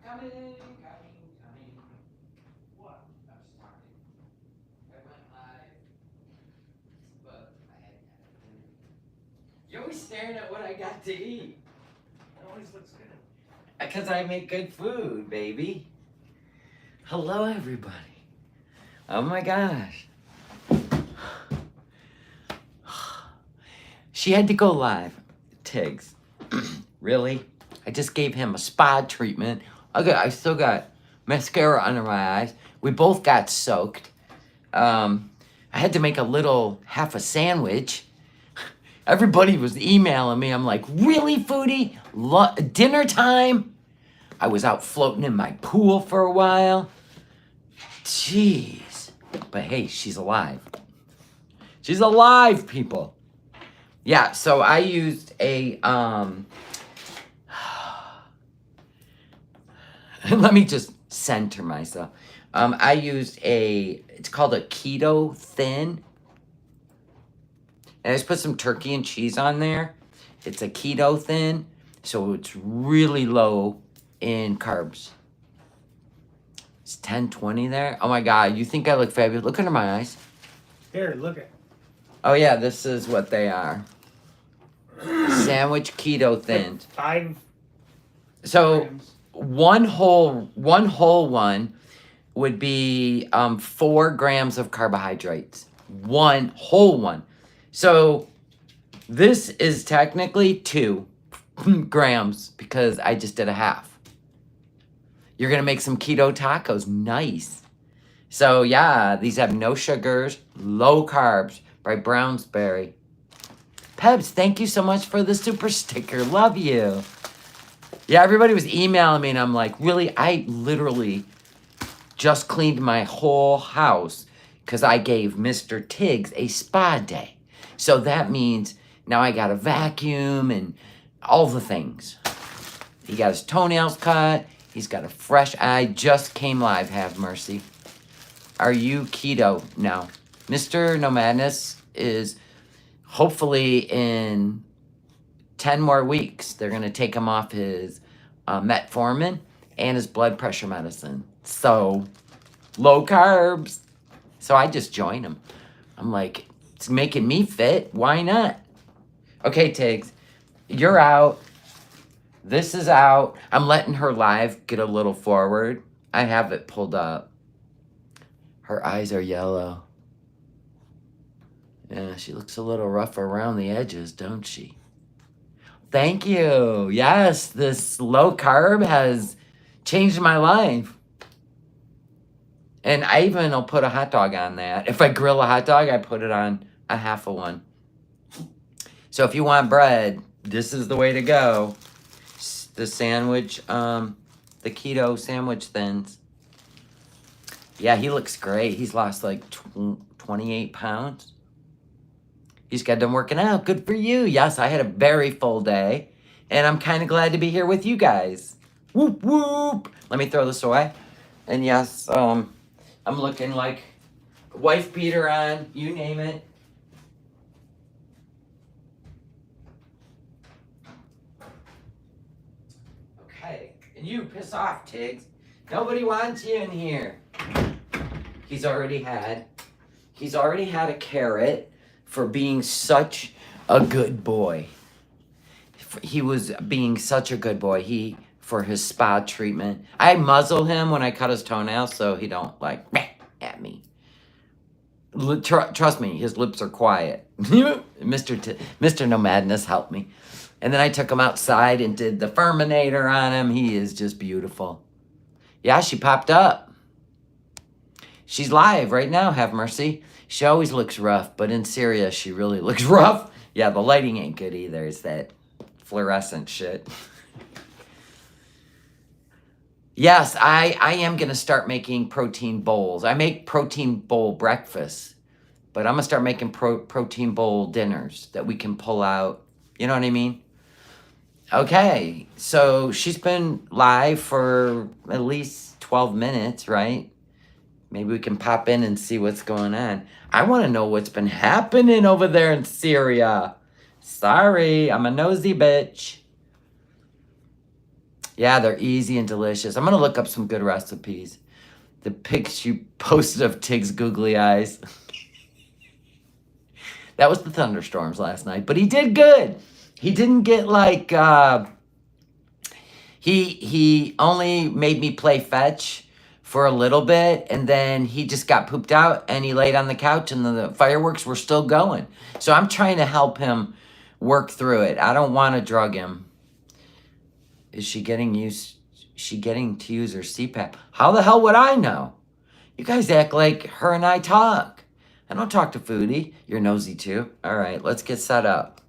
coming. What? I was talking. I went live, but I hadn't had it. You're always staring at what I got to eat. It always looks good. Because I make good food, baby. Hello, everybody. Oh my gosh. She had to go live. Tigs. Really? I just gave him a spa treatment. Okay, I still got mascara under my eyes. We both got soaked. I had to make a little half a sandwich. Everybody was emailing me. I'm like, really, Foodie? Dinner time? I was out floating in my pool for a while. Jeez. But hey, she's alive. She's alive, people. Yeah, so I used a, let me just center myself. I used it's called a keto thin. And I just put some turkey and cheese on there. It's a keto thin, so it's really low in carbs. It's 10:20 there. Oh my God, you think I look fabulous? Look under my eyes. Here, look at. Oh yeah, this is what they are. Sandwich keto thin. 5 So grams. one whole one would be 4 grams of carbohydrates. One whole one. So this is technically 2 grams because I just did a half. You're gonna make some keto tacos. Nice. So yeah, these have no sugars, low carbs by Brownsberry. Pebs, thank you so much for the super sticker. Love you. Yeah, everybody was emailing me and I'm like, really? I literally just cleaned my whole house because I gave Mr. Tigs a spa day. So that means now I got a vacuum and all the things. He got his toenails cut. He's got a fresh eye. Just came live, have mercy. Are you keto? No. Mr. No Madness is hopefully in 10 more weeks. They're going to take him off his metformin and his blood pressure medicine. So, low carbs. So I just joined him. I'm like, it's making me fit. Why not? Okay, Tigs, you're out. This is out. I'm letting her live get a little forward. I have it pulled up. Her eyes are yellow. Yeah, she looks a little rough around the edges, don't she? Thank you. Yes, this low carb has changed my life. And I even will put a hot dog on that. If I grill a hot dog, I put it on a half of one. So if you want bread, this is the way to go. The sandwich, the keto sandwich thins. Yeah, he looks great. He's lost like 28 pounds. He's got done working out. Good for you. Yes, I had a very full day. And I'm kind of glad to be here with you guys. Whoop, whoop. Let me throw this away. And yes, I'm looking like wife beater on. You name it. Okay. And you piss off, Tigs. Nobody wants you in here. He's already had a carrot for being such a good boy. He was being such a good boy. For his spa treatment. I muzzle him when I cut his toenails so he don't like at me. Trust me, his lips are quiet. Mr. No Madness helped me. And then I took him outside and did the Furminator on him. He is just beautiful. Yeah, she popped up. She's live right now, have mercy. She always looks rough, but in Syria, she really looks rough. Yeah, the lighting ain't good either. It's that fluorescent shit. Yes, I am going to start making protein bowls. I make protein bowl breakfasts, but I'm going to start making protein bowl dinners that we can pull out. You know what I mean? Okay, so she's been live for at least 12 minutes, right? Maybe we can pop in and see what's going on. I want to know what's been happening over there in Syria. Sorry, I'm a nosy bitch. Yeah, they're easy and delicious. I'm going to look up some good recipes. The pics you posted of Tig's googly eyes. That was the thunderstorms last night, but he did good. He didn't get like he only made me play fetch for a little bit, and then he just got pooped out and he laid on the couch and the fireworks were still going. So I'm trying to help him work through it. I don't want to drug him. Is she getting to use her CPAP? How the hell would I know? You guys act like her and I talk. I don't talk to Foodie. You're nosy too. All right, let's get set up.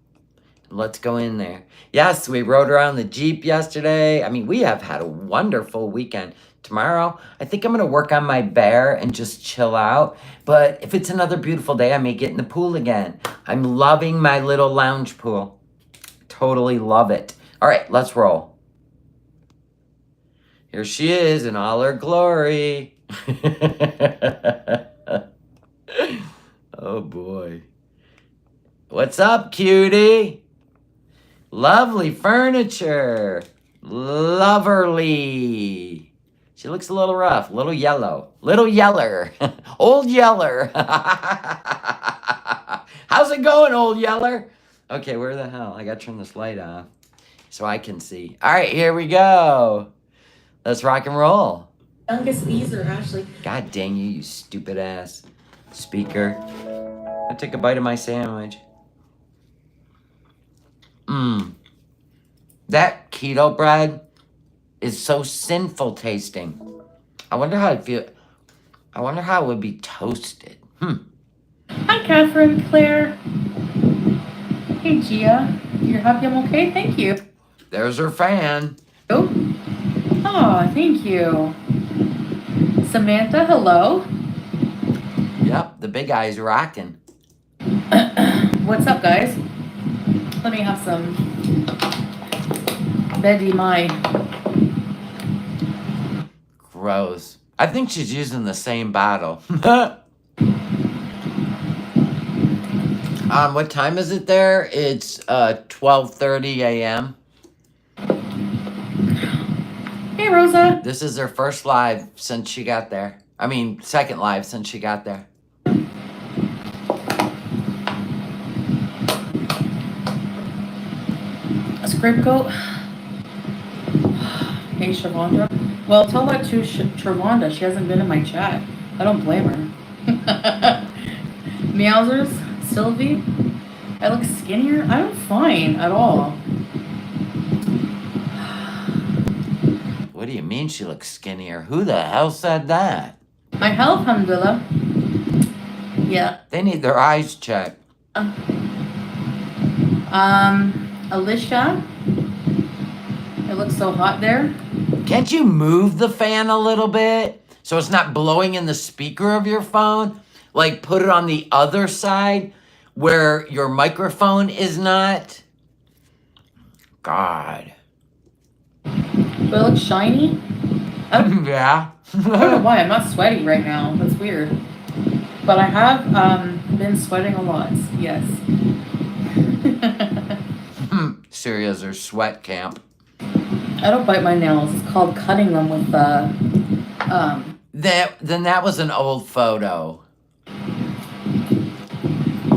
Let's go in there. Yes, we rode around the Jeep yesterday. I mean, we have had a wonderful weekend. Tomorrow, I think I'm going to work on my bear and just chill out. But if it's another beautiful day, I may get in the pool again. I'm loving my little lounge pool. Totally love it. All right, let's roll. Here she is in all her glory. Oh, boy. What's up, cutie? Lovely furniture. Loverly. She looks a little rough, a little yellow. Little yeller. Old Yeller. How's it going, Old Yeller? Okay, where the hell? I got to turn this light off so I can see. All right, here we go. Let's rock and roll. Youngest Leeser, Ashley. God dang you, you stupid ass speaker. I'll take a bite of my sandwich. That keto bread is so sinful tasting. I wonder how it feel. I wonder how it would be toasted. Hi, Catherine, Claire. Hey, Gia. You're happy I'm okay? Thank you. There's her fan. Oh, thank you. Samantha, hello. Yep, the big eye's rocking. What's up, guys? Let me have some Betty Mai. Gross. I think she's using the same bottle. What time is it there? It's 12:30 a.m. Hey, Rosa. This is her first live since she got there. I mean, second live since she got there. A scapegoat. Hey, Shavonda. Well, tell that to Shavonda. She hasn't been in my chat. I don't blame her. Meowsers, Sylvie. I look skinnier. I don't fine at all. What do you mean she looks skinnier? Who the hell said that? My health, alhamdulillah. Yeah. They need their eyes checked. Alicia. It looks so hot there. Can't you move the fan a little bit so it's not blowing in the speaker of your phone? Like put it on the other side where your microphone is not? God. Do I look shiny? Yeah. I don't know why. I'm not sweaty right now. That's weird. But I have been sweating a lot. Yes. Syria's her sweat camp. I don't bite my nails. It's called cutting them with Then that was an old photo.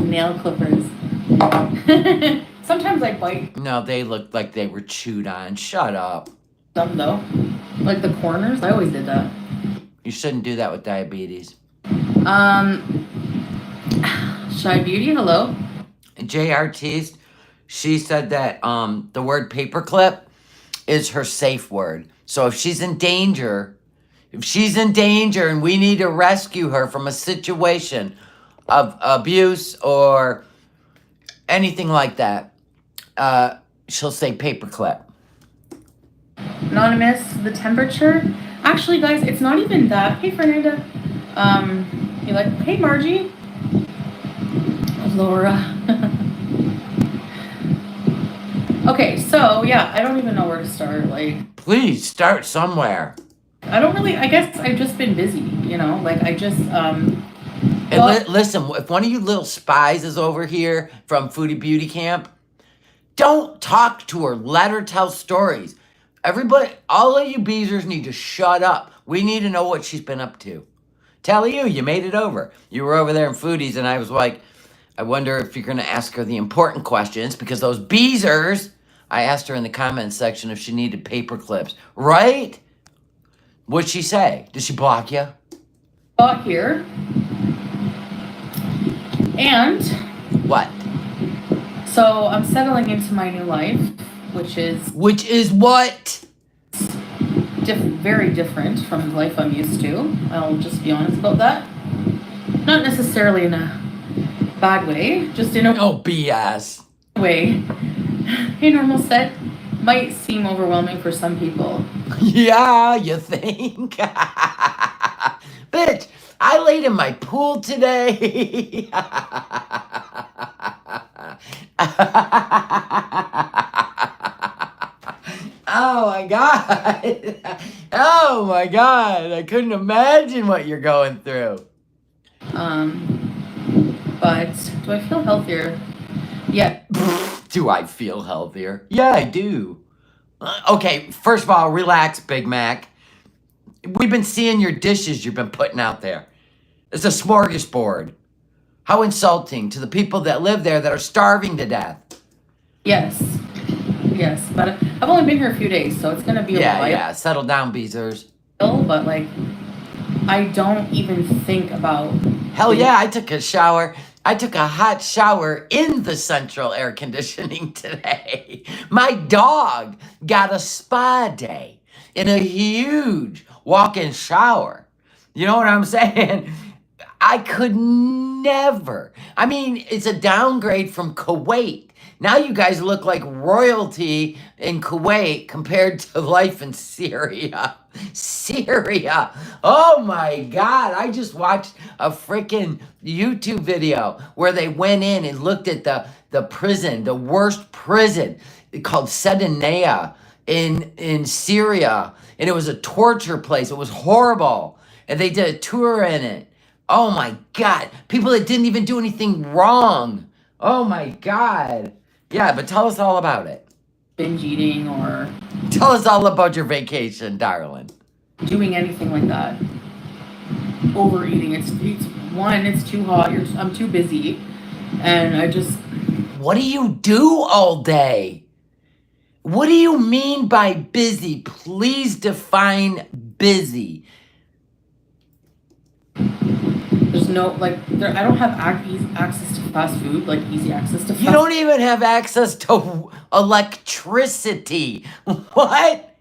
nail clippers. Sometimes I bite No, they looked like they were chewed on. Shut up. them though. Like the corners. I always did that. You shouldn't do that with diabetes. Shy Beauty, hello. JR teased. She said that the word paperclip is her safe word. So if she's in danger and we need to rescue her from a situation of abuse or anything like that, she'll say paperclip. Anonymous, the temperature. Actually, guys, it's not even that. Hey, Fernanda. You like, hey, Margie. Laura. Okay, so yeah, I don't even know where to start. Like, Please start somewhere. I don't really. I guess I've just been busy. You know, like I just. And listen, if one of you little spies is over here from Foodie Beauty Camp, don't talk to her. Let her tell stories. Everybody, all of you beezers need to shut up. We need to know what she's been up to. Tell you made it over. You were over there in Foodies, and I was like, I wonder if you're going to ask her the important questions, because those beezers, I asked her in the comments section if she needed paper clips. Right? What'd she say? Did she block you? Got here. And What? so I'm settling into my new life, which is what? very different from the life I'm used to. I'll just be honest about that. Not necessarily in a bad way, just in a BS. way. A normal set might seem overwhelming for some people. Yeah, you think? Bitch, I laid in my pool today. Oh my God. Oh my God. I couldn't imagine what you're going through. But do I feel healthier? Yeah. Do I feel healthier? Yeah, I do. Okay, first of all, relax, Big Mac. We've been seeing your dishes you've been putting out there. It's a smorgasbord. How insulting to the people that live there that are starving to death. Yes, but I've only been here a few days, so it's gonna be a while. Yeah, settle down, Beezers. But like, I don't even think about. Hell yeah, I took a shower. I took a hot shower in the central air conditioning today. My dog got a spa day in a huge walk-in shower. You know what I'm saying? I could never. I mean, it's a downgrade from Kuwait. Now you guys look like royalty in Kuwait compared to life in Syria. Syria. Oh my God. I just watched a freaking YouTube video where they went in and looked at the prison, the worst prison called Sedinea in Syria. And it was a torture place. It was horrible. And they did a tour in it. Oh my God. People that didn't even do anything wrong. Oh my God. Yeah, but tell us all about it. Binge eating or tell us all about your vacation, darling. Doing anything like that. Overeating. It's too hot. I'm too busy. And I just... What do you do all day? What do you mean by busy? Please define busy. There's no, like, I don't have access to fast food, like easy access to fast food. You don't even have access to electricity. What?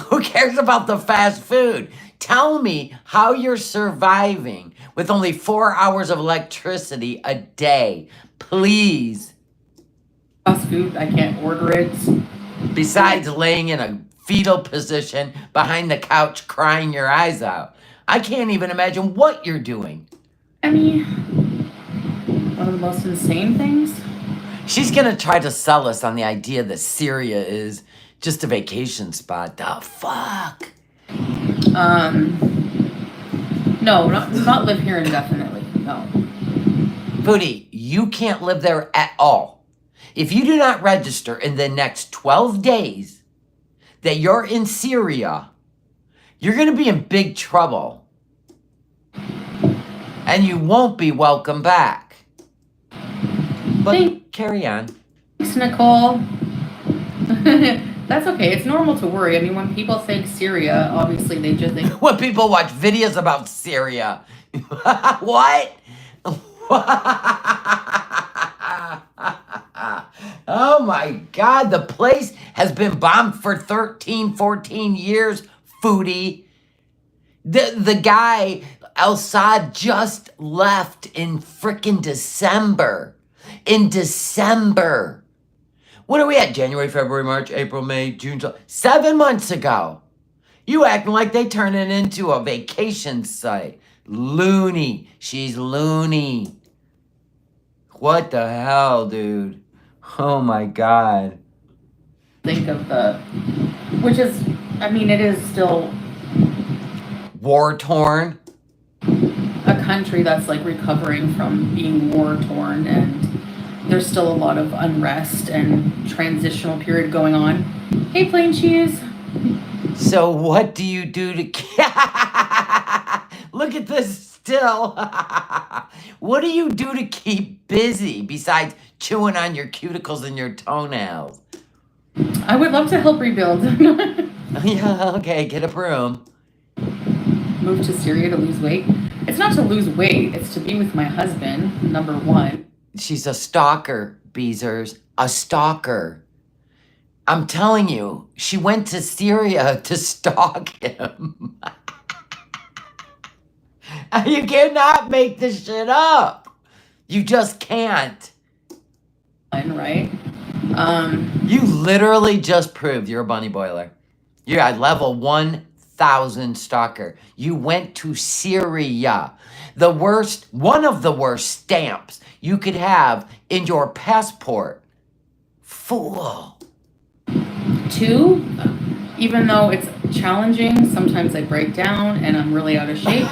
Who cares about the fast food? Tell me how you're surviving with only 4 hours of electricity a day. Please. Fast food, I can't order it. Besides laying in a fetal position behind the couch crying your eyes out. I can't even imagine what you're doing. I mean, one of the most insane things. She's gonna try to sell us on the idea that Syria is just a vacation spot. The fuck? No, not live here indefinitely. No. Foodie, you can't live there at all. If you do not register in the next 12 days that you're in Syria, you're gonna be in big trouble. And you won't be welcome back. But carry on. Thanks, Nicole. That's okay. It's normal to worry. I mean, when people think Syria, obviously they just think... When people watch videos about Syria. What? Oh my God. The place has been bombed for 13, 14 years, Foodie. The guy, Al-Assad, just left in frickin' December. In December. What are we at? January, February, March, April, May, June, July. 7 months ago. You acting like they turned it into a vacation site. Loony. She's loony. What the hell, dude? Oh my God. Think of which is, I mean, it is still... war-torn? A country that's like recovering from being war-torn, and there's still a lot of unrest and transitional period going on. Hey, plain cheese. So what do you do to look at this still? What do you do to keep busy besides chewing on your cuticles and your toenails? I would love to help rebuild. Yeah, okay, get a broom. Move to Syria to lose weight. It's not to lose weight, it's to be with my husband, number one. She's a stalker, Beezers. A stalker. I'm telling you, she went to Syria to stalk him. You cannot make this shit up. You just can't. Right? You literally just proved you're a bunny boiler. You're at level 1000 stalker. You went to Syria. The worst, one of the worst stamps you could have in your passport. Fool. 2, even though it's challenging, sometimes I break down and I'm really out of shape.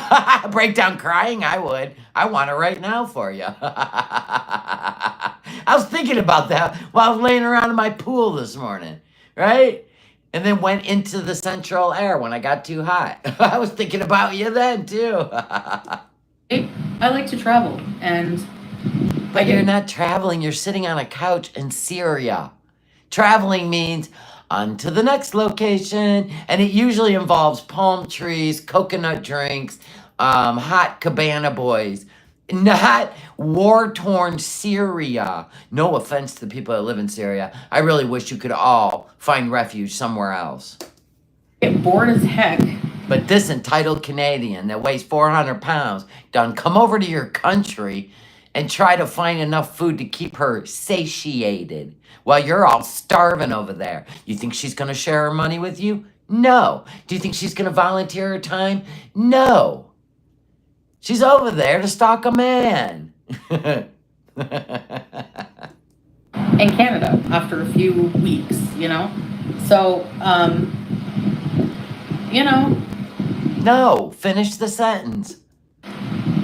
Break down crying? I would. I want it right now for you. I was thinking about that while I was laying around in my pool this morning, right? And then went into the central air when I got too hot. I was thinking about you then, too. I like to travel, and But you're not traveling. You're sitting on a couch in Syria. Traveling means on to the next location, and it usually involves palm trees, coconut drinks, hot cabana boys. Not war-torn Syria. No offense to the people that live in Syria. I really wish you could all find refuge somewhere else. get bored as heck. But this entitled Canadian that weighs 400 pounds done come over to your country and try to find enough food to keep her satiated while you're all starving over there. You think she's going to share her money with you? No. Do you think she's going to volunteer her time? No. She's over there to stalk a man. In Canada after a few weeks, you know? So, you know, No, finish the sentence.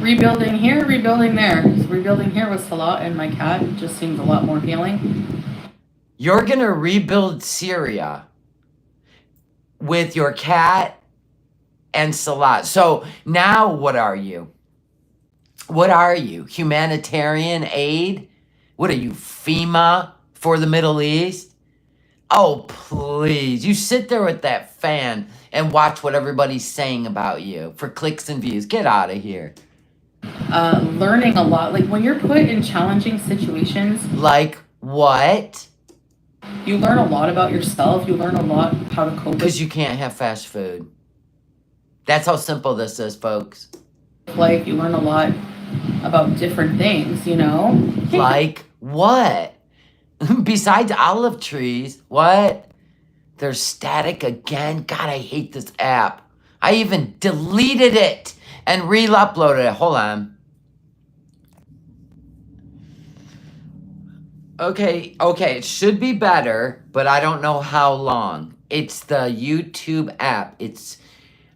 rebuilding here, rebuilding there. Rebuilding here with Salah and my cat just seems a lot more appealing. You're going to rebuild Syria with your cat and Salat. So now what are you? What are you? Humanitarian aid? What are you, FEMA for the Middle East? Oh, please. You sit there with that fan and watch what everybody's saying about you for clicks and views. Get out of here. Learning a lot. Like when you're put in challenging situations, Like what? you learn a lot about yourself. You learn a lot how to cope Because with you can't have fast food. That's how simple this is, folks. life. You learn a lot about different things, you know? Like what? Besides olive trees, what? There's static again. God, I hate this app. I even deleted it and re-uploaded it. Hold on. Okay, it should be better, but I don't know how long. It's the YouTube app.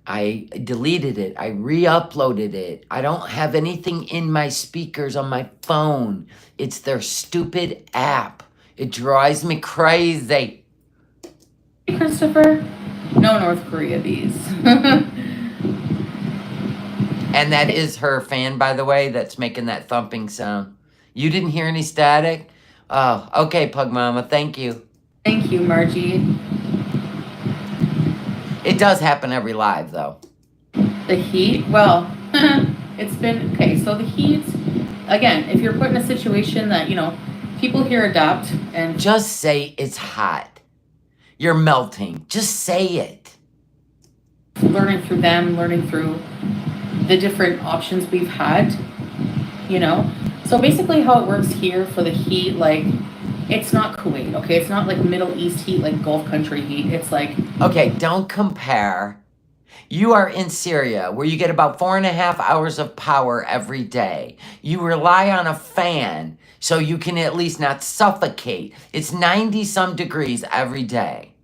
I deleted it. I re-uploaded it. I don't have anything in my speakers on my phone. It's their stupid app. It drives me crazy. Hey, Christopher. No North Korea these. And that is her fan, by the way, that's making that thumping sound. You didn't hear any static? Oh, okay, Pug Mama. Thank you. Thank you, Margie. It does happen every live, though. The heat, well, it's been, okay, so the heat, again, if you're put in a situation that, you know, people here adapt and Just say it's hot. You're melting. Just say it. learning through them, learning through the different options we've had, you know? So basically how it works here for the heat, like, it's not Kuwait, okay? It's not like Middle East heat, like Gulf country heat. It's like, Okay, don't compare. You are in Syria, where you get about 4.5 hours of power every day. You rely on a fan so you can at least not suffocate. It's 90-some degrees every day.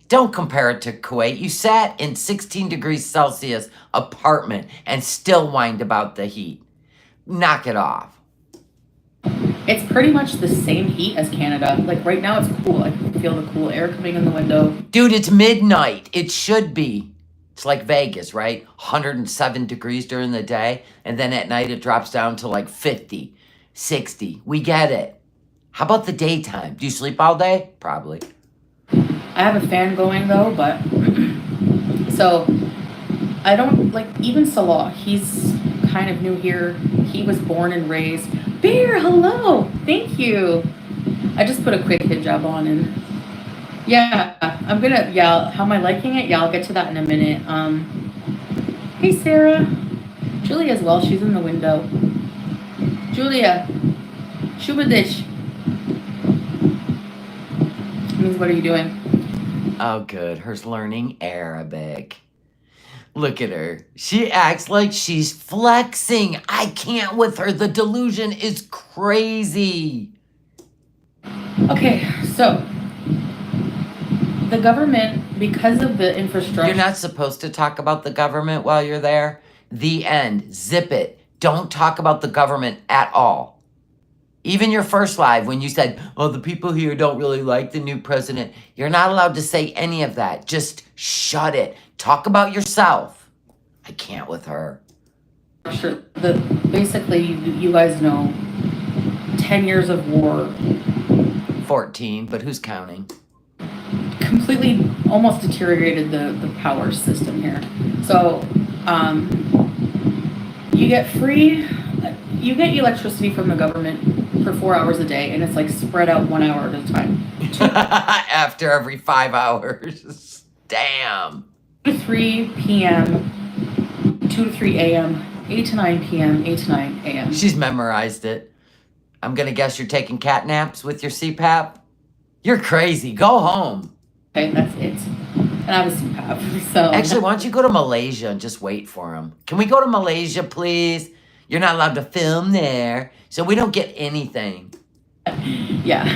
Don't compare it to Kuwait. You sat in 16 degrees Celsius apartment and still whined about the heat. Knock it off. It's pretty much the same heat as Canada. Like right now it's cool. I can feel the cool air coming in the window. Dude, it's midnight. It should be. It's like Vegas, right? 107 degrees during the day, and then at night it drops down to like 50, 60. We get it. How about the daytime? Do you sleep all day? Probably. I have a fan going though, but so I don't like even Salah. He's kind of new here. He was born and raised. Bear, hello. Thank you. I just put a quick hijab on and yeah, I'm gonna how am I liking it? Yeah, I'll get to that in a minute. Hey Sarah. Julia as well, she's in the window. Julia, Shubadish. Means what are you doing? Oh, good. Her's learning Arabic. Look at her. She acts like she's flexing. I can't with her. The delusion is crazy. Okay, so the government, because of the infrastructure. You're not supposed to talk about the government while you're there. The end. Zip it. Don't talk about the government at all. Even your first live when you said, oh, the people here don't really like the new president. You're not allowed to say any of that. Just shut it. Talk about yourself. I can't with her. Sure. Basically, you guys know, 10 years of war. 14, but who's counting? Completely almost deteriorated the power system here. So, you get electricity from the government for 4 hours a day, and it's like spread out 1 hour at a time. After every 5 hours. Damn. 2 to 3 p.m., 2 to 3 a.m., 8 to 9 p.m., 8 to 9 a.m. She's memorized it. I'm gonna guess you're taking cat naps with your CPAP? You're crazy. Go home. Okay, that's it. And I have a CPAP, so... Actually, why don't you go to Malaysia and just wait for him? Can we go to Malaysia, please? You're not allowed to film there, so we don't get anything. Yeah.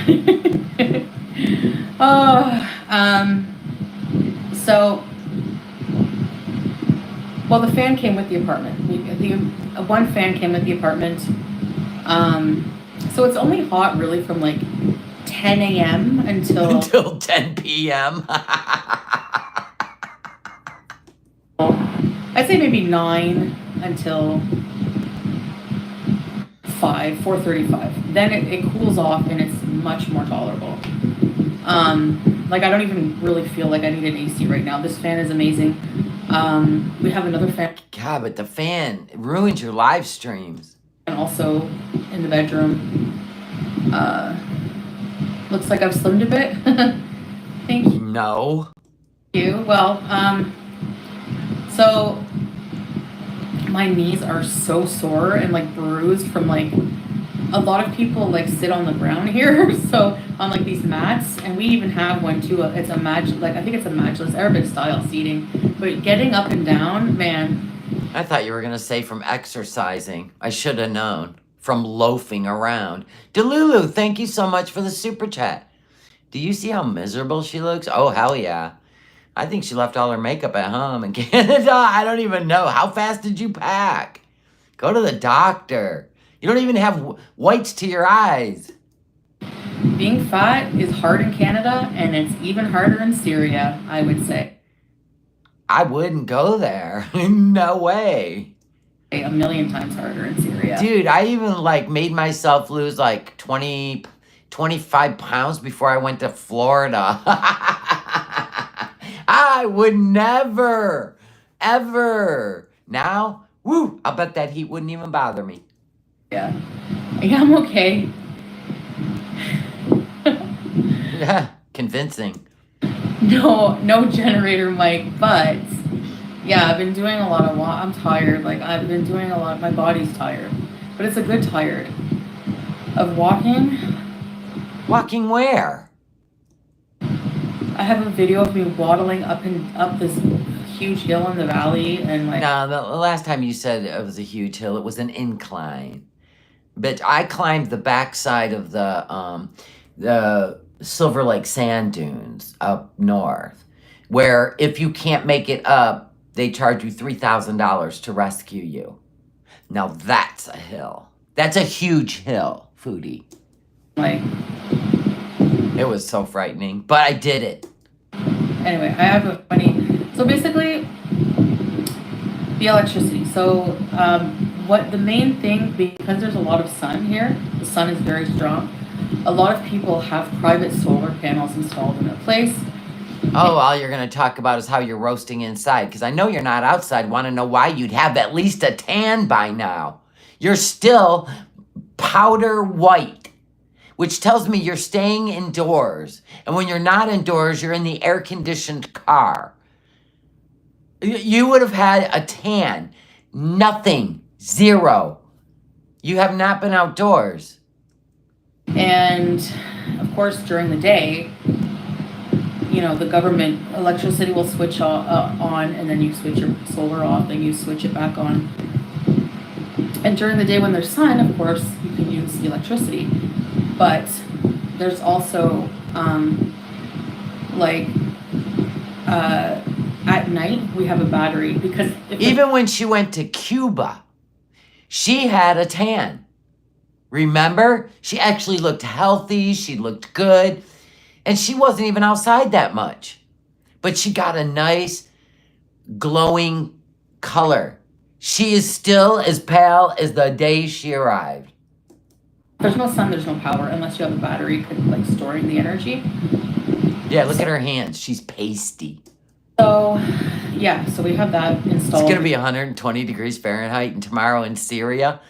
So... Well, the fan came with the apartment. One fan came with the apartment. So it's only hot really from like 10 a.m. until 10 p.m. I'd say maybe 9 until 4:35. Then it cools off and it's much more tolerable. Like I don't even really feel like I need an AC right now. This fan is amazing. We have another fan. God, but the fan ruins your live streams. And also in the bedroom. Looks like I've slimmed a bit. Thank you. No. Well, so my knees are so sore and like bruised from like a lot of people like sit on the ground here, so on like these mats, and we even have one too. It's a I think it's a matchless Arabic style seating, but getting up and down, man. I thought you were gonna say from exercising. I should have known. From loafing around. Delulu, thank you so much for the super chat. Do you see how miserable she looks? Oh, hell yeah. I think she left all her makeup at home in Canada. I don't even know. How fast did you pack? Go to the doctor. You don't even have whites to your eyes. Being fat is hard in Canada, and it's even harder in Syria, I would say. I wouldn't go there. No way. A million times harder in Syria. Dude, I even like made myself lose like 20, 25 pounds before I went to Florida. I would never, ever. Now, woo, I'll bet that heat wouldn't even bother me. Yeah, I'm okay. Yeah, convincing. No generator mic, but yeah, I've been doing a lot of I'm tired. Like I've been doing a lot. My body's tired, but it's a good tired of walking. Walking where? I have a video of me waddling up this huge hill in the valley, and like. No, the last time you said it was a huge hill, it was an incline. But I climbed the backside of the Silver Lake sand dunes up north, where if you can't make it up, they charge you $3,000 to rescue you. Now that's a hill. That's a huge hill, Foodie. Like, It was so frightening, but I did it. anyway, I have a funny. So basically, the electricity. So what the main thing, because there's a lot of sun here, the sun is very strong. A lot of people have private solar panels installed in their place. Oh, all you're going to talk about is how you're roasting inside, because I know you're not outside. Want to know why? You'd have at least a tan by now. You're still powder white, which tells me you're staying indoors. And when you're not indoors, you're in the air-conditioned car. You would have had a tan. Nothing. Zero. You have not been outdoors. And of course, during the day, you know, the government electricity will switch on, and then you switch your solar off, then you switch it back on. And during the day when there's sun, of course, you can use the electricity. But there's also at night we have a battery, because even when she went to Cuba, she had a tan. Remember? She actually looked healthy. She looked good. And she wasn't even outside that much. But she got a nice glowing color. She is still as pale as the day she arrived. There's no sun, there's no power, unless you have a battery like storing the energy. Yeah, look at her hands. She's pasty. So, yeah, so we have that installed. It's going to be 120 degrees Fahrenheit, and tomorrow in Syria.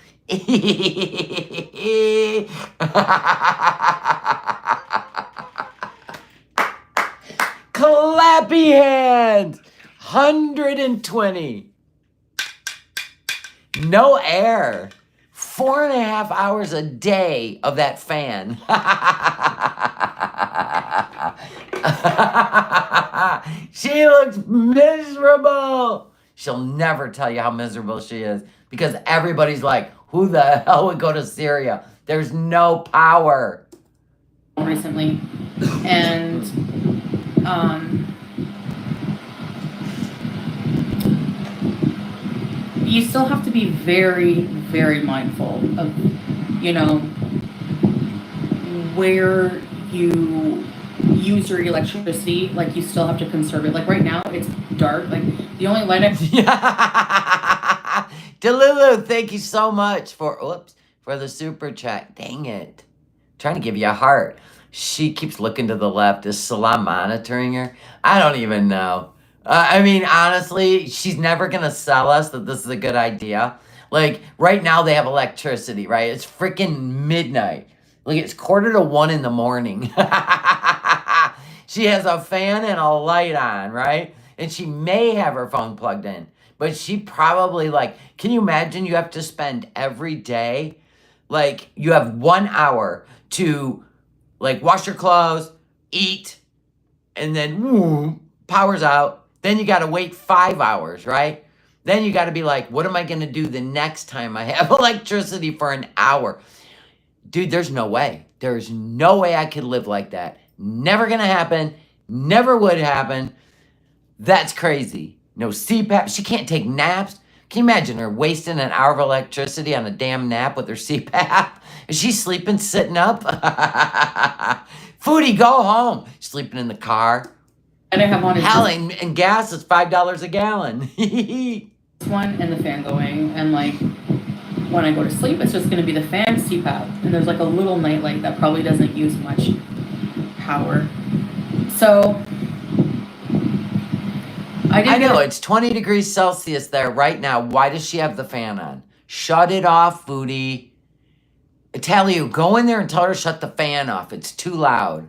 Clappy hands. 120. No air. 4.5 hours a day of that fan. She looks miserable. She'll never tell you how miserable she is, because everybody's like, who the hell would go to Syria? There's no power. Recently. And you still have to be very, very mindful of, you know, where you use your electricity. Like, you still have to conserve it. Like, right now it's dark. Like, the only light Delulu, thank you so much for the super chat. Dang it. Trying to give you a heart. She keeps looking to the left. Is Salam monitoring her? I don't even know. I mean, honestly, she's never going to sell us that this is a good idea. Like, right now they have electricity, right? It's freaking midnight. Like, it's 1:45 in the morning. She has a fan and a light on, right? And she may have her phone plugged in. But she probably, like, can you imagine you have to spend every day, like, you have 1 hour to, like, wash your clothes, eat, and then power's out. Then you got to wait 5 hours, right? Then you got to be like, what am I going to do the next time I have electricity for an hour? Dude, there's no way. There's no way I could live like that. Never going to happen. Never would happen. That's crazy. No CPAP. She can't take naps. Can you imagine her wasting an hour of electricity on a damn nap with her CPAP? Is she sleeping sitting up? Foodie, go home. Sleeping in the car. and I have on is Hell, and gas is $5 a gallon. this one and the fan going, and like when I go to sleep, it's just going to be the fan CPAP, and there's like a little nightlight that probably doesn't use much power. So I know, it's 20 degrees Celsius there right now. Why does she have the fan on? Shut it off, Foodie. I tell you, go in there and tell her to shut the fan off. It's too loud.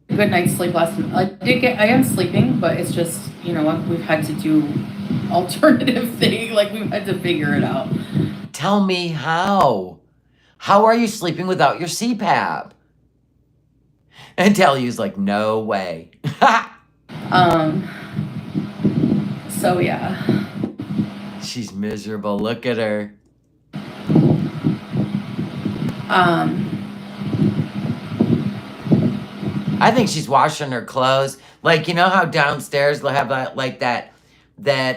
Good night's sleep last night. I am sleeping, but it's just, you know what, we've had to do alternative thing. Like, we've had to figure it out. Tell me how. How are you sleeping without your CPAP? And Tellyu's like, no way. So yeah. She's miserable. Look at her. I think she's washing her clothes. Like, you know how downstairs they'll have that, like that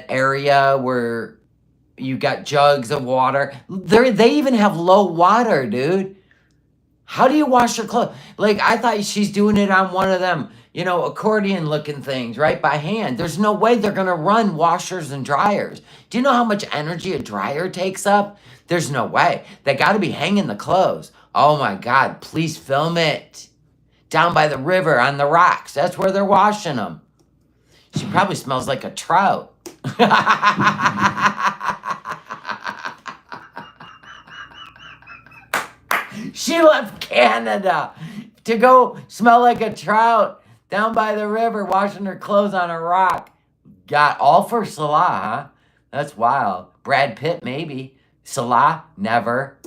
area where you got jugs of water. They even have low water, dude. How do you wash your clothes? Like, I thought she's doing it on one of them, accordion looking things, right? By hand. There's no way they're going to run washers and dryers. Do you know how much energy a dryer takes up? There's no way. They got to be hanging the clothes. Oh my God, please film it. Down by the river on the rocks. That's where they're washing them. She probably smells like a trout. She left Canada to go smell like a trout down by the river, washing her clothes on a rock. Got all for Salah, huh? That's wild. Brad Pitt, maybe. Salah, never.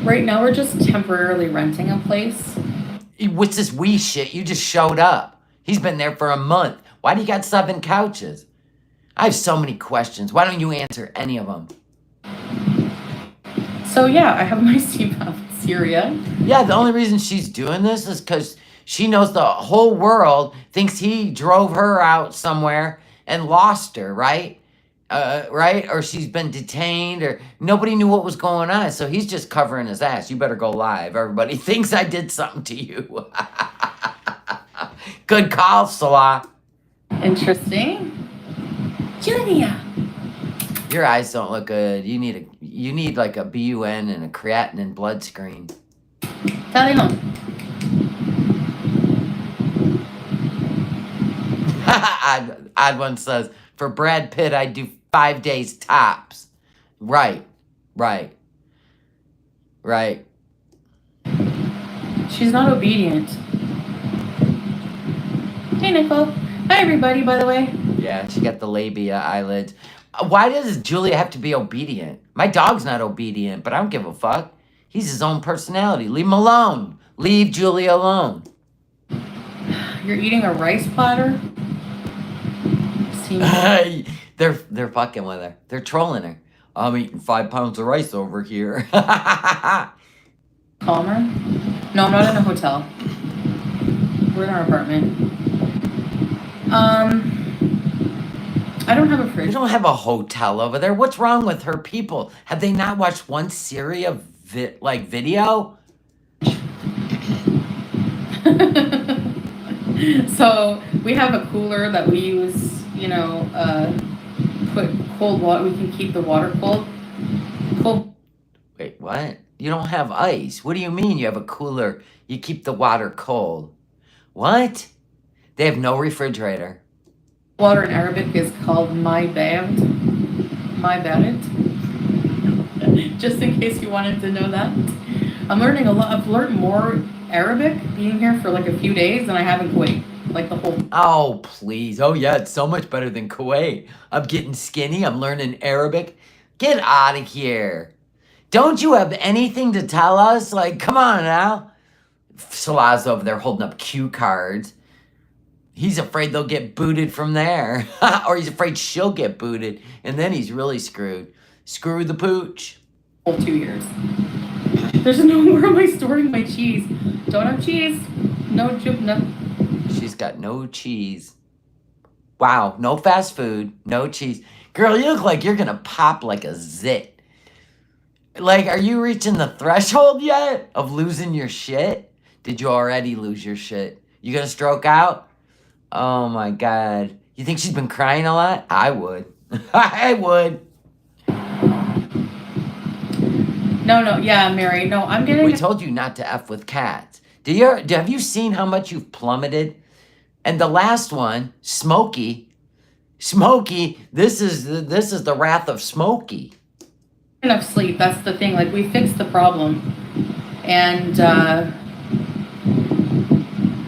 Right now, we're just temporarily renting a place. What's this wee shit? You just showed up. He's been there for a month. Why do you got 7 couches? I have so many questions. Why don't you answer any of them? So yeah, I have my CPAP in Syria. Yeah, the only reason she's doing this is because she knows the whole world thinks he drove her out somewhere and lost her, right? Right? Or she's been detained, or nobody knew what was going on. So he's just covering his ass. You better go live. Everybody thinks I did something to you. Good call, Salah. Interesting. Julia. Your eyes don't look good. You need like a BUN and a creatinine blood screen. Tally home. Odd one says, for Brad Pitt, I'd do 5 days tops. Right. She's not obedient. Hey, Nicole. Hi, everybody, by the way. Yeah, she got the labia eyelids. Why does Julia have to be obedient? My dog's not obedient, but I don't give a fuck. He's his own personality. Leave him alone. Leave Julia alone. You're eating a rice platter? They're fucking with her. They're trolling her. I'm eating 5 pounds of rice over here. Calmer? No, I'm not in a hotel. We're in our apartment. I don't have a We fridge. don't have a hotel over there. What's wrong with her people? Have they not watched one Syria video? So we have a cooler that we use, put cold water. We can keep the water cold. Wait, what? You don't have ice. What do you mean you have a cooler? You keep the water cold. What? They have no refrigerator. Water in Arabic is called my bad. Just in case you wanted to know that. I'm learning a lot. I've learned more Arabic being here for like a few days than I have in Kuwait. Like the whole. Oh, please. Oh, yeah, it's so much better than Kuwait. I'm getting skinny. I'm learning Arabic. Get out of here. Don't you have anything to tell us? Like, come on now. Salah's over there holding up cue cards. He's afraid they'll get booted from there. Or he's afraid she'll get booted. And then he's really screwed. Screw the pooch. Whole 2 years. There's no, where am I storing my cheese? Don't have cheese. No chip, no. She's got no cheese. Wow, no fast food, no cheese. Girl, you look like you're gonna pop like a zit. Like, are you reaching the threshold yet of losing your shit? Did you already lose your shit? You gonna stroke out? Oh my God. You think she's been crying a lot? I would. I would. No, yeah, Mary. No, I'm getting. We told you not to F with cats. Have you seen how much you've plummeted? And the last one, Smokey, this is the wrath of Smokey. Enough sleep. That's the thing. Like, we fixed the problem, and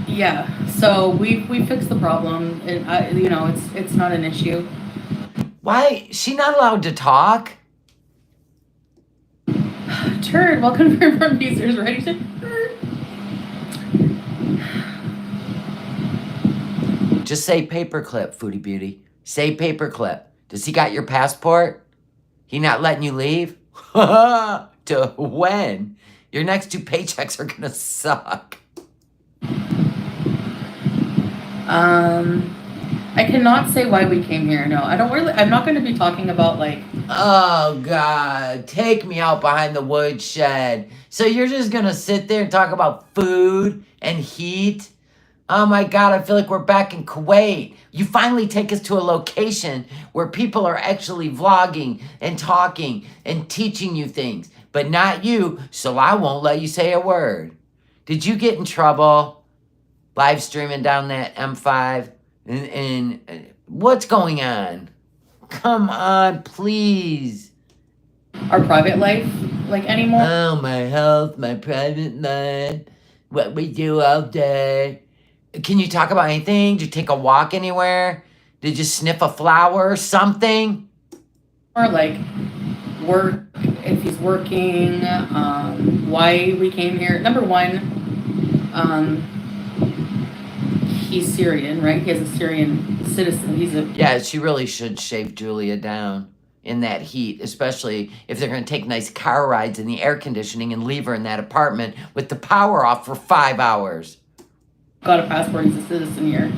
yeah. So we fixed the problem, and it's not an issue. Why she not allowed to talk? Turd, welcome to from users. Ready to. Just say paperclip, Foodie Beauty. Say paperclip. Does he got your passport? He not letting you leave? To when? Your next 2 paychecks are gonna suck. I cannot say why we came here. No, I don't really. I'm not going to be talking about like Oh, God. Take me out behind the woodshed. So you're just going to sit there and talk about food and heat? Oh, my God. I feel like we're back in Kuwait. You finally take us to a location where people are actually vlogging and talking and teaching you things. But not you, so I won't let you say a word. Did you get in trouble live streaming down that M5? And what's going on? Come on, please. Our private life, like, anymore. Oh, my health, my private life, what we do all day. Can you talk about anything? Did you take a walk anywhere? Did you sniff a flower or something? Or like work, if he's working, why we came here. Number one, he's Syrian, right? He has a Syrian citizen. Yeah, she really should shave Julia down in that heat, especially if they're going to take nice car rides in the air conditioning and leave her in that apartment with the power off for 5 hours. Got a passport, he's a citizen here.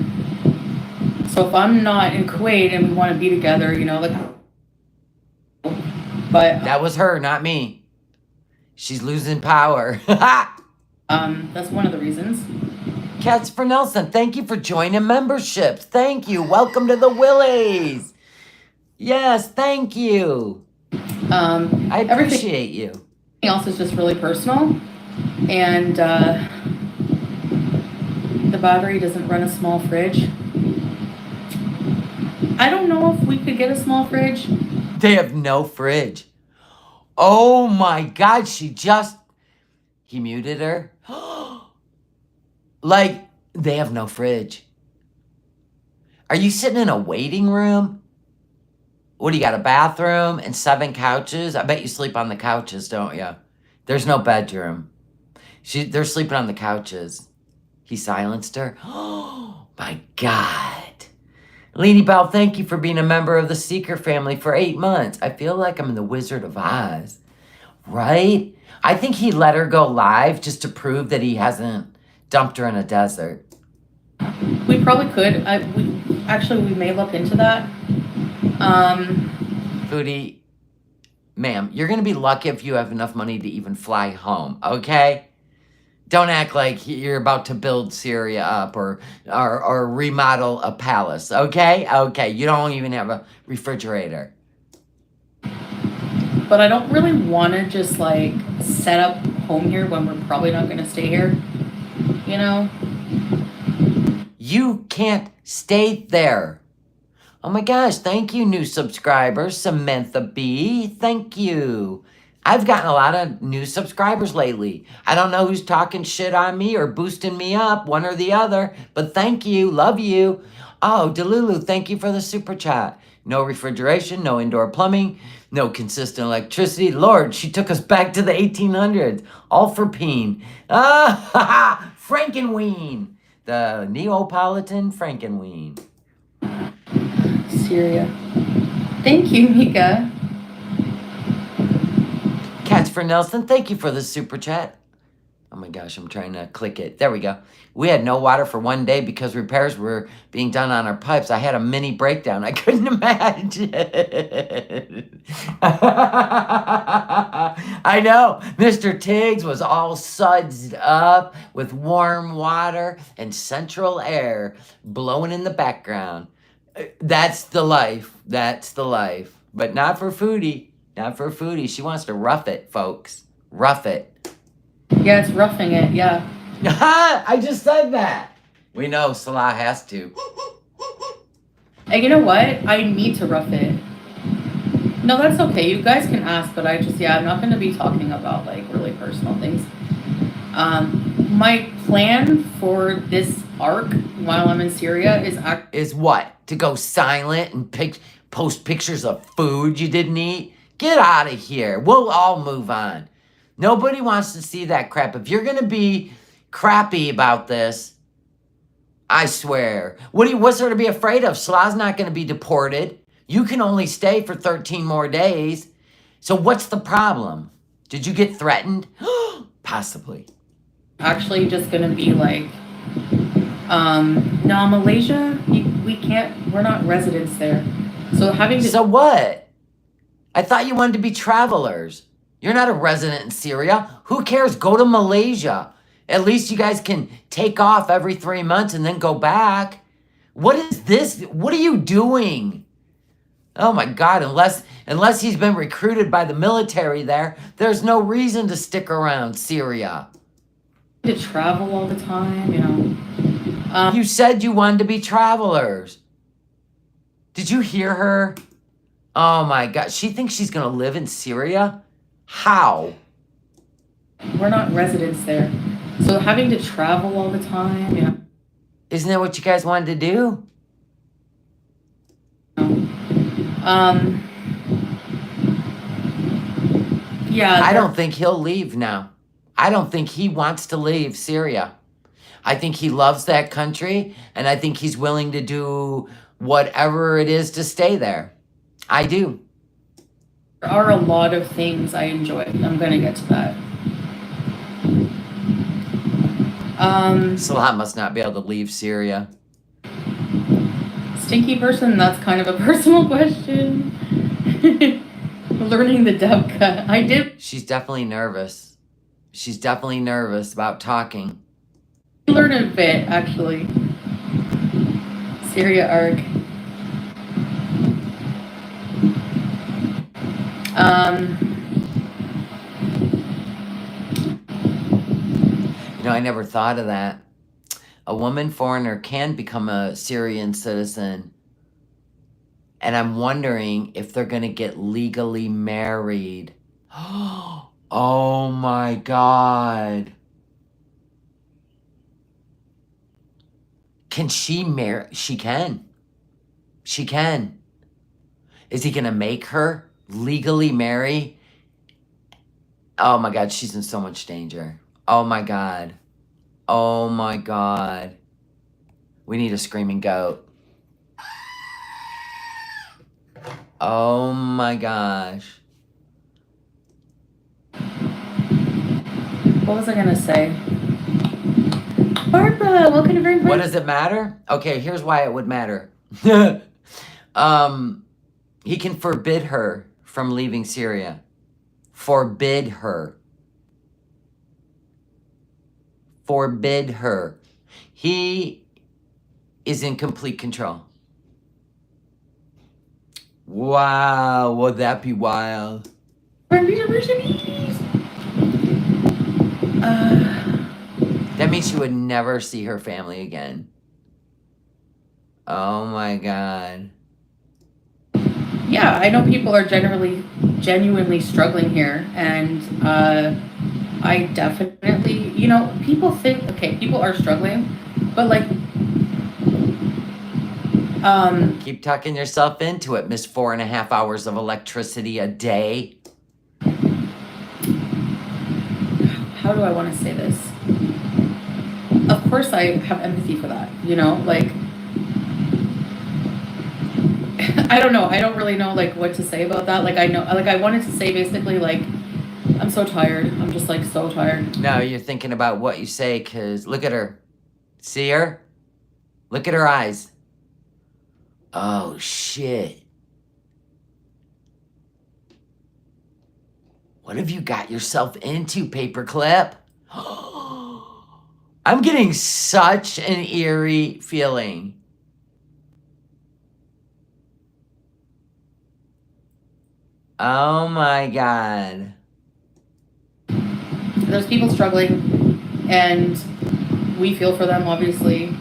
So if I'm not in Kuwait and we want to be together, you know, like, but that was her, not me. She's losing power. that's one of the reasons. Cats for Nelson, thank you for joining memberships. Thank you. Welcome to the Willies. Yes, thank you. I appreciate you. Everything else is just really personal, and the battery doesn't run a small fridge. I don't know if we could get a small fridge. They have no fridge. Oh my God, he muted her. Like, they have no fridge. Are you sitting in a waiting room? What, do you got a bathroom and 7 couches? I bet you sleep on the couches, don't you? There's no bedroom. They're sleeping on the couches. He silenced her. Oh my God. Leanie Bell, thank you for being a member of the Seeker family for 8 months. I feel like I'm in the Wizard of Oz. Right? I think he let her go live just to prove that he hasn't dumped her in a desert. We probably could. We may look into that. Foodie, ma'am, you're going to be lucky if you have enough money to even fly home, okay? Don't act like you're about to build Syria up or remodel a palace, okay? Okay, you don't even have a refrigerator. But I don't really want to just, like, set up home here when we're probably not going to stay here, you know? You can't stay there. Oh my gosh, thank you, new subscribers. Samantha B, thank you. I've gotten a lot of new subscribers lately. I don't know who's talking shit on me or boosting me up, one or the other, but thank you, love you. Oh, Delulu, thank you for the super chat. No refrigeration, no indoor plumbing, no consistent electricity. Lord, she took us back to the 1800s. All for peen. Ah, Frankenween. The Neapolitan Frankenween. Syria. Thank you, Mika. Cats for Nelson, thank you for the super chat. Oh my gosh, I'm trying to click it. There we go. We had no water for 1 day because repairs were being done on our pipes. I had a mini breakdown. I couldn't imagine. I know. Mr. Tigs was all sudsed up with warm water and central air blowing in the background. That's the life. That's the life. But not for Foodie. Not for Foodie. She wants to rough it, folks. Rough it. Yeah, it's roughing it, yeah. I just said that. We know Salah has to. And you know what? I need to rough it. No, that's okay. You guys can ask, but I'm not going to be talking about, like, really personal things. My plan for this arc while I'm in Syria is what? To go silent and post pictures of food you didn't eat? Get out of here. We'll all move on. Nobody wants to see that crap. If you're going to be crappy about this, I swear. What's there to be afraid of? Salah's not going to be deported. You can only stay for 13 more days. So what's the problem? Did you get threatened? Possibly. Actually just going to be like, no, Malaysia, we're not residents there. So So what? I thought you wanted to be travelers. You're not a resident in Syria. Who cares? Go to Malaysia. At least you guys can take off every 3 months and then go back. What is this? What are you doing? Oh my God, unless he's been recruited by the military there, there's no reason to stick around Syria. To travel all the time, you know. You said you wanted to be travelers. Did you hear her? Oh my God, she thinks she's gonna live in Syria? How? We're not residents there. So having to travel all the time, you know. Isn't that what you guys wanted to do? Yeah. I don't think he'll leave now. I don't think he wants to leave Syria. I think he loves that country, and I think he's willing to do whatever it is to stay there. I do. There are a lot of things I enjoy. I'm going to get to that. Salah must not be able to leave Syria. Stinky person, that's kind of a personal question. Learning the Devka. I did. She's definitely nervous. She's definitely nervous about talking. Learn a bit, actually. Syria arc. You know, I never thought of that. A woman foreigner can become a Syrian citizen. And I'm wondering if they're going to get legally married. Oh my God. Can she marry? She can. She can. Is he going to make her legally marry? Oh my God, she's in so much danger. Oh my God. Oh my God. We need a screaming goat. Oh my gosh. What was I going to say? Barbara, welcome to Very What does it matter? Okay, here's why it would matter. He can forbid her from leaving Syria. Forbid her. Forbid her. He is in complete control. Wow, would that be wild? That means she would never see her family again. Oh my God. Yeah, I know people are genuinely struggling here, and I definitely, you know, people think, okay, people are struggling, but like, keep tucking yourself into it, Miss 4.5 hours of electricity a day. How do I want to say this? Of course I have empathy for that, you know, like, I don't know. I don't really know, like, what to say about that. Like, I know, like, I wanted to say basically, like, I'm so tired. I'm just, like, so tired. No, you're thinking about what you say, because look at her. See her? Look at her eyes. Oh, shit. What have you got yourself into, Paperclip? I'm getting such an eerie feeling. Oh my God. There's people struggling, and we feel for them, obviously.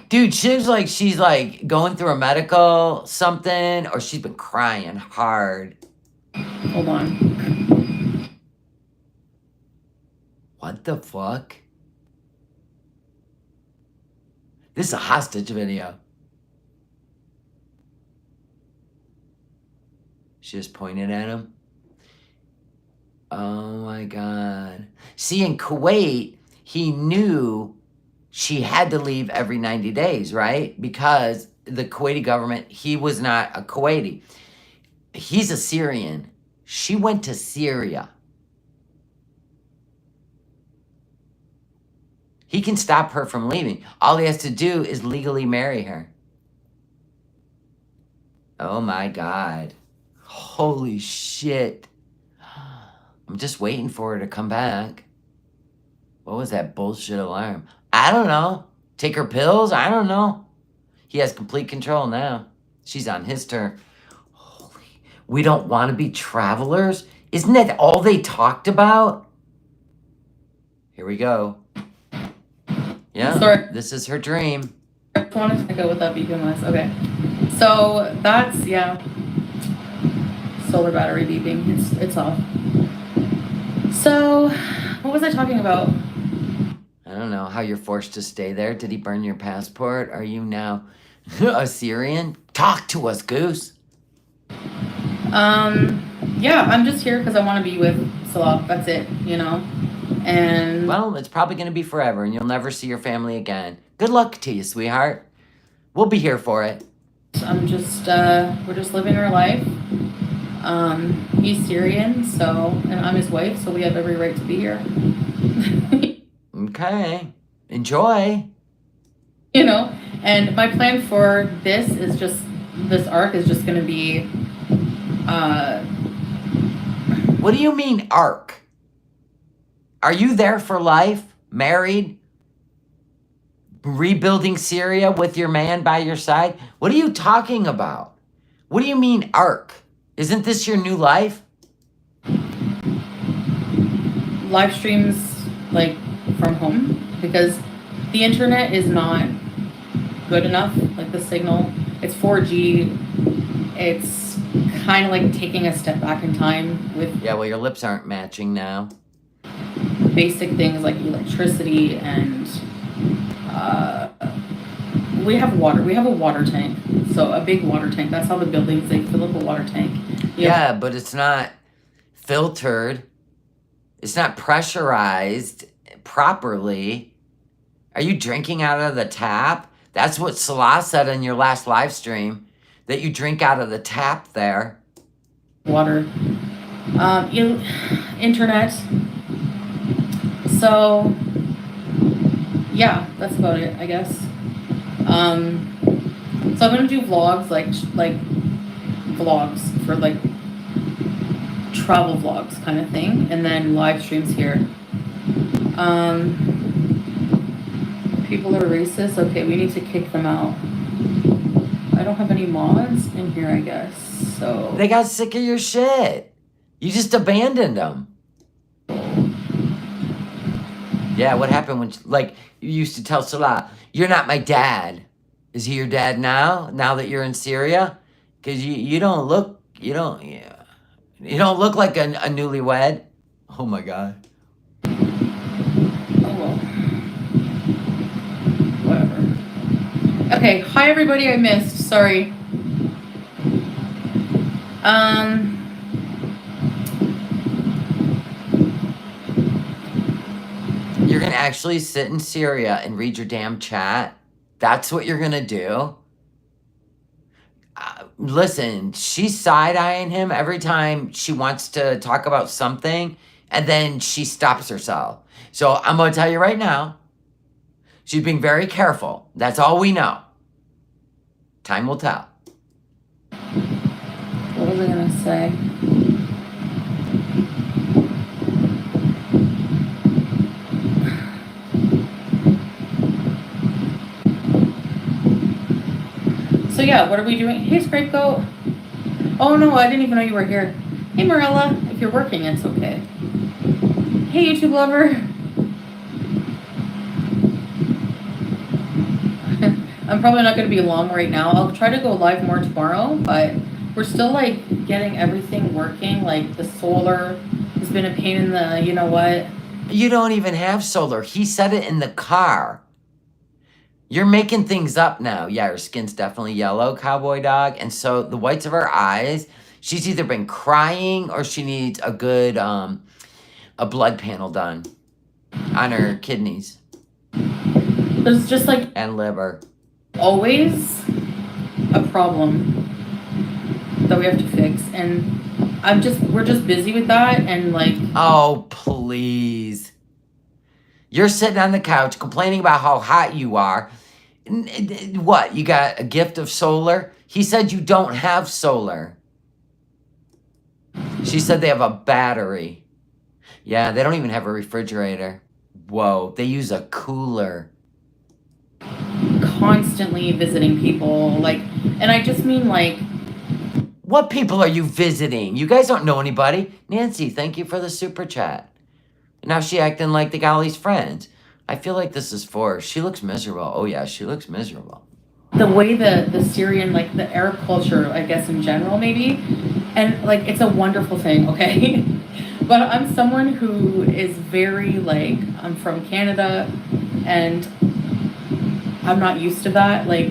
Dude, she's like going through a medical something, or she's been crying hard. Hold on. What the fuck? This is a hostage video. She just pointed at him. Oh my God. See, in Kuwait, he knew she had to leave every 90 days, right? Because the Kuwaiti government, he was not a Kuwaiti. He's a Syrian. She went to Syria. He can stop her from leaving. All he has to do is legally marry her. Oh my God. Holy shit. I'm just waiting for her to come back. What was that bullshit alarm? I don't know. Take her pills? I don't know. He has complete control now. She's on his turn. Holy. We don't want to be travelers? Isn't that all they talked about? Here we go. Yeah, Sorry. this is her dream. I wanted to go with that beeping was. Okay. So that's, yeah. Solar battery beeping. It's off. So, what was I talking about? I don't know how you're forced to stay there. Did he burn your passport? Are you now a Syrian? Talk to us, Goose. Yeah, I'm just here because I want to be with Salah. That's it, you know? And well, it's probably going to be forever, and you'll never see your family again. Good luck to you, sweetheart. We'll be here for it. I'm just, we're just living our life. He's Syrian, so, and I'm his wife, so we have every right to be here. Okay. Enjoy. You know, and my plan for this arc is just going to be, what do you mean, arc? Are you there for life? Married? Rebuilding Syria with your man by your side? What are you talking about? What do you mean, arc? Isn't this your new life? live streams, like, from home, because the internet is not good enough, like the signal. It's 4G. It's kind of like taking a step back in time with Yeah, well, your lips aren't matching now. basic things like electricity and we have water. We have a water tank. So a big water tank. That's how the buildings, they fill up a water tank. Yeah, but it's not filtered. It's not pressurized properly. Are you drinking out of the tap? That's what Salah said in your last live stream, that you drink out of the tap there. Water. Internet. So, yeah, that's about it, I guess. So I'm gonna do vlogs, like vlogs for like travel vlogs kind of thing, and then live streams here. People are racist. Okay, we need to kick them out. I don't have any mods in here, I guess. So They got sick of your shit. You just abandoned them. Yeah, what happened when, like, you used to tell Salah, you're not my dad. Is he your dad now? Now that you're in Syria? Because you don't look look like a newlywed. Oh my God. oh well. Whatever. Okay, hi everybody I missed. Sorry. You're going to actually sit in Syria and read your damn chat? That's what you're going to do? Listen, she's side-eyeing him every time she wants to talk about something, and then she stops herself. So I'm going to tell you right now, she's being very careful. That's all we know. Time will tell. What was I gonna say? So yeah, what are we doing? Hey, Scrape Goat. Oh no, I didn't even know you were here. Hey, Marilla. If you're working, it's okay. Hey, YouTube lover. I'm probably not going to be long right now. I'll try to go live more tomorrow, but we're still like getting everything working. Like the solar has been a pain in the, you know what? You don't even have solar. He said it in the car. You're making things up now. Yeah, her skin's definitely yellow, cowboy dog. And so the whites of her eyes, she's either been crying or she needs a good, a blood panel done on her kidneys. There's just like and liver. Always a problem that we have to fix. And we're just busy with that. And like, oh, please. You're sitting on the couch complaining about how hot you are. What? You got a gift of solar? He said you don't have solar. She said they have a battery. Yeah, they don't even have a refrigerator. Whoa, they use a cooler. Constantly visiting people, like, and I just mean like, What people are you visiting? You guys don't know anybody. Nancy, thank you for the super chat. Now she acting like the Golly's friends. I feel like this is forced. She looks miserable. Oh yeah, she looks miserable. the way the Syrian, like the Arab culture, I guess in general, maybe, and like it's a wonderful thing, okay? But I'm someone who is very like, I'm from Canada, and I'm not used to that. Like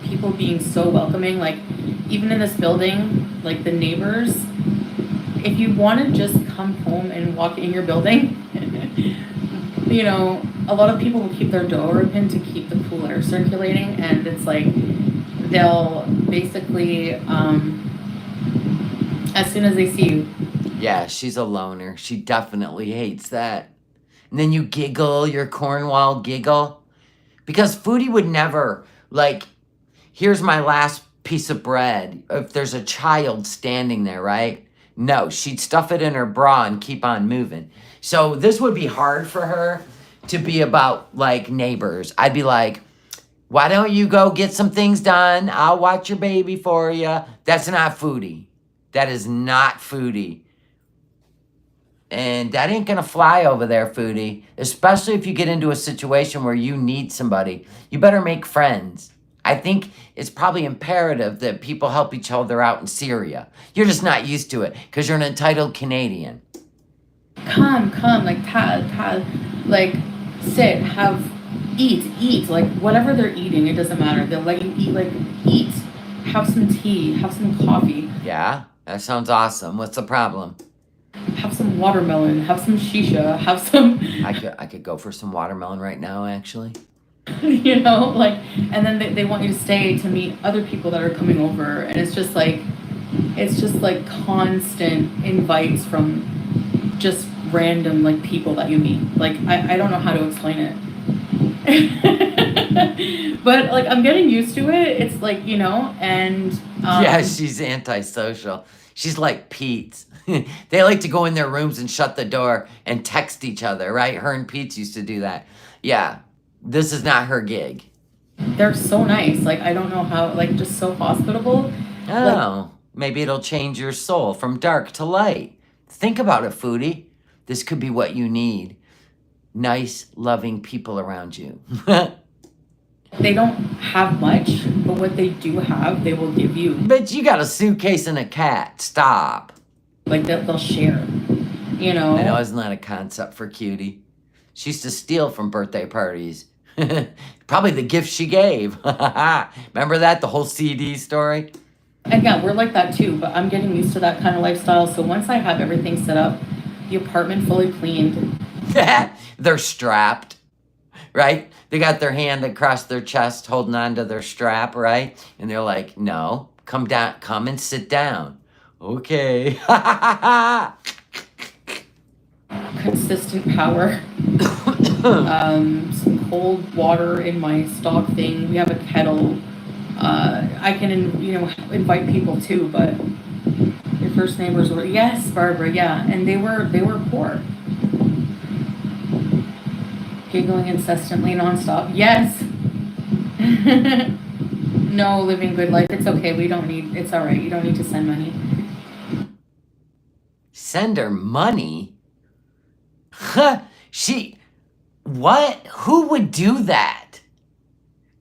people being so welcoming, like even in this building, like the neighbors. If you want to just come home and walk in your building, you know, a lot of people will keep their door open to keep the cool air circulating, and it's like they'll basically, as soon as they see you. Yeah, she's a loner. She definitely hates that. And then you giggle, your Cornwall giggle. Because Foodie would never, like, here's my last piece of bread. If there's a child standing there, right? No, she'd stuff it in her bra and keep on moving. So this would be hard for her to be about, like, neighbors. I'd be like, why don't you go get some things done? I'll watch your baby for you. That's not Foodie. That is not Foodie. And that ain't gonna fly over there, Foodie. Especially if you get into a situation where you need somebody. You better make friends. I think it's probably imperative that people help each other out in Syria. You're just not used to it because you're an entitled Canadian. Come, like Tad, like sit, eat, like whatever they're eating, it doesn't matter. They'll let you eat, like eat, have some tea, have some coffee. Yeah, that sounds awesome. What's the problem? Have some watermelon, have some shisha, have some. I could go for some watermelon right now, actually. You know, like, and then they want you to stay to meet other people that are coming over, and it's just like constant invites from just random like people that you meet. Like I don't know how to explain it. But like I'm getting used to it. It's like, you know, and yeah, she's antisocial. She's like Pete. They like to go in their rooms and shut the door and text each other, right? Her and Pete used to do that. Yeah, this is not her gig. They're so nice. Like, I don't know how, like, just so hospitable. Oh, maybe it'll change your soul from dark to light. Think about it, Foodie. This could be what you need. Nice, loving people around you. They don't have much, but what they do have, they will give you. But you got a suitcase and a cat. Stop. Like, they'll share, you know? I know, isn't that a concept for Cutie? She used to steal from birthday parties. Probably the gift she gave. Remember that? The whole CD story? And yeah, we're like that too, but I'm getting used to that kind of lifestyle. So once I have everything set up, the apartment fully cleaned. They're strapped, right? They got their hand across their chest holding on to their strap, right? And they're like, no, come down, come and sit down. Okay. Consistent power. Some cold water in my stock thing. We have a kettle. I can, invite people too, but your first neighbors were, yes, Barbara, yeah, and they were poor. Giggling incessantly nonstop. Yes. No, living good life. It's okay. It's all right. You don't need to send money. Send her money? Huh? What? Who would do that?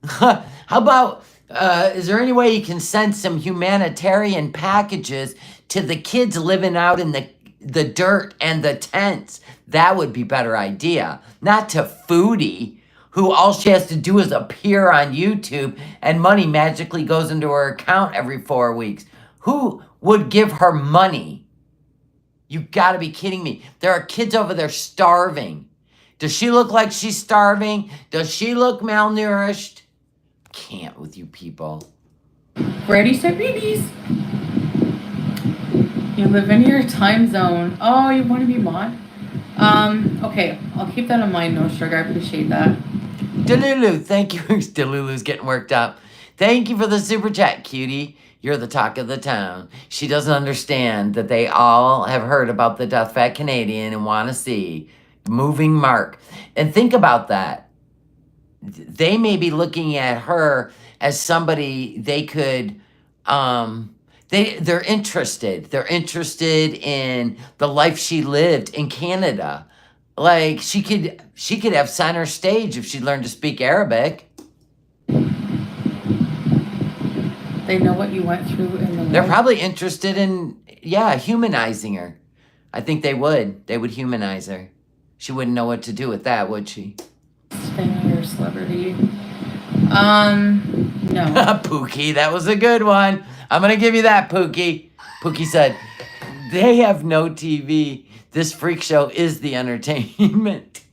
How about, is there any way you can send some humanitarian packages to the kids living out in the dirt and the tents? That would be a better idea. Not to Foodie, who all she has to do is appear on YouTube and money magically goes into her account every 4 weeks. Who would give her money? You gotta be kidding me. There are kids over there starving. Does she look like she's starving? Does she look malnourished? Can't with you people. Ready, set, babies. You live in your time zone. Oh, you want to be mod? Okay, I'll keep that in mind, no sugar. I appreciate that. Delulu, thank you. Delulu's getting worked up. Thank you for the super chat, cutie. You're the talk of the town. She doesn't understand that they all have heard about the Death Fat Canadian and want to see moving Mark. And think about that. They may be looking at her as somebody they could they're interested. They're interested in the life she lived in Canada. Like she could have center stage if she learned to speak Arabic. They know what you went through in the They're life. probably interested in humanizing her. I think they would. They would humanize her. She wouldn't know what to do with that, would she? Family or celebrity. No. Pookie, that was a good one. I'm gonna give you that, Pookie. Pookie said, they have no TV. This freak show is the entertainment.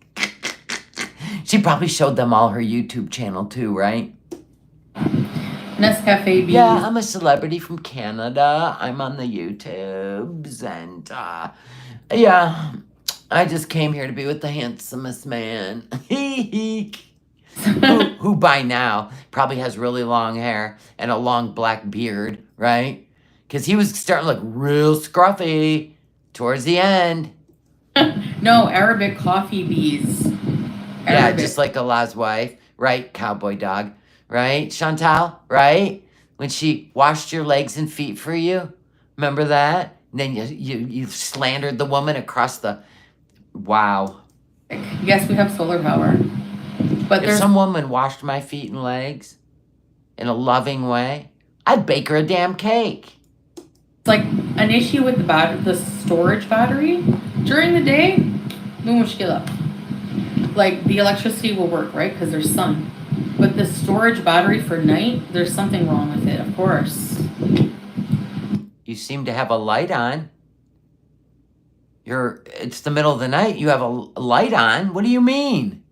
She probably showed them all her YouTube channel too, right? Nescafe beans. Yeah, I'm a celebrity from Canada. I'm on the YouTubes and yeah, I just came here to be with the handsomest man. who by now probably has really long hair and a long black beard, right? Because he was starting to look real scruffy towards the end. No, Arabic coffee bees. Yeah, Arabic. just like Allah's wife, right? Cowboy dog, right? Chantal, right? When she washed your legs and feet for you, remember that? And then you slandered the woman across the. Wow. Yes, we have solar power. But If there's some woman washed my feet and legs in a loving way, I'd bake her a damn cake. like an issue with the storage battery. During the day, no mushkila. Like the electricity will work, right? Because there's sun. But the storage battery for night, there's something wrong with it, of course. You seem to have a light on. It's the middle of the night. You have a light on. What do you mean?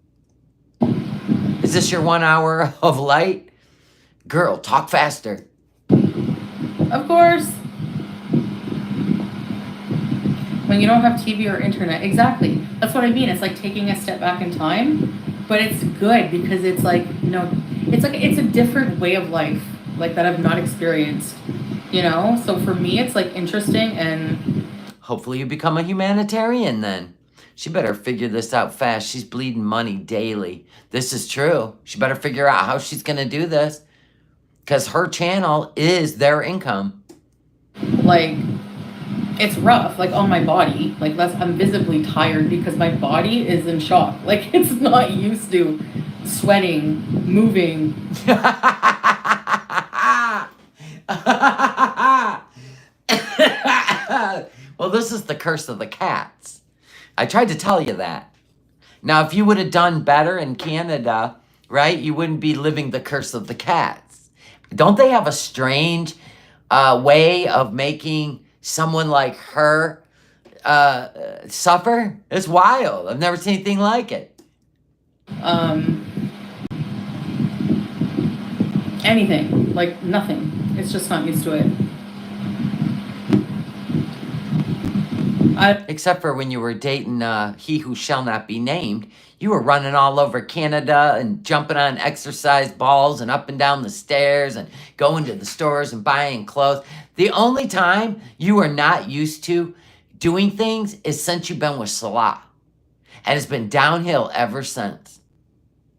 Is this your 1 hour of light? Girl, talk faster. Of course. When you don't have TV or internet. Exactly. That's what I mean. It's like taking a step back in time. But it's good because it's like, it's a different way of life, like that I've not experienced. So for me, it's like interesting and. Hopefully you become a humanitarian then. She better figure this out fast. She's bleeding money daily. This is true. She better figure out how she's going to do this. Because her channel is their income. Like, it's rough, like on my body. Like, I'm visibly tired because my body is in shock. Like, it's not used to sweating, moving. Well, this is the curse of the cats. I tried to tell you that. Now, if you would have done better in Canada, right, you wouldn't be living the curse of the cats. Don't they have a strange way of making someone like her suffer? It's wild. I've never seen anything like it. Anything. Like, nothing. It's just not used to it. Except for when you were dating he who shall not be named, you were running all over Canada and jumping on exercise balls and up and down the stairs and going to the stores and buying clothes. The only time you are not used to doing things is since you've been with Salah. And it's been downhill ever since.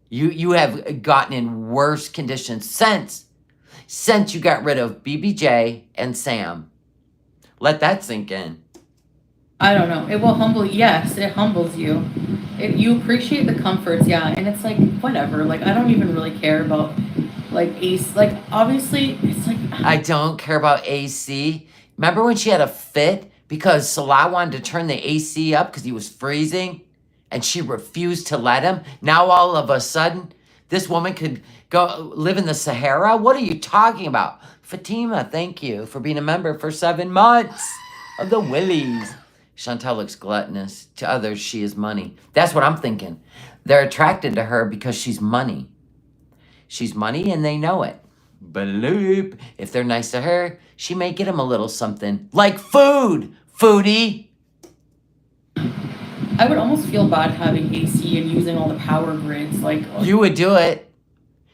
You have gotten in worse conditions since you got rid of BBJ and Sam. Let that sink in. I don't know. It will humble. Yes, it humbles you. You appreciate the comforts, yeah. And it's like, whatever. Like, I don't even really care about, like, AC. Like, obviously, it's like. I don't care about AC. Remember when she had a fit because Salah wanted to turn the AC up because he was freezing? And she refused to let him? Now, all of a sudden, this woman could go live in the Sahara? What are you talking about? Fatima, thank you for being a member for 7 months of the Willies. Chantal looks gluttonous. To others, she is money. That's what I'm thinking. They're attracted to her because she's money. She's money and they know it. Bloop. If they're nice to her, she may get them a little something. Like food. Foodie. I would almost feel bad having AC and using all the power grids. Like, You would do it.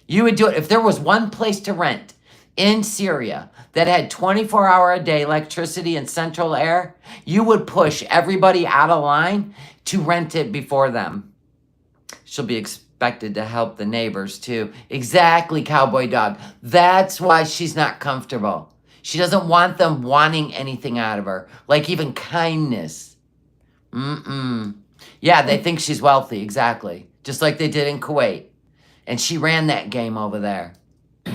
You would do it. If there was one place to rent in Syria that had 24-hour a day electricity and central air, you would push everybody out of line to rent it before them. She'll be expected to help the neighbors too. Exactly, cowboy dog. That's why she's not comfortable. She doesn't want them wanting anything out of her, like even kindness. Yeah, they think she's wealthy, exactly. Just like they did in Kuwait. And she ran that game over there.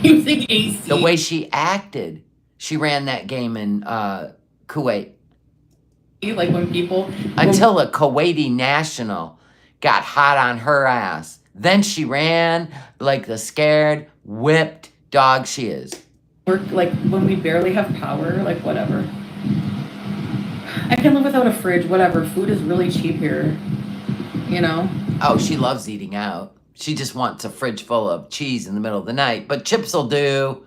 using AC. The way she acted, she ran that game in Kuwait. Like when people... Until a Kuwaiti national got hot on her ass. Then she ran like the scared, whipped dog she is. Work, like when we barely have power, like whatever. I can live without a fridge, whatever. Food is really cheap here, you know? Oh, she loves eating out. She just wants a fridge full of cheese in the middle of the night. But chips will do.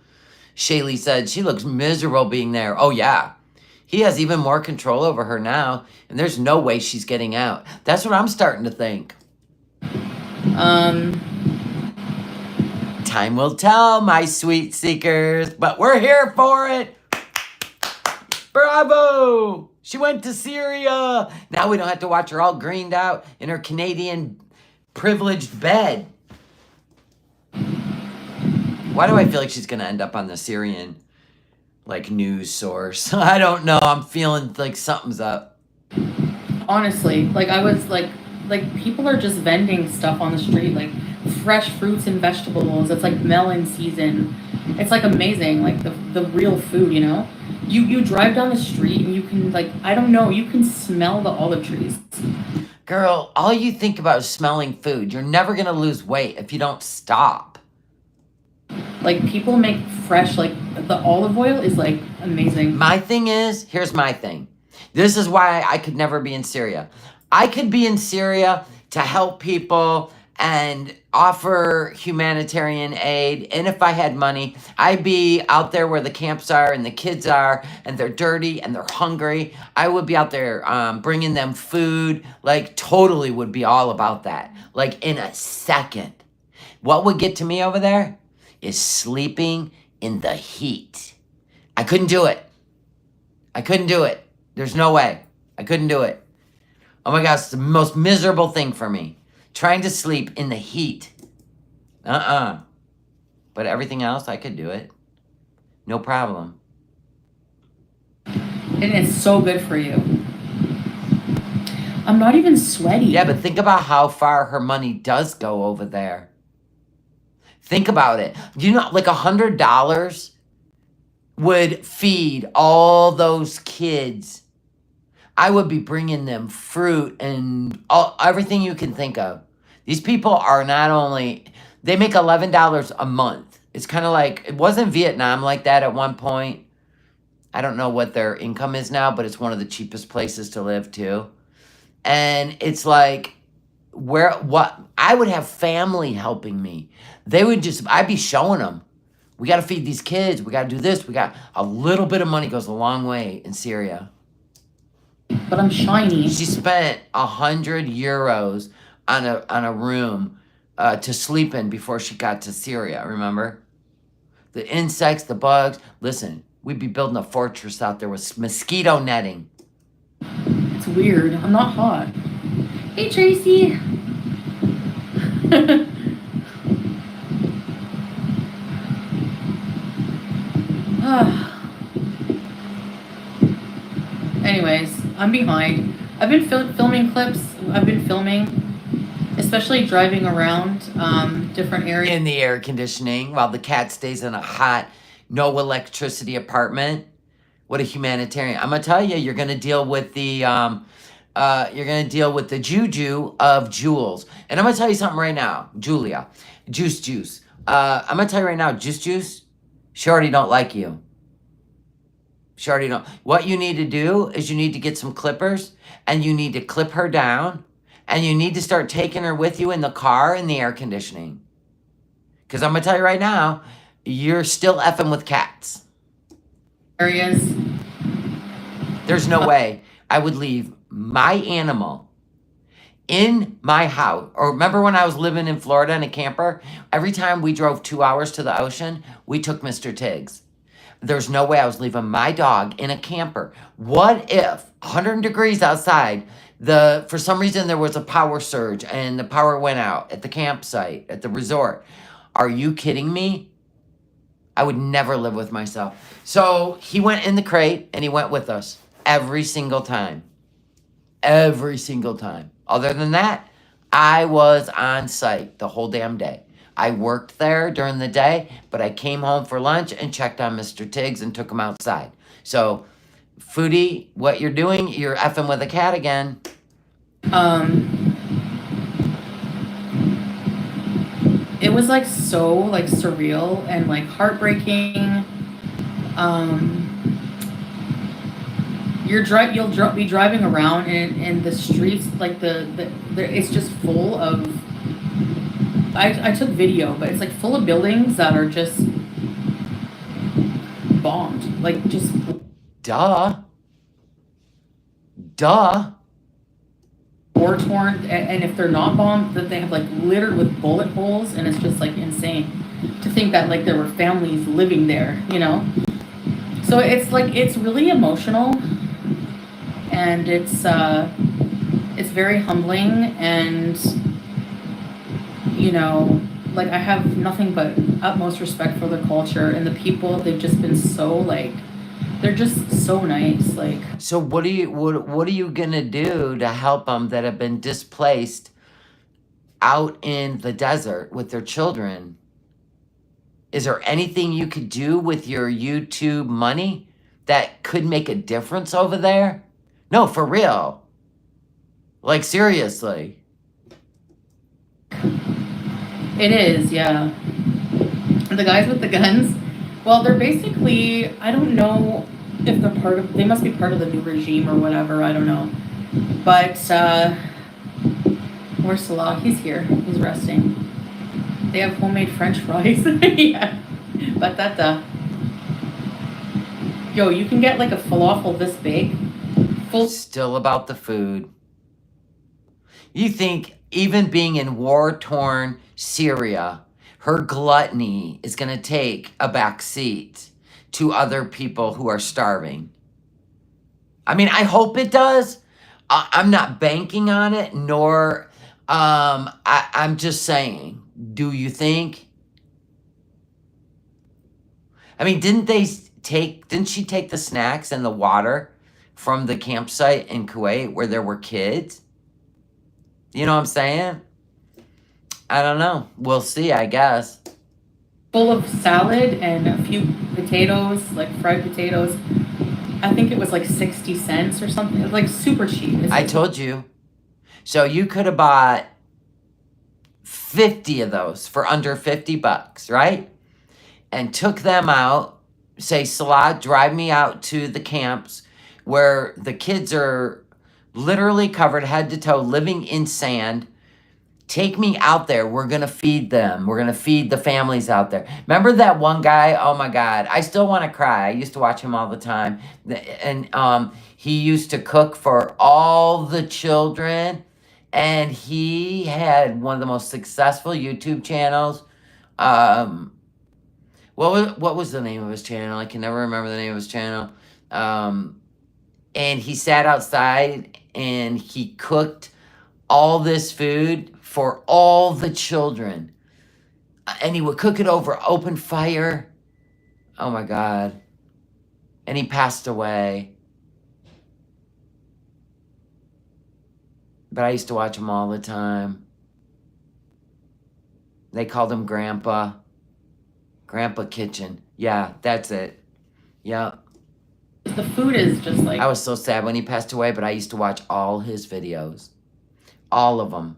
Shaylee said she looks miserable being there. Oh, yeah. He has even more control over her now. And there's no way she's getting out. That's what I'm starting to think. Time will tell, my sweet seekers. But we're here for it. Bravo! She went to Syria. Now we don't have to watch her all greened out in her Canadian privileged bed. Why do I feel like she's going to end up on the Syrian, like, news source? I don't know. I'm feeling like something's up. Honestly, like I was like people are just vending stuff on the street, like fresh fruits and vegetables. It's like melon season. It's like amazing, like the real food, you know? You drive down the street and you can, like, I don't know, you can smell the olive trees. Girl, all you think about is smelling food. You're never going to lose weight if you don't stop. Like, people make fresh, like, the olive oil is, like, amazing. My thing is, here's my thing. This is why I could never be in Syria. I could be in Syria to help people and offer humanitarian aid. And if I had money, I'd be out there where the camps are and the kids are and they're dirty and they're hungry. I would be out there bringing them food. Like, totally would be all about that. Like, in a second. What would get to me over there is sleeping in the heat. I couldn't do it. I couldn't do it. There's no way. I couldn't do it. Oh my gosh, it's the most miserable thing for me. Trying to sleep in the heat. But everything else, I could do it. No problem. And it's so good for you. I'm not even sweaty. Yeah, but think about how far her money does go over there. Think about it. You know, like $100 would feed all those kids. I would be bringing them fruit and everything you can think of. These people are not only, they make $11 a month. It's kind of like, it wasn't Vietnam like that at one point. I don't know what their income is now, but it's one of the cheapest places to live too. And it's like, I would have family helping me. They would I'd be showing them. We got to feed these kids. We got to do this. We got a little bit of money goes a long way in Syria. But I'm shiny. She spent 100 euros on a room to sleep in before she got to Syria, remember? The insects, the bugs. Listen, we'd be building a fortress out there with mosquito netting. It's weird. I'm not hot. Hey, Tracy. Anyways, I'm behind. I've been filming clips. I've been filming, especially driving around different areas. In the air conditioning while the cat stays in a hot, no electricity apartment. What a humanitarian. I'm going to tell you, you're going to deal with the juju of Jules. And I'm going to tell you something right now. Julia. Juice. I'm going to tell you right now, Juice, she already don't like you. She already don't. What you need to do is you need to get some clippers and you need to clip her down and you need to start taking her with you in the car in the air conditioning. Because I'm going to tell you right now, you're still effing with cats. Areas. There's no way I would leave my animal in my house. Or remember when I was living in Florida in a camper? Every time we drove 2 hours to the ocean, we took Mr. Tigs. There's no way I was leaving my dog in a camper. What if 100 degrees outside, for some reason there was a power surge and the power went out at the campsite, at the resort? Are you kidding me? I would never live with myself. So he went in the crate and he went with us every single time. Every single time. Other than that, I was on site the whole damn day. I worked there during the day, but I came home for lunch and checked on Mr. Tiggs and took him outside. So, Foodie, what you're doing, you're effing with a cat again. It was like so like surreal and like heartbreaking. You'll be driving around and the streets like it's just full of. I took video, but it's like full of buildings that are just bombed, like just. Duh. War torn, and if they're not bombed, that they have like littered with bullet holes, and it's just like insane to think that like there were families living there, you know. So it's like it's really emotional, and it's very humbling, and you know, like I have nothing but utmost respect for the culture and the people. They've just been so like. They're just so nice, like. So what are you gonna do to help them that have been displaced out in the desert with their children? Is there anything you could do with your YouTube money that could make a difference over there? No, for real. Like seriously. It is, yeah. The guys with the guns. Well, they're basically, I don't know if they're they must be part of the new regime or whatever, I don't know. But, where's Salah? He's here, he's resting. They have homemade French fries. Yeah, batata. Yo, you can get like a falafel this big. Still about the food. You think even being in war-torn Syria, her gluttony is going to take a back seat to other people who are starving. I mean, I hope it does. I'm not banking on it, nor I'm just saying, do you think? I mean, didn't she take the snacks and the water from the campsite in Kuwait where there were kids? You know what I'm saying? I don't know. We'll see, I guess. Full of salad and a few potatoes, like fried potatoes. I think it was like 60 cents or something. Like super cheap. I told you. So you could have bought 50 of those for under $50, right? And took them out. Say, Salah, drive me out to the camps where the kids are literally covered head to toe, living in sand. Take me out there. We're going to feed them. We're going to feed the families out there. Remember that one guy? Oh, my God. I still want to cry. I used to watch him all the time. And he used to cook for all the children. And he had one of the most successful YouTube channels. What was the name of his channel? I can never remember the name of his channel. And he sat outside and he cooked all this food for all the children. And he would cook it over open fire. Oh my God. And he passed away. But I used to watch him all the time. They called him Grandpa. Grandpa Kitchen. Yeah, that's it. Yeah. The food is just like. I was so sad when he passed away, but I used to watch all his videos. All of them.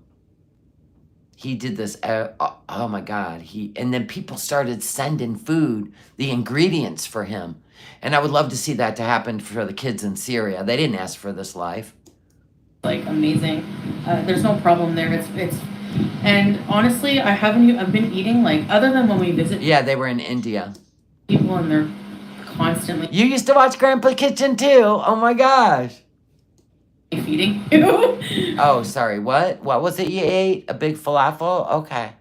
He did this, oh my God. And then people started sending food, the ingredients for him. And I would love to see that to happen for the kids in Syria. They didn't ask for this life. Like amazing. There's no problem there. It's and honestly, I've been eating like, other than when we visit. Yeah, they were in India. People and they're constantly. You used to watch Grandpa Kitchen too. Oh my gosh. feeding you. Oh, sorry. What? What was it you ate? A big falafel? Okay.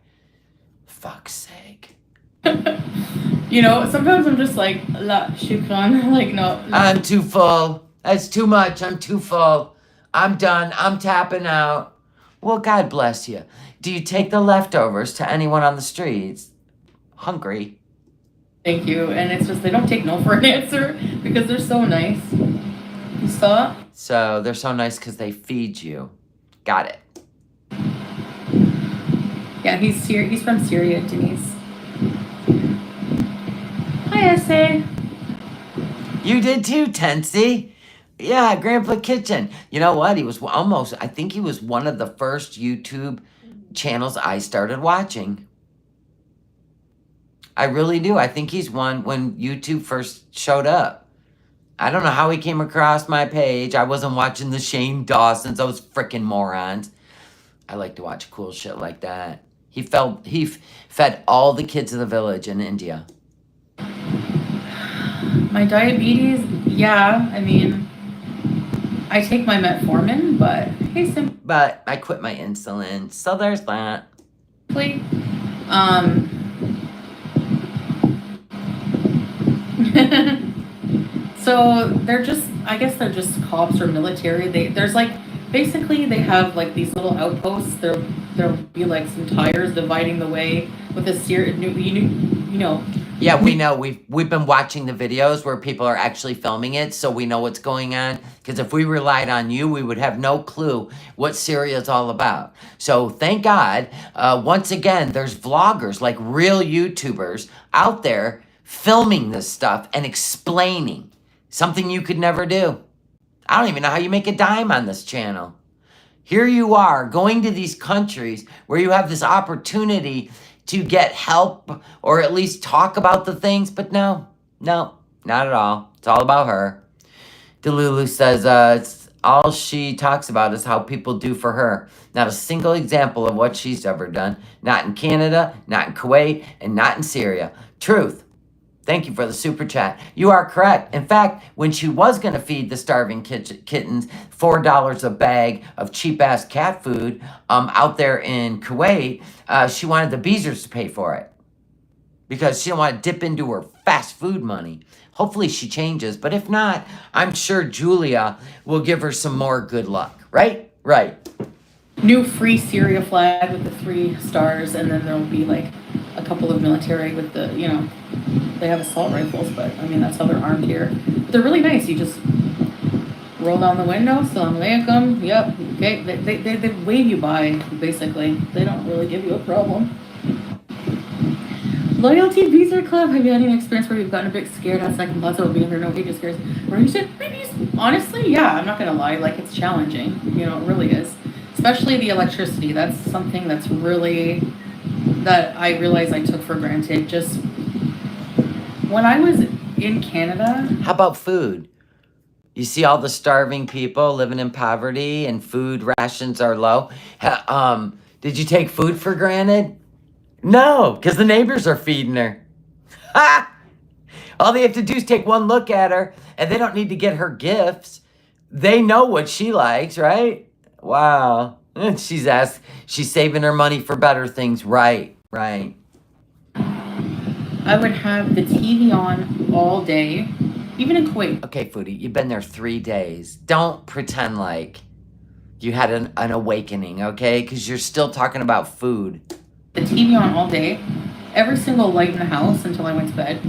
Fuck's sake. You know, sometimes I'm just like, la, shukran. Like, no. I'm too full. That's too much. I'm too full. I'm done. I'm tapping out. Well, God bless you. Do you take the leftovers to anyone on the streets? Hungry. Thank you. And it's just, they don't take no for an answer because they're so nice. You saw? So they're so nice because they feed you. Got it. Yeah, he's from Syria, Denise. Hi, SA. You did too, Tensi. Yeah, Grandpa Kitchen. You know what? He was I think he was one of the first YouTube channels I started watching. I really do. I think he's one when YouTube first showed up. I don't know how he came across my page. I wasn't watching the Shane Dawsons, those freaking morons. I like to watch cool shit like that. He fed all the kids of the village in India. My diabetes, yeah, I mean, I take my metformin, but hey, But I quit my insulin, so there's that. simply, so I guess they're just cops or military. There's like, basically they have like these little outposts. There'll be like some tires dividing the way with a you know. Yeah, we know. We've been watching the videos where people are actually filming it, so we know what's going on. Because if we relied on you, we would have no clue what Syria is all about. So thank God, once again, there's vloggers, like real YouTubers out there filming this stuff and explaining something you could never do. I don't even know how you make a dime on this channel. Here you are going to these countries where you have this opportunity to get help or at least talk about the things, but no, not at all. It's all about her. Delulu says it's all she talks about is how people do for her. Not a single example of what she's ever done. Not in Canada, not in Kuwait, and not in Syria. Truth. Thank you for the super chat. You are correct. In fact, when she was going to feed the starving kittens $4 a bag of cheap-ass cat food out there in Kuwait, she wanted the Beezers to pay for it because she didn't want to dip into her fast food money. Hopefully she changes, but if not, I'm sure Julia will give her some more good luck. Right? Right. New free Syria flag with the 3 stars, and then there'll be like a couple of military with the, you know, they have assault rifles, but I mean, that's how they're armed here. But they're really nice. You just roll down the window, salam alaikum, yep, okay, they wave you by, basically. They don't really give you a problem. Loyalty Visa Club, have you had any experience where you've gotten a bit scared on second thoughts about being there? No, just scares. Honestly, yeah, I'm not gonna lie, like, it's challenging, you know, it really is. Especially the electricity, that's something that's really, that I realize I took for granted. Just when I was in Canada. How about food? You see all the starving people living in poverty and food rations are low. Did you take food for granted? No, because the neighbors are feeding her. Ha! All they have to do is take one look at her, and they don't need to get her gifts. They know what she likes, right? Wow. She's saving her money for better things. Right. I would have the TV on all day, even in Kuwait. Okay, Foodie, you've been there 3 days. Don't pretend like you had an awakening, okay? Because you're still talking about food. The TV on all day, every single light in the house until I went to bed.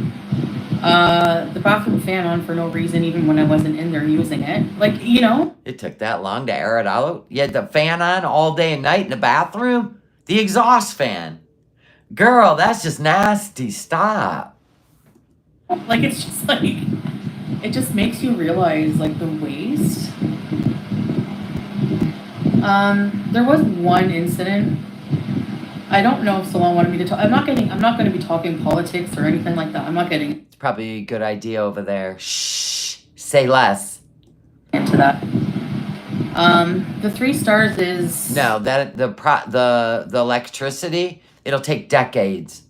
The bathroom fan on for no reason, even when I wasn't in there using it. Like, you know? It took that long to air it out? You had the fan on all day and night in the bathroom? The exhaust fan. Girl, that's just nasty. Stop. Like, it's just like, it just makes you realize, like, the waste. There was one incident. I don't know if someone wanted me to talk. I'm not going to be talking politics or anything like that. I'm not getting It's probably a good idea over there. Shh. Say less. into that. The 3 stars is No, that the electricity, it'll take decades.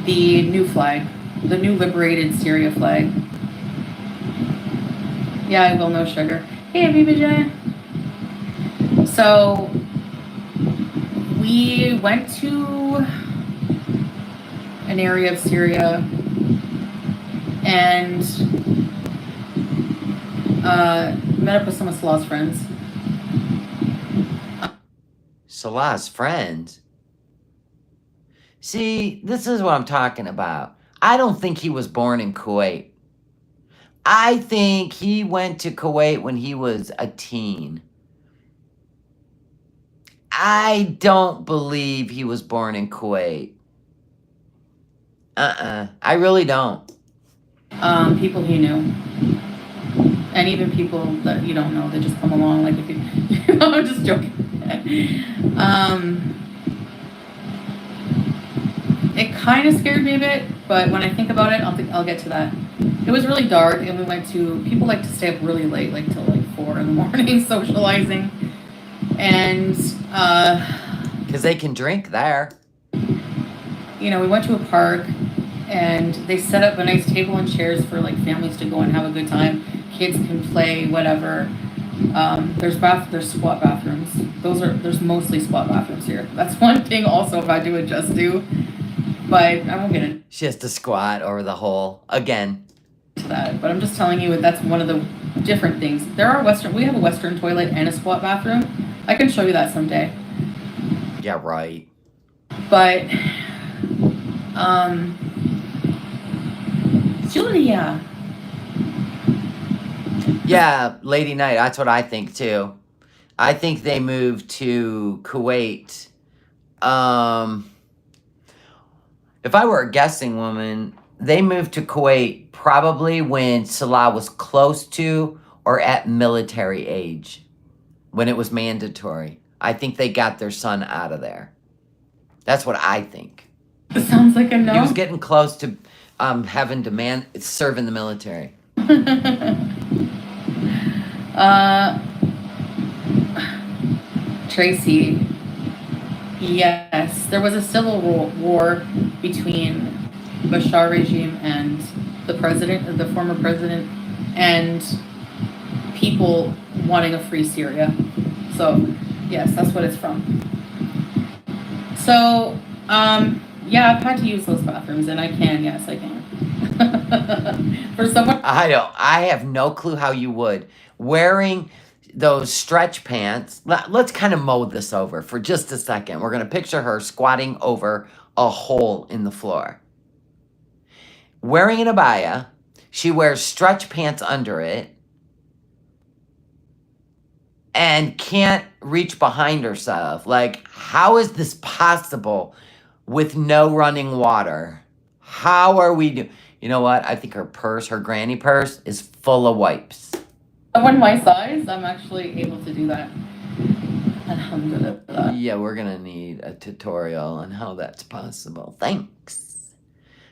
the new flag, the new liberated Syria flag. Yeah, I will, no sugar. Hey, BBJ. So we went to an area of Syria and met up with some of Salah's friends. Salah's friends? See, this is what I'm talking about. I don't think he was born in Kuwait. I think he went to Kuwait when he was a teen. I don't believe he was born in Kuwait. I really don't. People he knew. And even people that you don't know that just come along. Like if you, I'm just joking. It kind of scared me a bit, but when I think about it, I'll get to that. It was really dark, and we went to. People like to stay up really late, like till like 4 in the morning, socializing, and because they can drink there. You know, we went to a park, and they set up a nice table and chairs for like families to go and have a good time. Kids can play, whatever. There's squat bathrooms. There's mostly squat bathrooms here. That's one thing also I've had to adjust to. But I won't get into She has to squat over the hole again. that. But I'm just telling you that's one of the different things. We have a Western toilet and a squat bathroom. I can show you that someday. Yeah, right. But Julia. Yeah, Lady Night, that's what I think too. I think they moved to Kuwait. If I were a guessing woman, they moved to Kuwait probably when Salah was close to or at military age, when it was mandatory. I think they got their son out of there. That's what I think. It sounds like a no. He was getting close to having to serve in the military. Tracy, yes, there was a civil war between Bashar regime and the former president, and people wanting a free Syria. So, yes, that's what it's from. So, yeah, I've had to use those bathrooms, and I can. Yes, I can. For someone, I have no clue how you would. Wearing those stretch pants. Let's kind of mow this over for just a second. We're going to picture her squatting over a hole in the floor. Wearing an abaya. She wears stretch pants under it. And can't reach behind herself. Like, how is this possible with no running water? How are we doing? You know what? I think her granny purse is full of wipes. someone my size, I'm actually able to do that. Alhamdulillah. Yeah, we're going to need a tutorial on how that's possible. Thanks.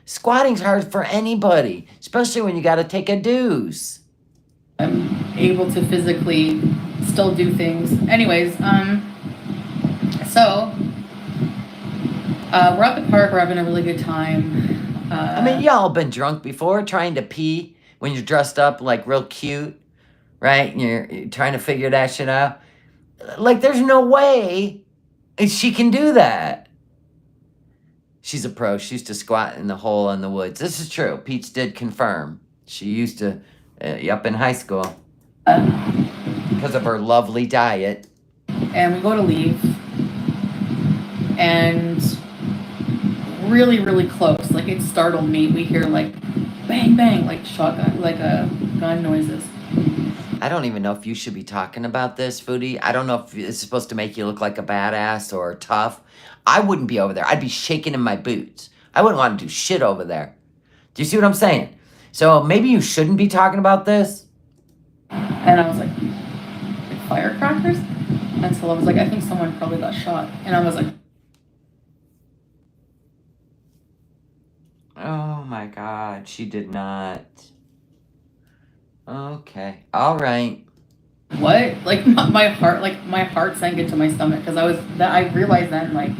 Squatting's hard for anybody, especially when you got to take a deuce. I'm able to physically still do things. Anyways, so we're at the park. We're having a really good time. I mean, y'all been drunk before, trying to pee when you're dressed up like real cute, right? And you're trying to figure that shit out. Like, there's no way she can do that. She's a pro. She used to squat in the hole in the woods. This is true. Peach did confirm. She used to, up in high school. Because of her lovely diet. And we go to leave. And really, really close. Like, it startled me. We hear, like, bang, bang, like shotgun, like gun noises. I don't even know if you should be talking about this, Foodie. I don't know if it's supposed to make you look like a badass or tough. I wouldn't be over there. I'd be shaking in my boots. I wouldn't want to do shit over there. Do you see what I'm saying? So maybe you shouldn't be talking about this. And I was like firecrackers? And so I was like, I think someone probably got shot. And I was like, oh my God, she did not. Okay, all right. what? Like my heart sank into my stomach because I realized then, like,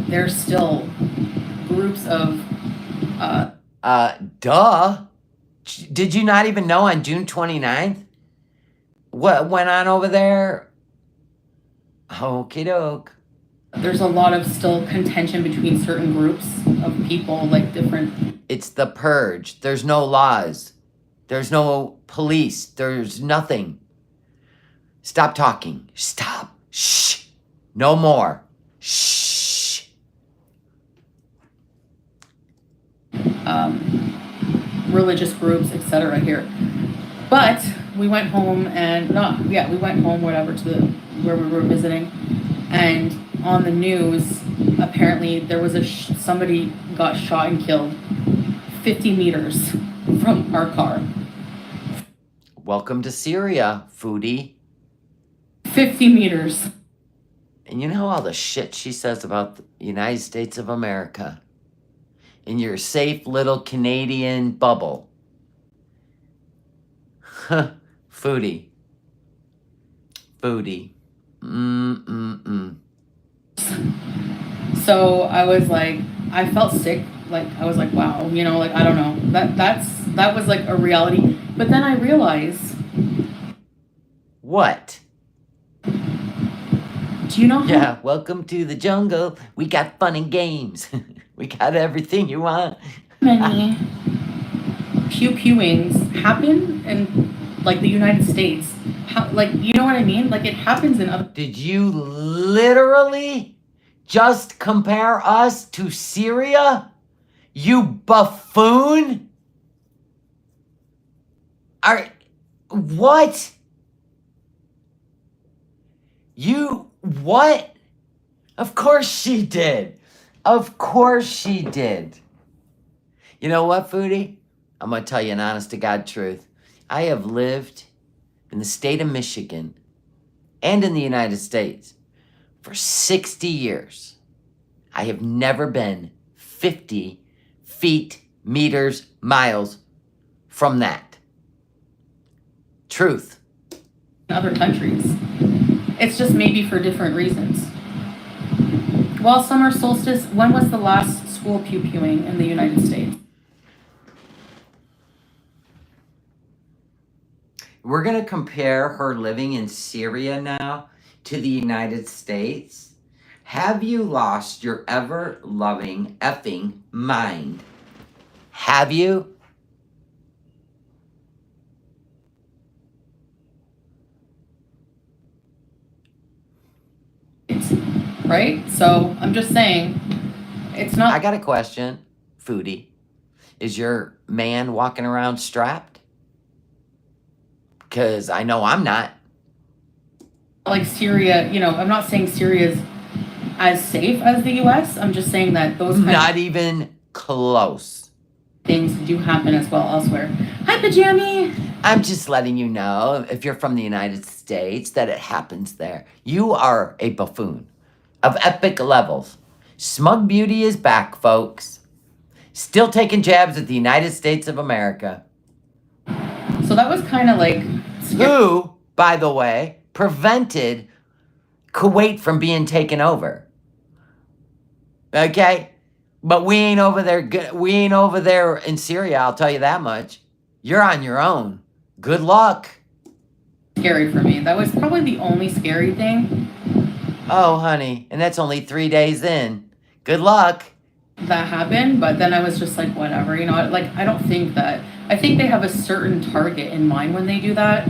there's still groups of duh. Did you not even know on June 29th what went on over there? Okie doke. There's a lot of still contention between certain groups of people, like different. It's the purge. There's no laws. There's no police. There's nothing. Stop talking. Stop. Shh. No more. Shh. Religious groups, etc. here. But we went home we went home, whatever, to where we were visiting. And on the news, apparently there was somebody got shot and killed 50 meters from our car. Welcome to Syria, Foodie. 50 meters. And you know all the shit she says about the United States of America in your safe little Canadian bubble. Huh, Foodie. Foodie. So I was like, I felt sick. Like, I was like, wow, you know, like, I don't know. That was like a reality. But then I realized. What? Do you know how? Yeah, welcome to the jungle. We got fun and games. We got everything you want. Many pew-pewings happen in, like, the United States. Like, you know what I mean? Like, it happens in other. Did you literally just compare us to Syria? You buffoon? What? What? Of course she did. Of course she did. You know what, Foodie? I'm going to tell you an honest to God truth. I have lived in the state of Michigan and in the United States for 60 years. I have never been 50 feet, meters, miles from that. Truth. In other countries. It's just maybe for different reasons. Well, summer solstice, when was the last school pew-pewing in the United States? We're going to compare her living in Syria now to the United States. Have you lost your ever-loving effing mind? Have you? Right? So I'm just saying, it's not. I got a question, Foodie. Is your man walking around strapped? Because I know I'm not. Like Syria, you know, I'm not saying Syria's as safe as the US. I'm just saying that those kind Not even close. things do happen as well elsewhere. Hi, Pajami! I'm just letting you know, if you're from the United States, that it happens there. You are a buffoon of epic levels. Smug Beauty is back, folks. Still taking jabs at the United States of America. So that was kind of like. Who, by the way, prevented Kuwait from being taken over. Okay? But we ain't over there. We ain't over there in Syria, I'll tell you that much. You're on your own. Good luck. Scary for me. That was probably the only scary thing. Oh, honey, and that's only 3 days in. Good luck. That happened, but then I was just like, whatever, you know, like, I don't think that. I think they have a certain target in mind when they do that.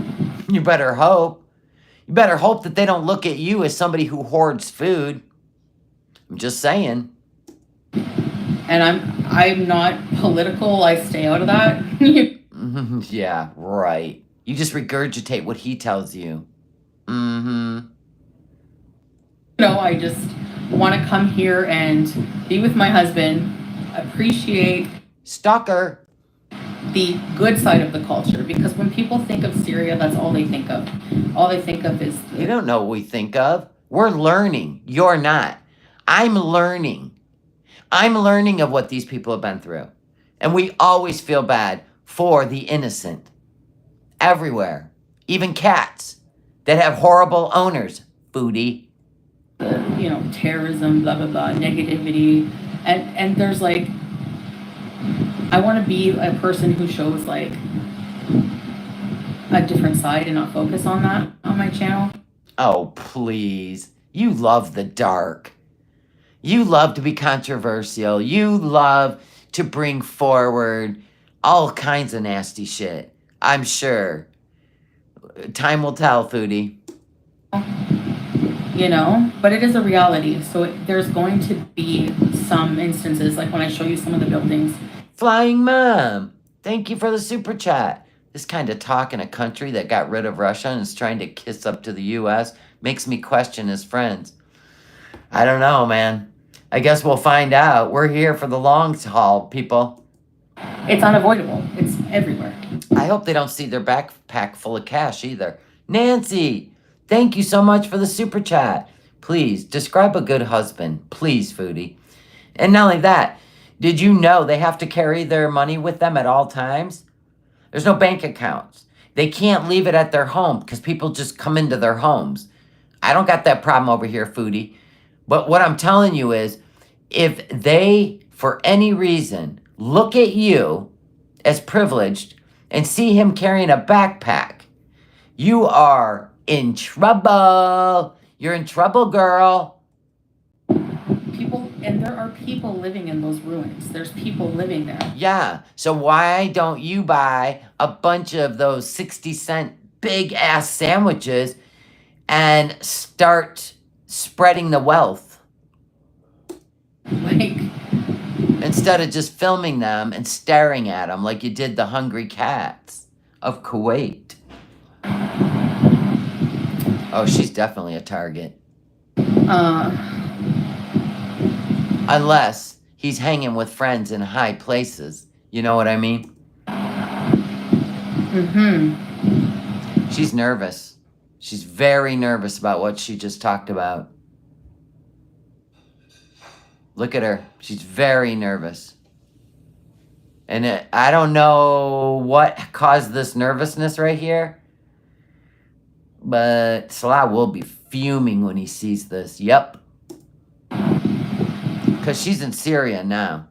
You better hope. You better hope that they don't look at you as somebody who hoards food. I'm just saying. And I'm not political. I stay out of that. Yeah, right. You just regurgitate what he tells you. No, I just want to come here and be with my husband, appreciate Stalker. the good side of the culture, because when people think of Syria, that's all they think of. All they think of is You don't know what we think of. We're learning. You're not. I'm learning. I'm learning of what these people have been through. And we always feel bad for the innocent. Everywhere. Even cats that have horrible owners. Foodie. you know, terrorism, blah blah blah, negativity, and there's like I want to be a person who shows like a different side and not focus on that on my channel. Oh, please. You love the dark. You love to be controversial. You love to bring forward all kinds of nasty shit. I'm sure. Time will tell, Foodie. You know, but it is a reality. So there's going to be some instances, like when I show you some of the buildings. Flying Mom, thank you for the super chat. This kind of talk in a country that got rid of Russia and is trying to kiss up to the U.S. makes me question his friends. I don't know, man. I guess we'll find out. We're here for the long haul, people. It's unavoidable. It's everywhere. I hope they don't see their backpack full of cash either. Nancy, thank you so much for the super chat. Please, describe a good husband. Please, Foodie. And not only that, did you know they have to carry their money with them at all times? There's no bank accounts. They can't leave it at their home because people just come into their homes. I don't got that problem over here, Foodie. But what I'm telling you is, if they, for any reason, look at you as privileged and see him carrying a backpack, you are in trouble. You're in trouble, girl. And there are people living in those ruins. There's people living there. Yeah. So why don't you buy a bunch of those 60-cent big-ass sandwiches and start spreading the wealth? Like, instead of just filming them and staring at them like you did the hungry cats of Kuwait. Oh, she's definitely a target. Unless he's hanging with friends in high places. You know what I mean? Mm-hmm. She's nervous. She's very nervous about what she just talked about. Look at her. She's very nervous. And I don't know what caused this nervousness right here. But Salah will be fuming when he sees this. Yep. Because she's in Syria now.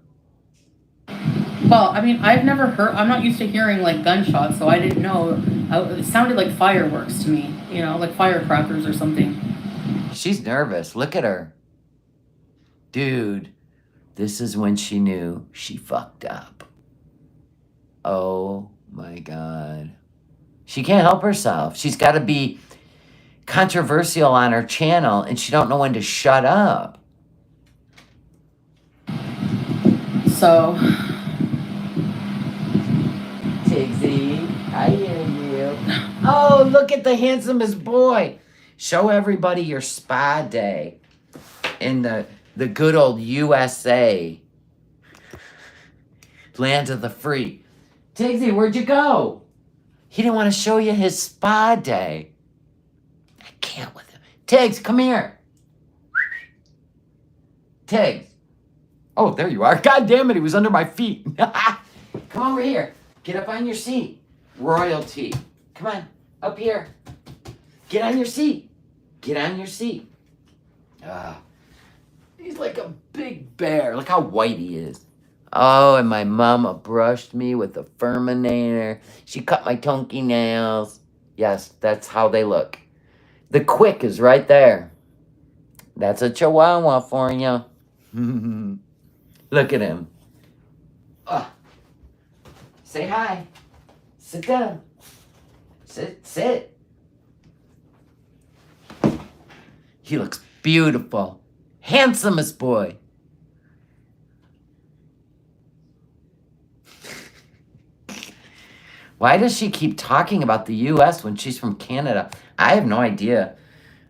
Well, I mean, I've never heard, I'm not used to hearing like gunshots, so I didn't know. It sounded like fireworks to me, you know, like firecrackers or something. She's nervous. Look at her. Dude, this is when she knew she fucked up. Oh my God. She can't help herself. She's got to be controversial on her channel and she don't know when to shut up. So, Tigsy, I hear you. Oh, look at the handsomest boy. Show everybody your spa day in the good old USA. Land of the free. Tigsy, where'd you go? He didn't want to show you his spa day. I can't with him. Tigs, come here. Tigs. Oh, there you are. God damn it, he was under my feet. Come over here. Get up on your seat. Royalty. Come on, up here. Get on your seat. Get on your seat. He's like a big bear. Look how white he is. Oh, and my mama brushed me with a Furminator. She cut my tonky nails. Yes, that's how they look. The quick is right there. That's a Chihuahua for you. Look at him. Say hi. Sit down. Sit. He looks beautiful. Handsomest boy. Why does she keep talking about the U.S. when she's from Canada? I have no idea.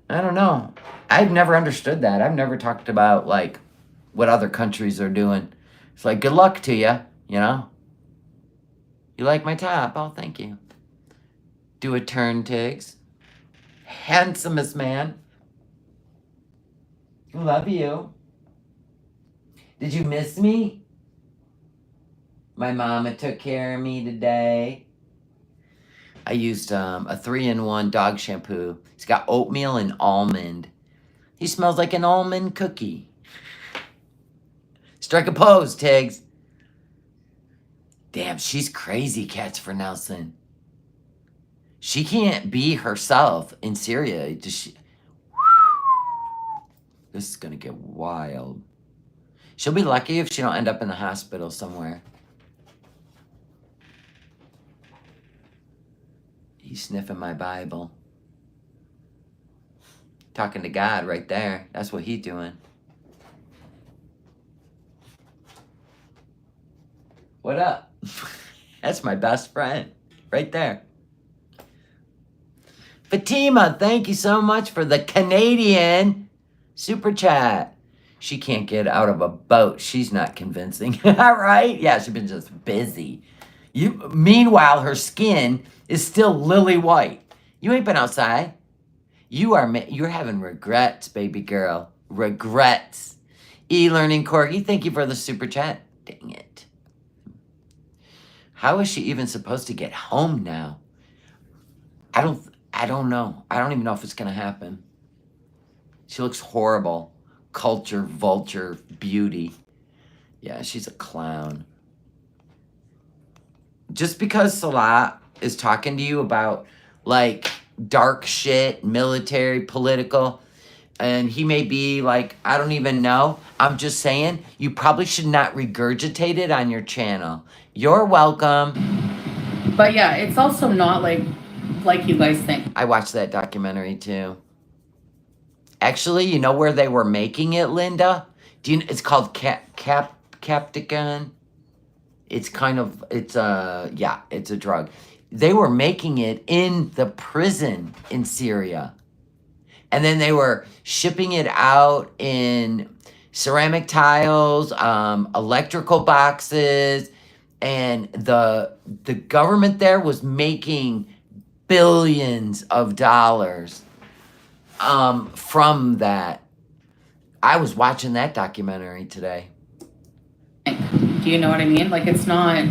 I don't know. I've never understood that. I've never talked about, like, what other countries are doing. It's like, good luck to you, you know? You like my top? Oh, thank you. Do a turn, Tigs. Handsomest man. Love you. Did you miss me? My mama took care of me today. I used a 3-in-1 dog shampoo. It's got oatmeal and almond. He smells like an almond cookie. Strike a pose, Tigs. Damn, she's crazy, Cats for Nelson. She can't be herself in Syria. This is gonna get wild. She'll be lucky if she don't end up in the hospital somewhere. He's sniffing my Bible. Talking to God right there. That's what he's doing. What up? That's my best friend. Right there. Fatima, thank you so much for the Canadian super chat. She can't get out of a boat. She's not convincing. Right? Yeah, she's been just busy. Meanwhile, her skin is still lily white. You ain't been outside. You're having regrets, baby girl. Regrets. E-learning Corgi, thank you for the super chat. Dang it. How is she even supposed to get home now? I don't know. I don't even know if it's gonna happen. She looks horrible. Culture, vulture, beauty. Yeah, she's a clown. Just because Salah is talking to you about, like, dark shit, military, political, and he may be like, I don't even know. I'm just saying, you probably should not regurgitate it on your channel. You're welcome. But yeah, it's also not like you guys think. I watched that documentary too. Actually, you know where they were making it, Linda? It's called Captagon. It's a drug. They were making it in the prison in Syria. And then they were shipping it out in ceramic tiles, electrical boxes, and the government there was making billions of dollars from that. I was watching that documentary today. Do you know what I mean? Like, it's not,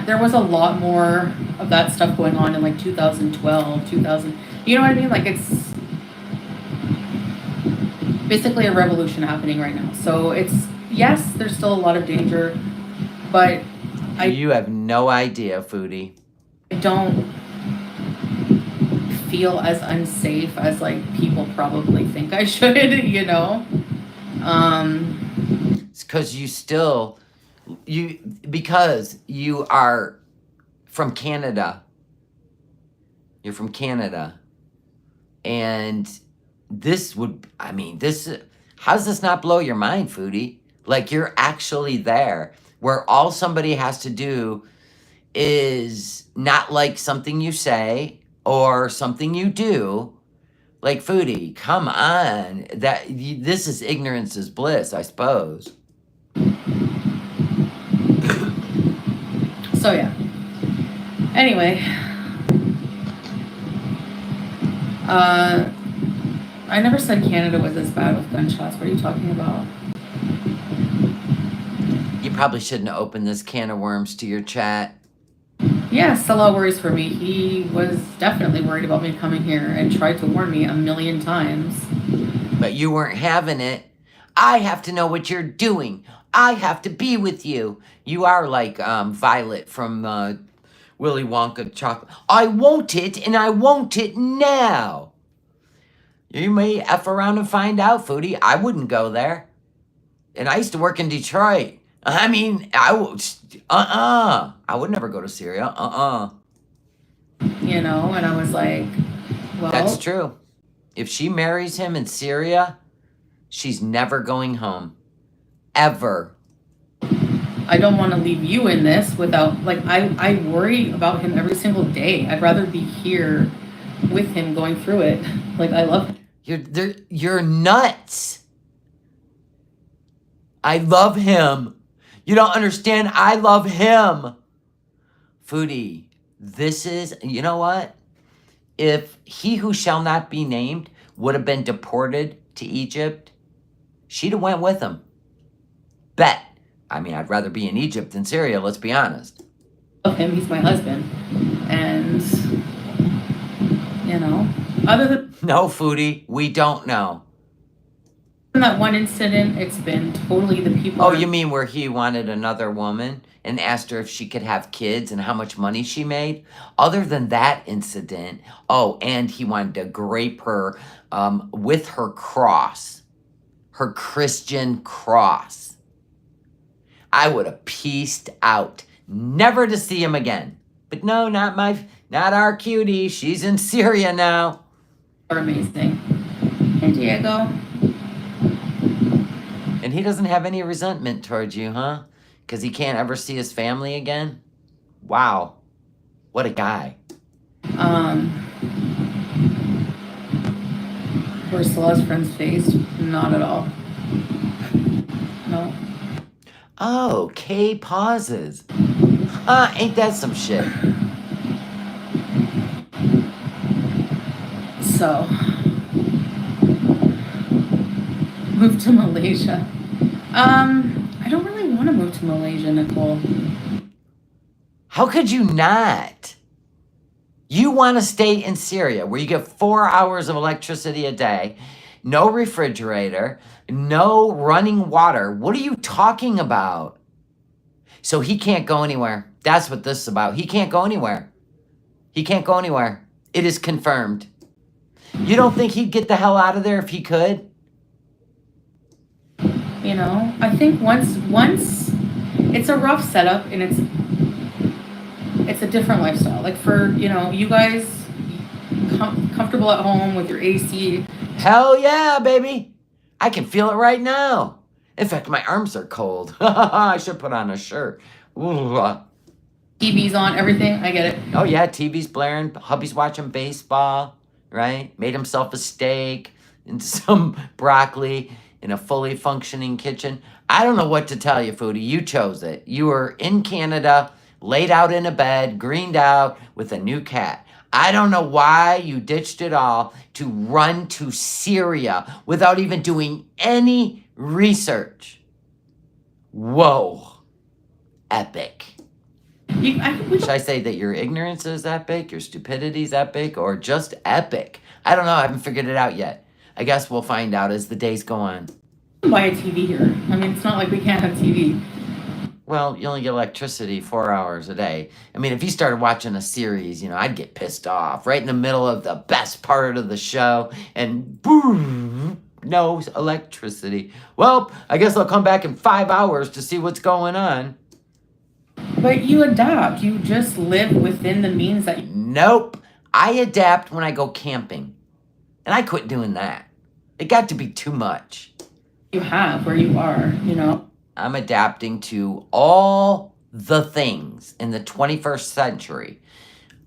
there was a lot more of that stuff going on in like 2012, you know what I mean? Like, it's basically a revolution happening right now. So yes, there's still a lot of danger, but you have no idea, Foodie. I don't feel as unsafe as like people probably think I should, you know? It's because you are from Canada. You're from Canada. And how does this not blow your mind, Foodie? Like, you're actually there, where all somebody has to do is not like something you say or something you do. Like, Foodie, come on. This is ignorance is bliss, I suppose. So yeah. Anyway, I never said Canada was as bad with gunshots. What are you talking about? You probably shouldn't have opened this can of worms to your chat. Yeah, Salah worries for me. He was definitely worried about me coming here and tried to warn me a million times. But you weren't having it. I have to know what you're doing. I have to be with you. You are like Violet from Willy Wonka Chocolate. I want it, and I want it now. You may F around and find out, Foodie. I wouldn't go there. And I used to work in Detroit. I mean, I would never go to Syria. You know, and I was like, well. That's true. If she marries him in Syria, she's never going home. Ever. I don't want to leave you in this without, like, I worry about him every single day. I'd rather be here with him going through it. Like, I love him. You're nuts. I love him. You don't understand. I love him. Foodie, you know what? If he who shall not be named would have been deported to Egypt, she'd have went with him. Bet. I mean, I'd rather be in Egypt than Syria, let's be honest. I love him. He's my husband. And, you know, other than... No, Foodie, we don't know. In that one incident, it's been totally the people. Oh, you mean where he wanted another woman and asked her if she could have kids and how much money she made? Other than that incident, oh, and he wanted to grape her with her cross, her Christian cross. I would have pieced out, never to see him again. But no, not our cutie. She's in Syria now. Are amazing. Hey, Diego. And he doesn't have any resentment towards you, huh? Because he can't ever see his family again? Wow. What a guy. Where's Celeste's friend's face? Not at all. No. Oh, K pauses. Huh, ain't that some shit? So, move to Malaysia. I don't really want to move to Malaysia, Nicole. How could you not? You want to stay in Syria where you get 4 hours of electricity a day, no refrigerator, no running water. What are you talking about? So he can't go anywhere. That's what this is about. He can't go anywhere. He can't go anywhere. It is confirmed. You don't think he'd get the hell out of there if he could? You know, I think once it's a rough setup and it's a different lifestyle. Like for, you know, you guys comfortable at home with your AC. Hell yeah, baby. I can feel it right now. In fact, my arms are cold. I should put on a shirt. Ooh. TV's on, everything. I get it. Oh yeah, TV's blaring. Hubby's watching baseball, right? Made himself a steak and some broccoli in a fully functioning kitchen. I don't know what to tell you, Foodie. You chose it. You were in Canada, laid out in a bed, greened out with a new cat. I don't know why you ditched it all to run to Syria without even doing any research. Whoa. Epic. Should I say that your ignorance is epic, your stupidity is epic, or just epic? I don't know. I haven't figured it out yet. I guess we'll find out as the days go on. Buy a TV here. I mean, it's not like we can't have TV. Well, you only get electricity 4 hours a day. I mean, if you started watching a series, you know, I'd get pissed off right in the middle of the best part of the show and boom, no electricity. Well, I guess I'll come back in 5 hours to see what's going on. But you adapt. You just live within the means that Nope. I adapt when I go camping. And I quit doing that. It got to be too much. you have where you are, you know? I'm adapting to all the things in the 21st century.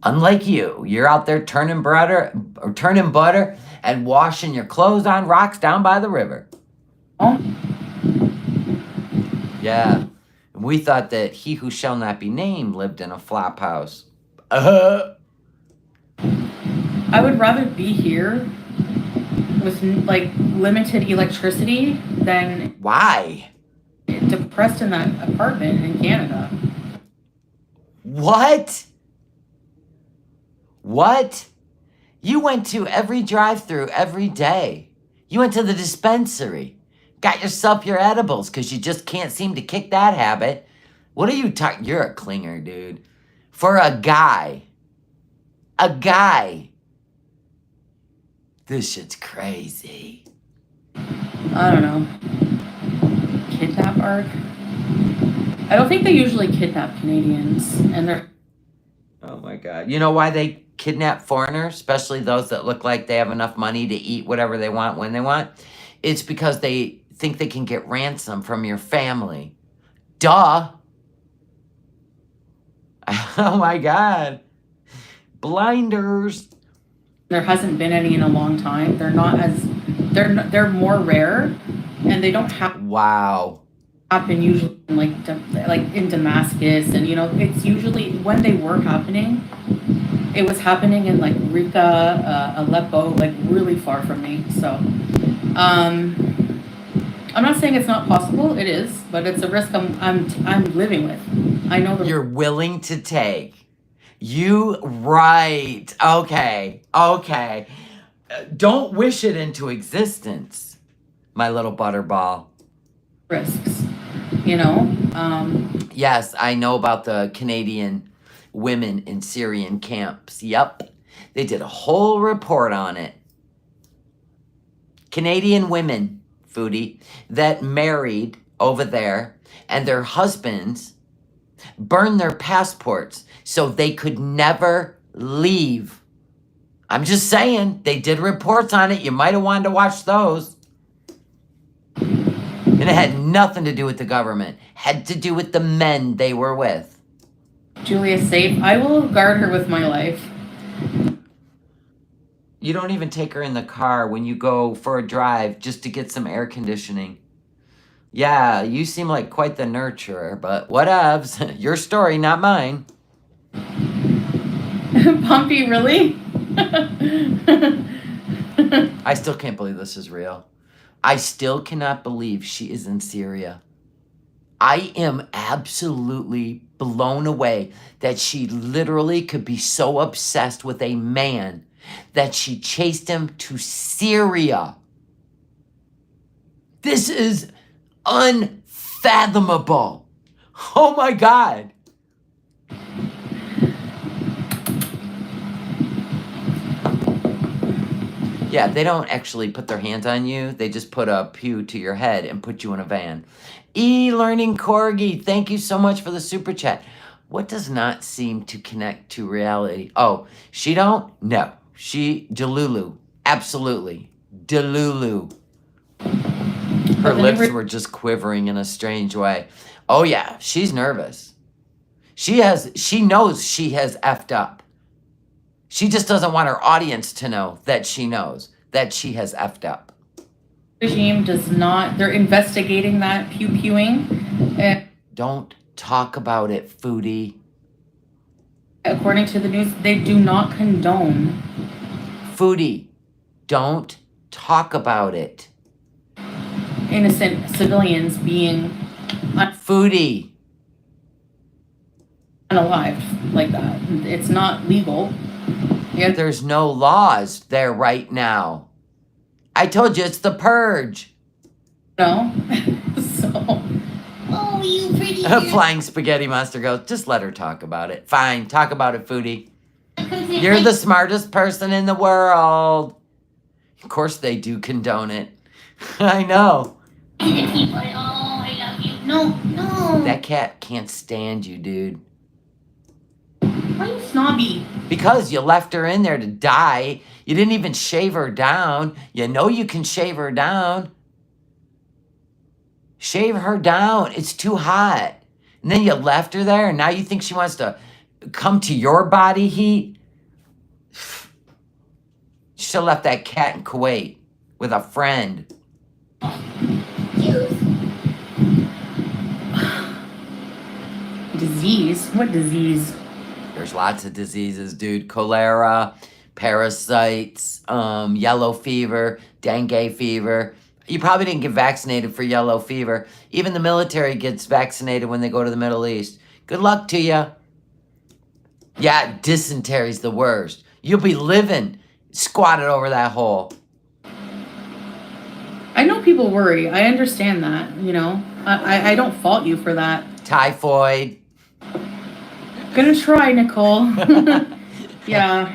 Unlike you, you're out there turning butter and washing your clothes on rocks down by the river. Oh. Yeah. We thought that he who shall not be named lived in a flop house. I would rather be here with like limited electricity than Why? depressed in that apartment in Canada. What? What? You went to every drive-thru every day. You went to the dispensary. Got yourself your edibles because you just can't seem to kick that habit. What are you talking? You're a clinger, dude. For a guy. A guy. This shit's crazy. I don't know. Kidnap arc? I don't think they usually kidnap Canadians, and they're... Oh my God. You know why they kidnap foreigners, especially those that look like they have enough money to eat whatever they want when they want? It's because they think they can get ransom from your family. Duh. Oh my God. Blinders. There hasn't been any in a long time. They're not as... They're more rare, and they don't Wow. happen usually in like in Damascus, and you know, it's usually when they were happening, it was happening in like Rika, Aleppo, like really far from me. So I'm not saying it's not possible, it is, but it's a risk I'm living with. I know You're willing to take. Right. Okay. Don't wish it into existence. my little butterball. risks, you know. Yes, I know about the Canadian women in Syrian camps. Yep. They did a whole report on it. Canadian women, Foodie, that married over there and their husbands burned their passports so they could never leave. I'm just saying, they did reports on it. You might have wanted to watch those. And it had nothing to do with the government. It had to do with the men they were with. Julia's safe. I will guard her with my life. You don't even take her in the car when you go for a drive just to get some air conditioning. Yeah, you seem like quite the nurturer, but whatevs. Your story, not mine. Pumpy, really? I still can't believe this is real. I still cannot believe she is in Syria. I am absolutely blown away that she literally could be so obsessed with a man that she chased him to Syria. This is unfathomable. Oh my God. Yeah, they don't actually put their hands on you. They just put a pew to your head and put you in a van. E-Learning Corgi, thank you so much for the super chat. What does not seem to connect to reality? Oh, she don't? No. She, Delulu. Absolutely. Delulu. Her lips were just quivering in a strange way. Oh yeah, she's nervous. She knows she has effed up. She just doesn't want her audience to know that she knows that she has effed up. Regime does not, they're investigating that pew-pewing. Don't talk about it, Foodie. According to the news, they do not condone. Foodie, don't talk about it. Innocent civilians being Foodie. unalived like that. It's not legal. Yeah. There's no laws there right now. I told you it's the purge. No. So. Oh, you pretty. Flying Spaghetti Monster goes, just let her talk about it. Fine, talk about it, Foodie. You're the smartest person in the world. Of course they do condone it. I know. Oh, I love you. No. That cat can't stand you, dude. Why are you snobby? Because you left her in there to die. You didn't even shave her down. You know you can shave her down. Shave her down. It's too hot. And then you left her there, and now you think she wants to come to your body heat? You should have left that cat in Kuwait with a friend. Disease? What disease? There's lots of diseases, dude. Cholera, parasites, yellow fever, dengue fever. You probably didn't get vaccinated for yellow fever. Even the military gets vaccinated when they go to the Middle East. Good luck to you. Yeah, dysentery's the worst. You'll be living squatted over that hole. I know people worry. I understand that, you know. I don't fault you for that. Typhoid. Gonna try, Nicole. Yeah.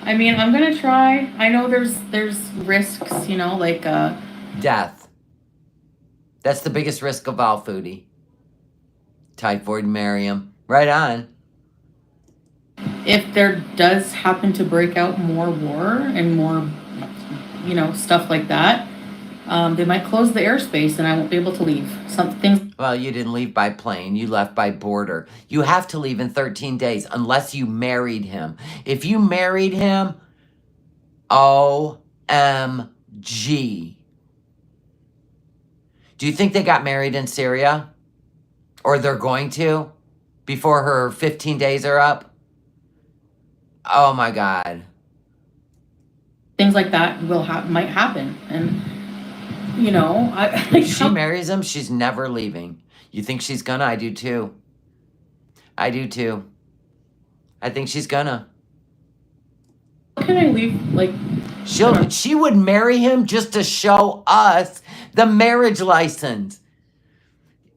I mean, I'm gonna try. I know there's risks, you know, like Death. That's the biggest risk of all, Foodie. Typhoid, Miriam. Right on. if there does happen to break out more war and more, you know, stuff like that, they might close the airspace and I won't be able to leave. Some things. Well, you didn't leave by plane. You left by border. You have to leave in 13 days unless you married him. If you married him, OMG. Do you think they got married in Syria? Or they're going to? Before her 15 days are up? Oh my God. Things like that might happen. And, you know, if she marries him, she's never leaving. You think she's gonna? I do too. I do too. I think she's gonna. How can I leave, like... She would marry him just to show us the marriage license.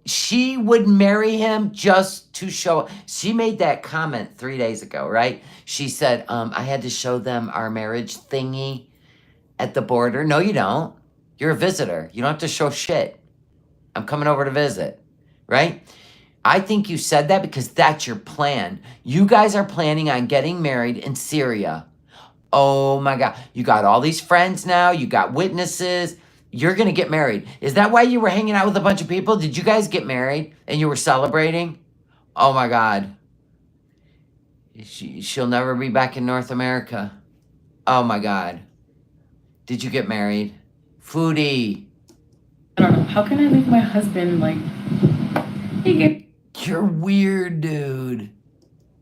She would marry him just to show. She made that comment 3 days ago, right? She said, I had to show them our marriage thingy at the border. No, you don't. You're a visitor. You don't have to show shit. I'm coming over to visit, right? I think you said that because that's your plan. You guys are planning on getting married in Syria. Oh my God. You got all these friends now. You got witnesses. You're going to get married. Is that why you were hanging out with a bunch of people? Did you guys get married and you were celebrating? Oh my God. She'll never be back in North America. Oh my God. Did you get married? Foodie. I don't know. How can I leave my husband like, hey, You're weird, dude.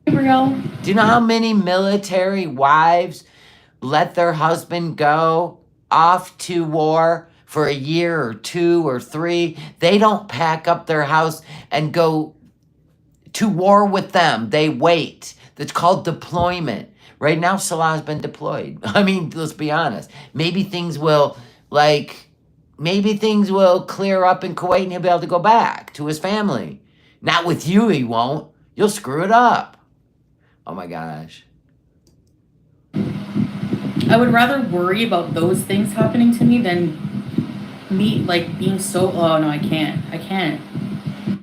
Gabriel? Do you know how many military wives let their husband go off to war for a year or 2 or 3? They don't pack up their house and go to war with them. They wait. That's called deployment. Right now, Salah's been deployed. I mean, let's be honest. Maybe things will clear up in Kuwait and he'll be able to go back to his family. Not with you, he won't. You'll screw it up. Oh my gosh. I would rather worry about those things happening to me than me like being so, oh no, I can't.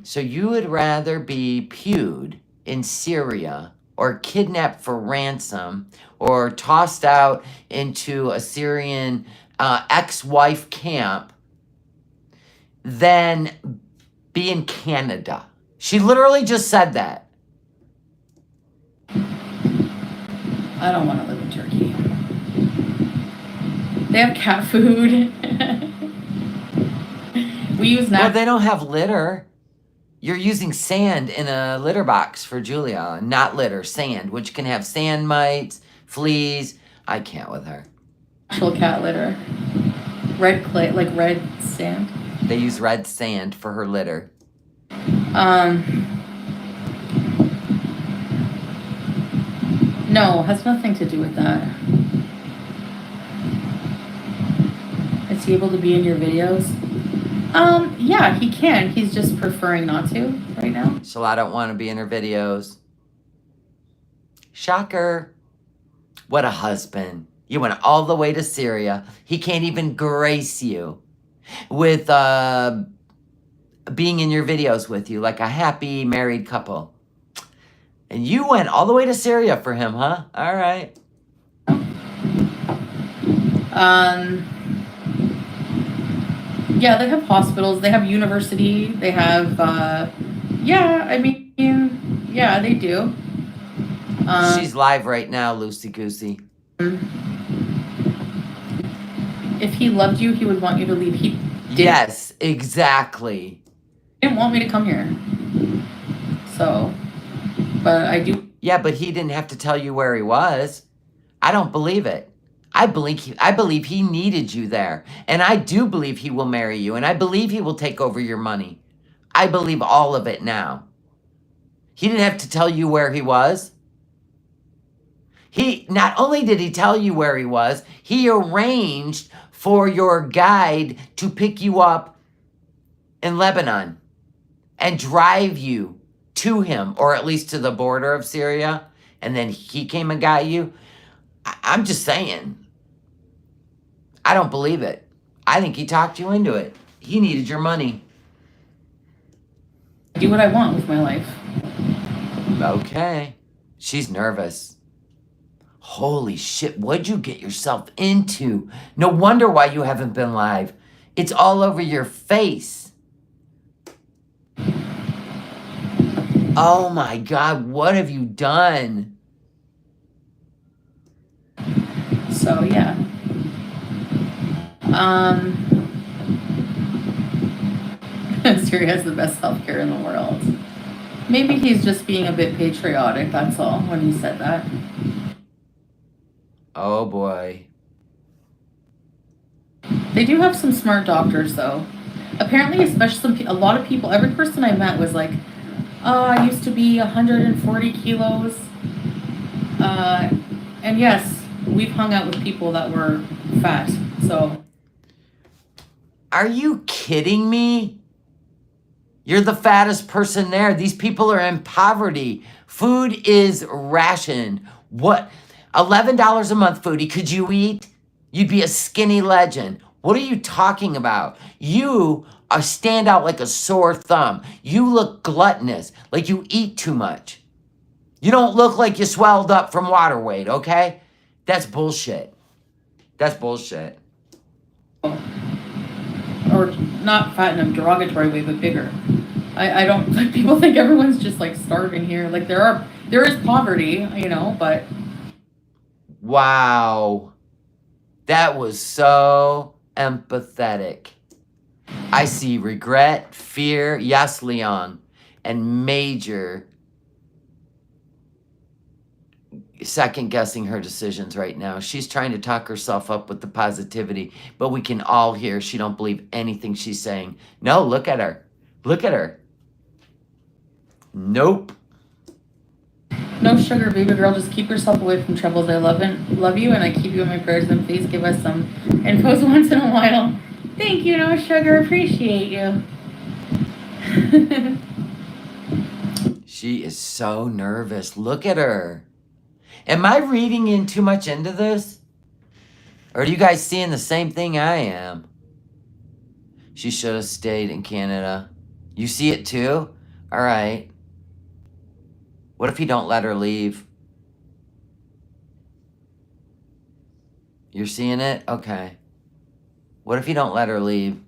So you would rather be pewed in Syria or kidnapped for ransom or tossed out into a Syrian ex-wife camp than be in Canada. She literally just said that. I don't want to live in Turkey. They have cat food. We use Well, they don't have litter. You're using sand in a litter box for Julia. Not litter, sand, which can have sand mites, fleas. I can't with her. Actual cat litter. Red clay, like red sand. They use red sand for her litter. No, has nothing to do with that. Is he able to be in your videos? Yeah, he can. He's just preferring not to right now. So I don't want to be in her videos. Shocker. What a husband. You went all the way to Syria. He can't even grace you with being in your videos with you like a happy married couple. And you went all the way to Syria for him, huh? All right. Yeah, they have hospitals, they have university, they have, yeah, I mean, yeah, they do. She's live right now, Loosey Goosey. If he loved you, he would want you to leave. He did. Yes, exactly. He didn't want me to come here. So, but I do. Yeah, but he didn't have to tell you where he was. I don't believe it. I believe he needed you there. And I do believe he will marry you. And I believe he will take over your money. I believe all of it now. He didn't have to tell you where he was. He not only did he tell you where he was, he arranged for your guide to pick you up in Lebanon and drive you to him, or at least to the border of Syria. And then he came and got you. I'm just saying. I don't believe it. I think he talked you into it. He needed your money. Do what I want with my life. Okay. She's nervous. Holy shit, what'd you get yourself into? No wonder why you haven't been live. It's all over your face. Oh my God, what have you done? So, yeah. Syria has the best healthcare in the world. Maybe he's just being a bit patriotic, that's all, when he said that. Oh boy. They do have some smart doctors, though. Apparently, especially a lot of people, every person I met was like, oh, I used to be 140 kilos. And yes, we've hung out with people that were fat. So Are you kidding me? You're the fattest person there. These people are in poverty. Food is rationed. What? $11 a month, Foodie. Could you eat? You'd be a skinny legend. What are you talking about? You stand out like a sore thumb. You look gluttonous, like you eat too much. You don't look like you swelled up from water weight, okay? That's bullshit. That's bullshit. or not fat in a derogatory way, but bigger. I don't like people think everyone's just like starving here. Like there is poverty, you know, but Wow. That was so empathetic. I see regret, fear, yes, Leon, and major second guessing her decisions right now. She's trying to talk herself up with the positivity, but we can all hear she don't believe anything she's saying. No, look at her. Look at her. Nope. no sugar, baby girl. Just keep yourself away from troubles. I love you, and I keep you in my prayers. And please give us some infos once in a while. Thank you, no sugar. Appreciate you. She is so nervous. Look at her. Am I reading in too much into this? Or are you guys seeing the same thing I am? She should have stayed in Canada. You see it too? All right. What if you don't let her leave? You're seeing it? Okay. What if you don't let her leave?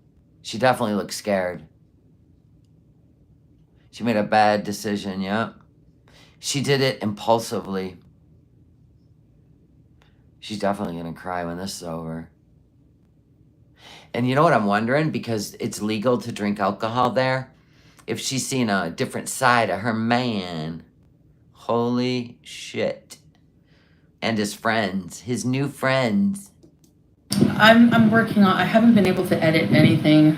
She definitely looks scared. She made a bad decision, yep. She did it impulsively. She's definitely going to cry when this is over. And you know what I'm wondering? Because it's legal to drink alcohol there. If she's seen a different side of her man. Holy shit. And his friends. His new friends. I'm working on. I haven't been able to edit anything,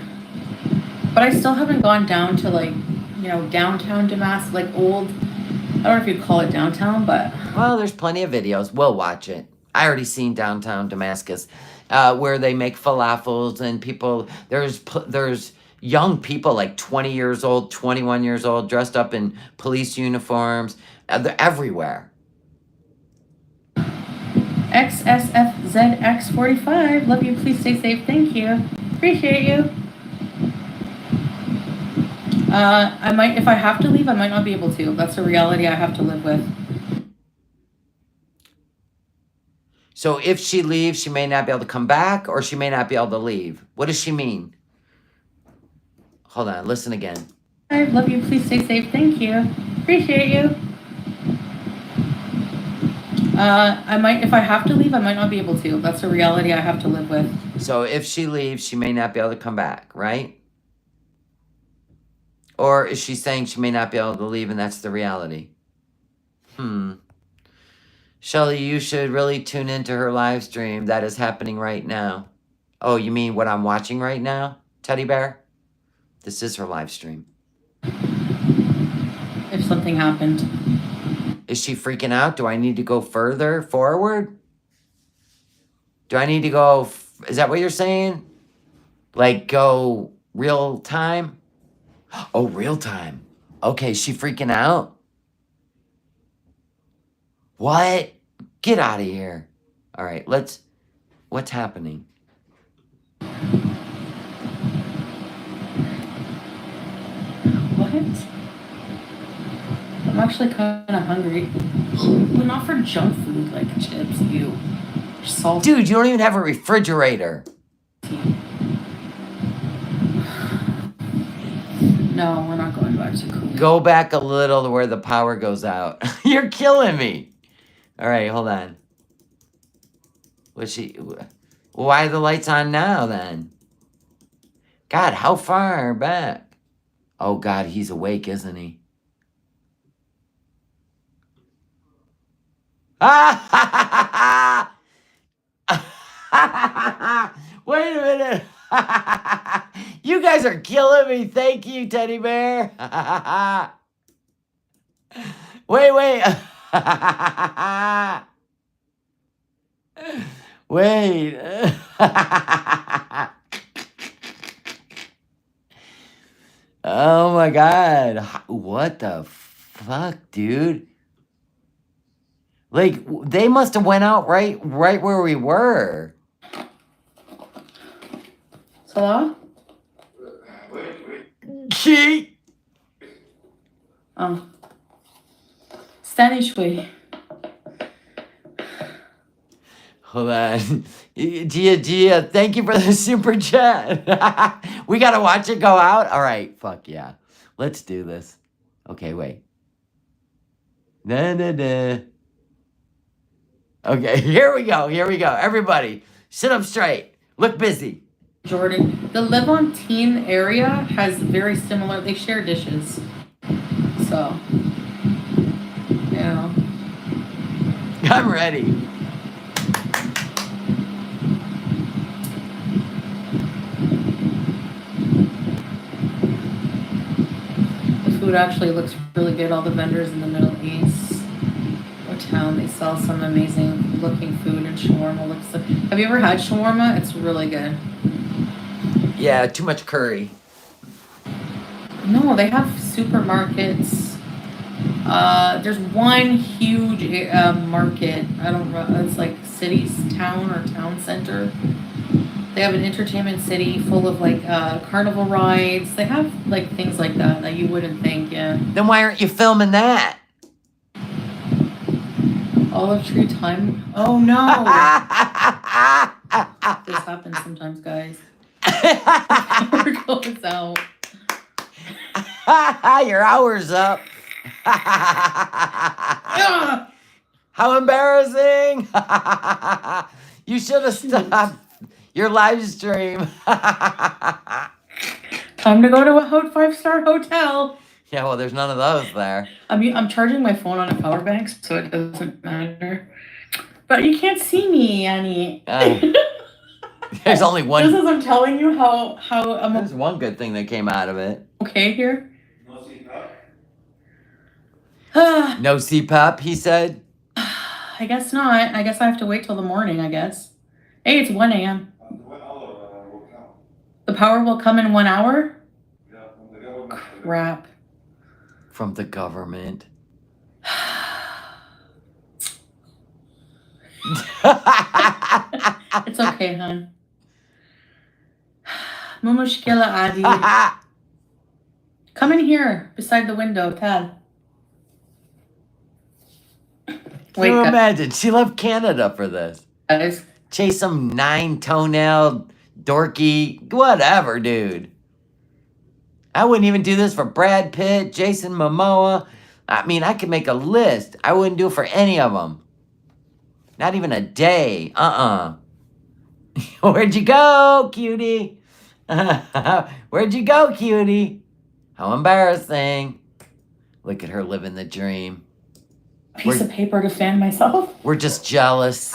but I still haven't gone down to like, you know, downtown Damascus, like old. I don't know if you'd call it downtown, but Well, there's plenty of videos. We'll watch it. I already seen downtown Damascus, where they make falafels and people. There's young people like 20 years old, 21 years old, dressed up in police uniforms. They're everywhere. XSFZX45. Love you. Please stay safe. Thank you. Appreciate you. I might, if I have to leave, I might not be able to. That's a reality I have to live with. So if she leaves, she may not be able to come back, or she may not be able to leave. What does she mean? Hold on, listen again. I love you. Please stay safe. Thank you. Appreciate you. I might, if I have to leave, I might not be able to. That's a reality I have to live with. So if she leaves, she may not be able to come back, right? Or is she saying she may not be able to leave and that's the reality? Shelly, you should really tune into her live stream. That is happening right now. Oh, you mean what I'm watching right now, Teddy Bear? This is her live stream. If something happened. Is she freaking out? Do I need to go further forward? Do I need to go... Is that what you're saying? Like, go real time? Oh, real time. Okay, is she freaking out? What? Get out of here. All right, let's... What's happening? What? I'm actually kind of hungry. But not for junk food like chips, you. Salt. Dude, you don't even have a refrigerator. No, we're not going back to Kuwait. Go back a little to where the power goes out. You're killing me. All right, hold on. Why are the lights on now then? God, how far back? Oh God, he's awake, isn't he? Ah! Wait a minute. You guys are killing me. Thank you, Teddy Bear. Wait. Wait. Oh my God. What the fuck, dude? Like, they must have went out right where we were. Salah? Gee. Oh. Stanishway. Hold on. Gia, thank you for the super chat. We gotta watch it go out? All right, fuck yeah. Let's do this. Okay, wait. Okay, here we go. Everybody, sit up straight. Look busy. Jordan. The Levantine area has very similar, they share dishes. So, yeah. I'm ready. The food actually looks really good. All the vendors in the Middle East or town, they sell some amazing looking food, and shawarma looks like. Have you ever had shawarma? It's really good. Yeah, too much curry. No, they have supermarkets. There's one huge market. I don't know. It's like city's town or town center. They have an entertainment city full of like carnival rides. They have like things like that you wouldn't think. Yeah. Then why aren't you filming that? Olive tree time. Oh no. This happens sometimes, guys. Power goes out. Your hour's up. How embarrassing. You should have stopped your live stream. Time to go to a 5-star hotel. Yeah, well, there's none of those there. I'm charging my phone on a power bank, so it doesn't matter. But you can't see me, Annie. There's only one. This is, I'm telling you how I'm There's one good thing that came out of it. okay here. No CPAP, he said. I guess not. I guess I have to wait till the morning, I guess. Hey, it's 1 a.m. The power will come in 1 hour? Crap. From the government. It's okay, hon. مو مشكلة عادي. Come in here, beside the window, Tad. Can you imagine? She left Canada for this. Guys. Chase some 9-toenail, dorky, whatever, dude. I wouldn't even do this for Brad Pitt, Jason Momoa. I mean, I could make a list. I wouldn't do it for any of them. Not even a day. Where'd you go, cutie? Where'd you go, cutie? How embarrassing. Look at her living the dream. Piece of paper to fan myself. We're just jealous.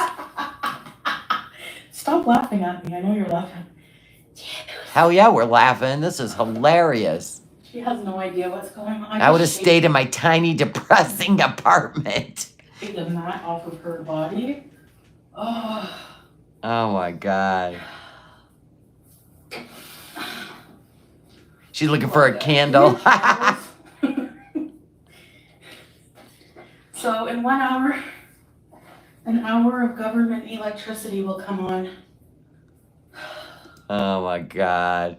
Stop laughing at me. I know you're laughing. Hell yeah, we're laughing. This is hilarious. She has no idea what's going on. I would have stayed in my tiny, depressing apartment. Take the mat off of her body. Oh my God. She's looking for a candle. So in 1 hour, an hour of government electricity will come on. Oh my God.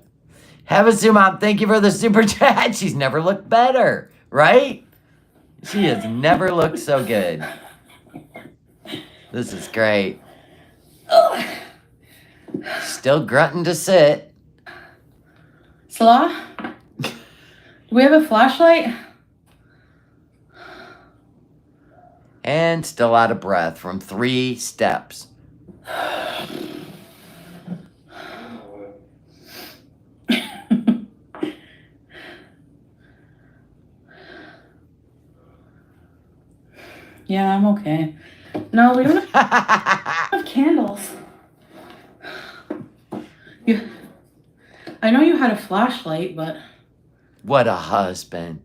Havasu Mom, thank you for the super chat. She's never looked better, right? She has never looked so good. This is great. Still grunting to sit. Salah? Do we have a flashlight? And still out of breath from 3 steps. Yeah, I'm okay. No, we don't have candles. I know you had a flashlight, but... What a husband.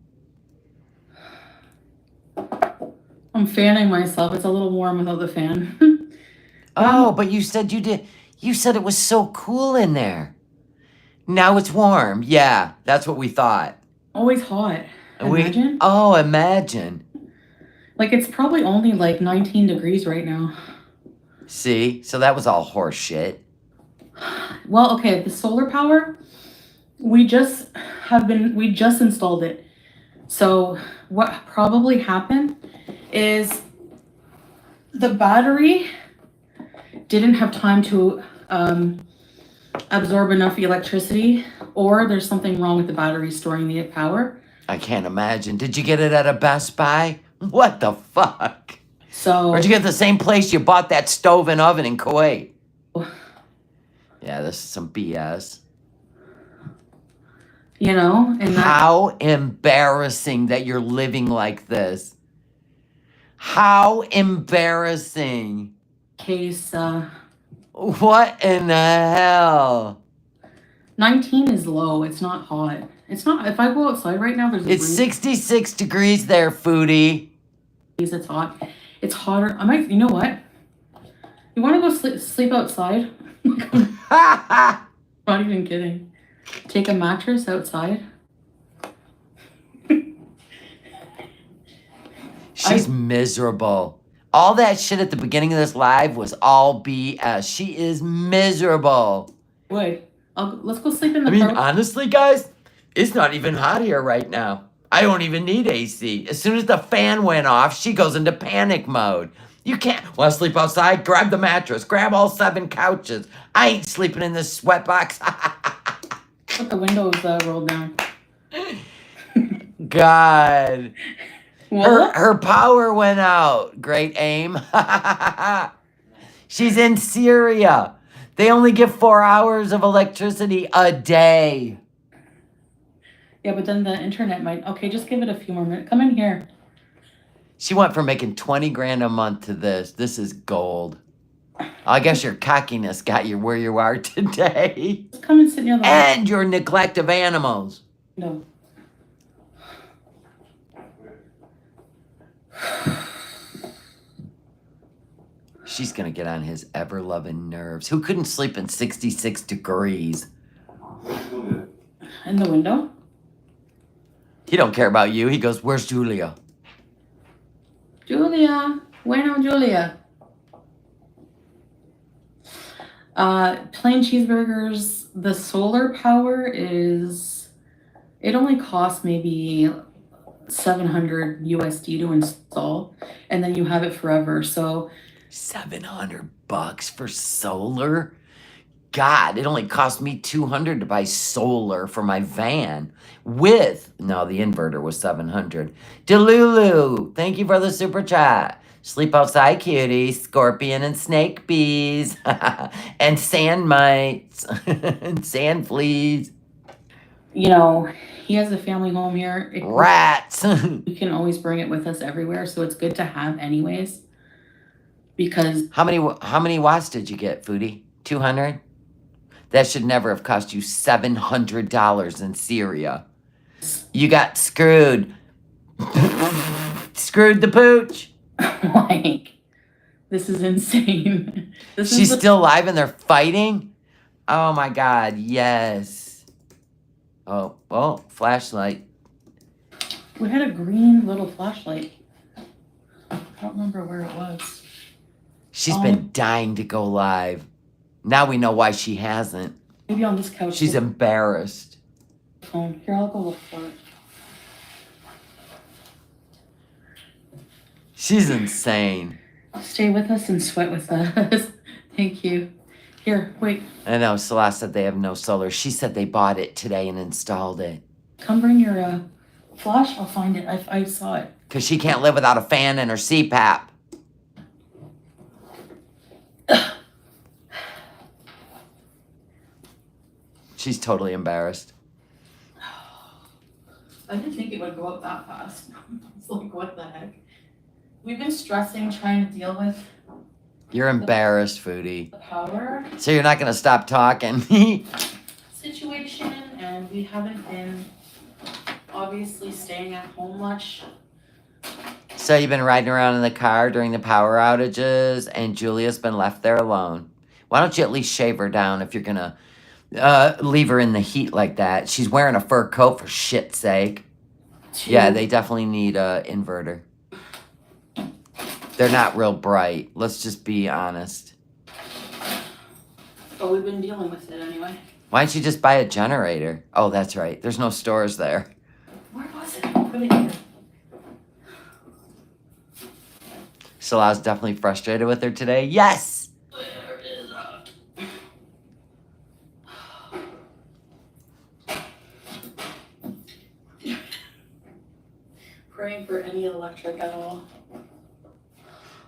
I'm fanning myself. It's a little warm without the fan. Oh, but you said you did. You said it was so cool in there. Now it's warm. Yeah, that's what we thought. Always hot. Imagine. Imagine. Like, it's probably only like 19 degrees right now. See? So that was all horse shit. Well, okay, the solar power, we just installed it. So what probably happened is the battery didn't have time to absorb enough electricity, or there's something wrong with the battery storing the power. I can't imagine. Did you get it at a Best Buy? What the fuck? So, Or did you get it the same place you bought that stove and oven in Kuwait? Yeah, this is some BS. You know, and how embarrassing that you're living like this. How embarrassing. Case, what in the hell? 19 is low. It's not hot. It's not. If I go outside right now, there's a It's 66 degrees there, Foodie. It's hot. It's hotter. I might. You know what? You want to go sleep outside? Not even kidding. Take a mattress outside. She's miserable. All that shit at the beginning of this live was all BS. She is miserable. Wait. Let's go sleep in the car. Honestly, guys, it's not even hot here right now. I don't even need AC. As soon as the fan went off, she goes into panic mode. You can't. Want to sleep outside? Grab the mattress. Grab all 7 couches. I ain't sleeping in this sweatbox. Put the windows rolled down. God. Her power went out. Great aim. She's in Syria. They only give 4 hours of electricity a day. Yeah, but then the internet might... Okay, just give it a few more minutes. Come in here. She went from making 20 grand a month to this. This is gold. I guess your cockiness got you where you are today. Just come and sit near the and your neglect of animals. No. She's going to get on his ever-loving nerves. Who couldn't sleep in 66 degrees? In the window? He don't care about you. He goes, where's Julia? Julia. Bueno, Julia. Plain cheeseburgers. The solar power is... It only costs maybe $700 USD to install. And then you have it forever. So... $700 for solar? God, it only cost me $200 to buy solar for my van. No, the inverter was $700. Delulu, thank you for the super chat. Sleep outside, cutie. Scorpion and snake bees. and sand mites. and sand fleas. You know, he has a family home here. Rats. We can always bring it with us everywhere, so it's good to have anyways. Because... How many watts did you get, Foodie? 200? That should never have cost you $700 in Syria. You got screwed. Screwed the pooch. Like, this is insane. She's still alive and they're fighting? Oh my God, yes. Oh, well, flashlight. We had a green little flashlight. I don't remember where it was. She's been dying to go live. Now we know why she hasn't. Maybe on this couch. She's embarrassed. Here, I'll go look for it. She's insane. Stay with us and sweat with us. Thank you. Here, wait. I know, Celeste said they have no solar. She said they bought it today and installed it. Come bring your flash. I'll find it. I saw it. Because she can't live without a fan and her CPAP. She's totally embarrassed. I didn't think it would go up that fast. It's like, what the heck? We've been stressing, trying to deal with... You're embarrassed, Foodie. The power... So you're not going to stop talking? situation, and we haven't been obviously staying at home much. So you've been riding around in the car during the power outages, and Julia's been left there alone. Why don't you at least shave her down if you're gonna leave her in the heat like that? She's wearing a fur coat for shit's sake. Yeah, they definitely need a inverter. They're not real bright. Let's just be honest. But we've been dealing with it anyway. Why don't you just buy a generator? Oh, that's right. There's no stores there. Where was it? Put it here. Salah's definitely frustrated with her today. Yes! Where is it? Praying for any electric at all.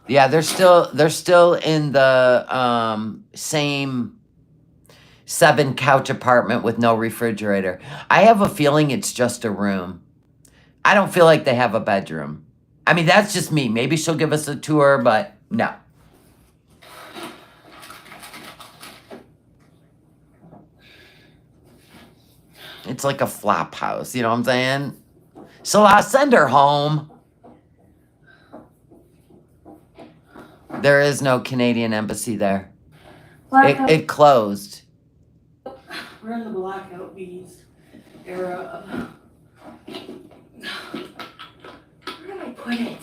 Yeah, they're still in the same 7-couch apartment with no refrigerator. I have a feeling it's just a room. I don't feel like they have a bedroom. I mean, that's just me. Maybe she'll give us a tour, but no. It's like a flop house, you know what I'm saying? Salah, send her home. There is no Canadian embassy there. It closed. We're in the blackout bees era of... Where did I put it?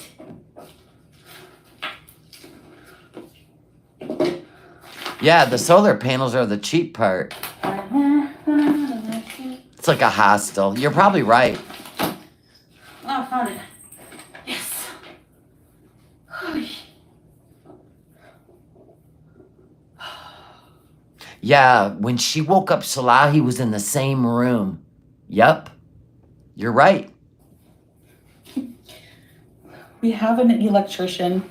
Yeah, the solar panels are the cheap part. It's like a hostel. You're probably right. Oh, I found it. Yes. Yeah, when she woke up Salah, he was in the same room. Yep. You're right. We have an electrician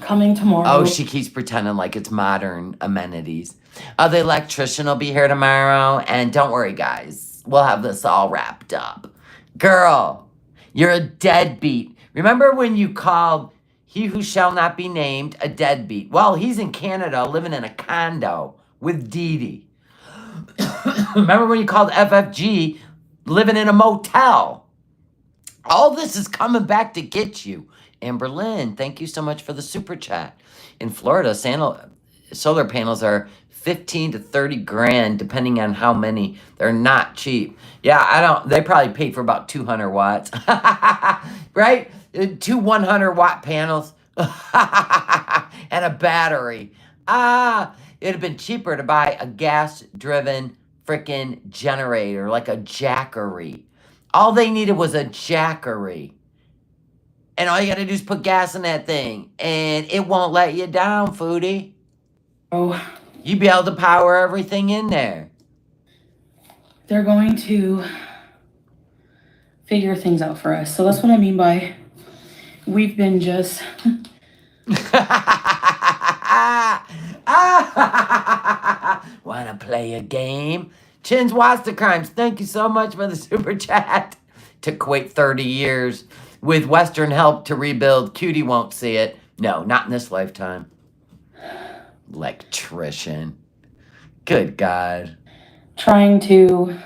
coming tomorrow. Oh, she keeps pretending like it's modern amenities. The electrician will be here tomorrow. And don't worry, guys. We'll have this all wrapped up. Girl, you're a deadbeat. Remember when you called he who shall not be named a deadbeat? Well, he's in Canada living in a condo with Dee Dee. Remember when you called FFG living in a motel? All this is coming back to get you. Amber Lynn, thank you so much for the super chat. In Florida, solar panels are 15 to 30 grand, depending on how many. They're not cheap. Yeah, they probably paid for about 200 watts. Right? 2 100-watt panels. And a battery. It'd have been cheaper to buy a gas-driven freaking generator, like a Jackery. All they needed was a Jackery. And all you gotta do is put gas in that thing. And it won't let you down, Foodie. Oh. You'd be able to power everything in there. They're going to figure things out for us. So that's what I mean by we've been just... Wanna play a game? Chins Watch the Crimes, thank you so much for the super chat. Took Kuwait 30 years. With Western help to rebuild, Cutie won't see it. No, not in this lifetime. Electrician. Good God. Trying to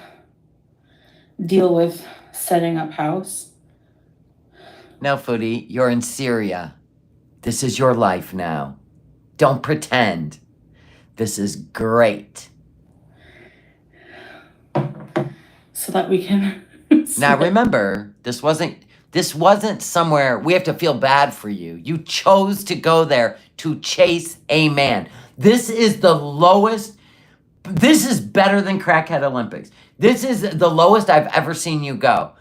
deal with setting up house. No, Foodie, you're in Syria. This is your life now. Don't pretend. This is great. So that we can... Now remember, this wasn't somewhere we have to feel bad for you. You chose to go there to chase a man. This is the lowest. This is better than Crackhead Olympics. This is the lowest I've ever seen you go.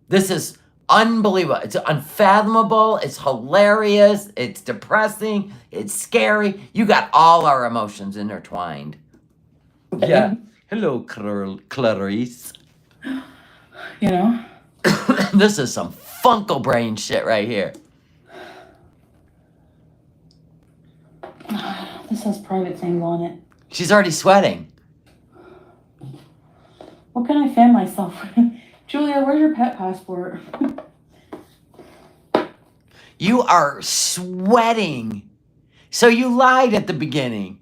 This is unbelievable. It's unfathomable. It's hilarious. It's depressing. It's scary. You got all our emotions intertwined. Yeah. Hello, Clarice. You know? This is some Funko brain shit right here. This has private things on it. She's already sweating. What can I fan myself with? Julia, where's your pet passport? You are sweating. So you lied at the beginning.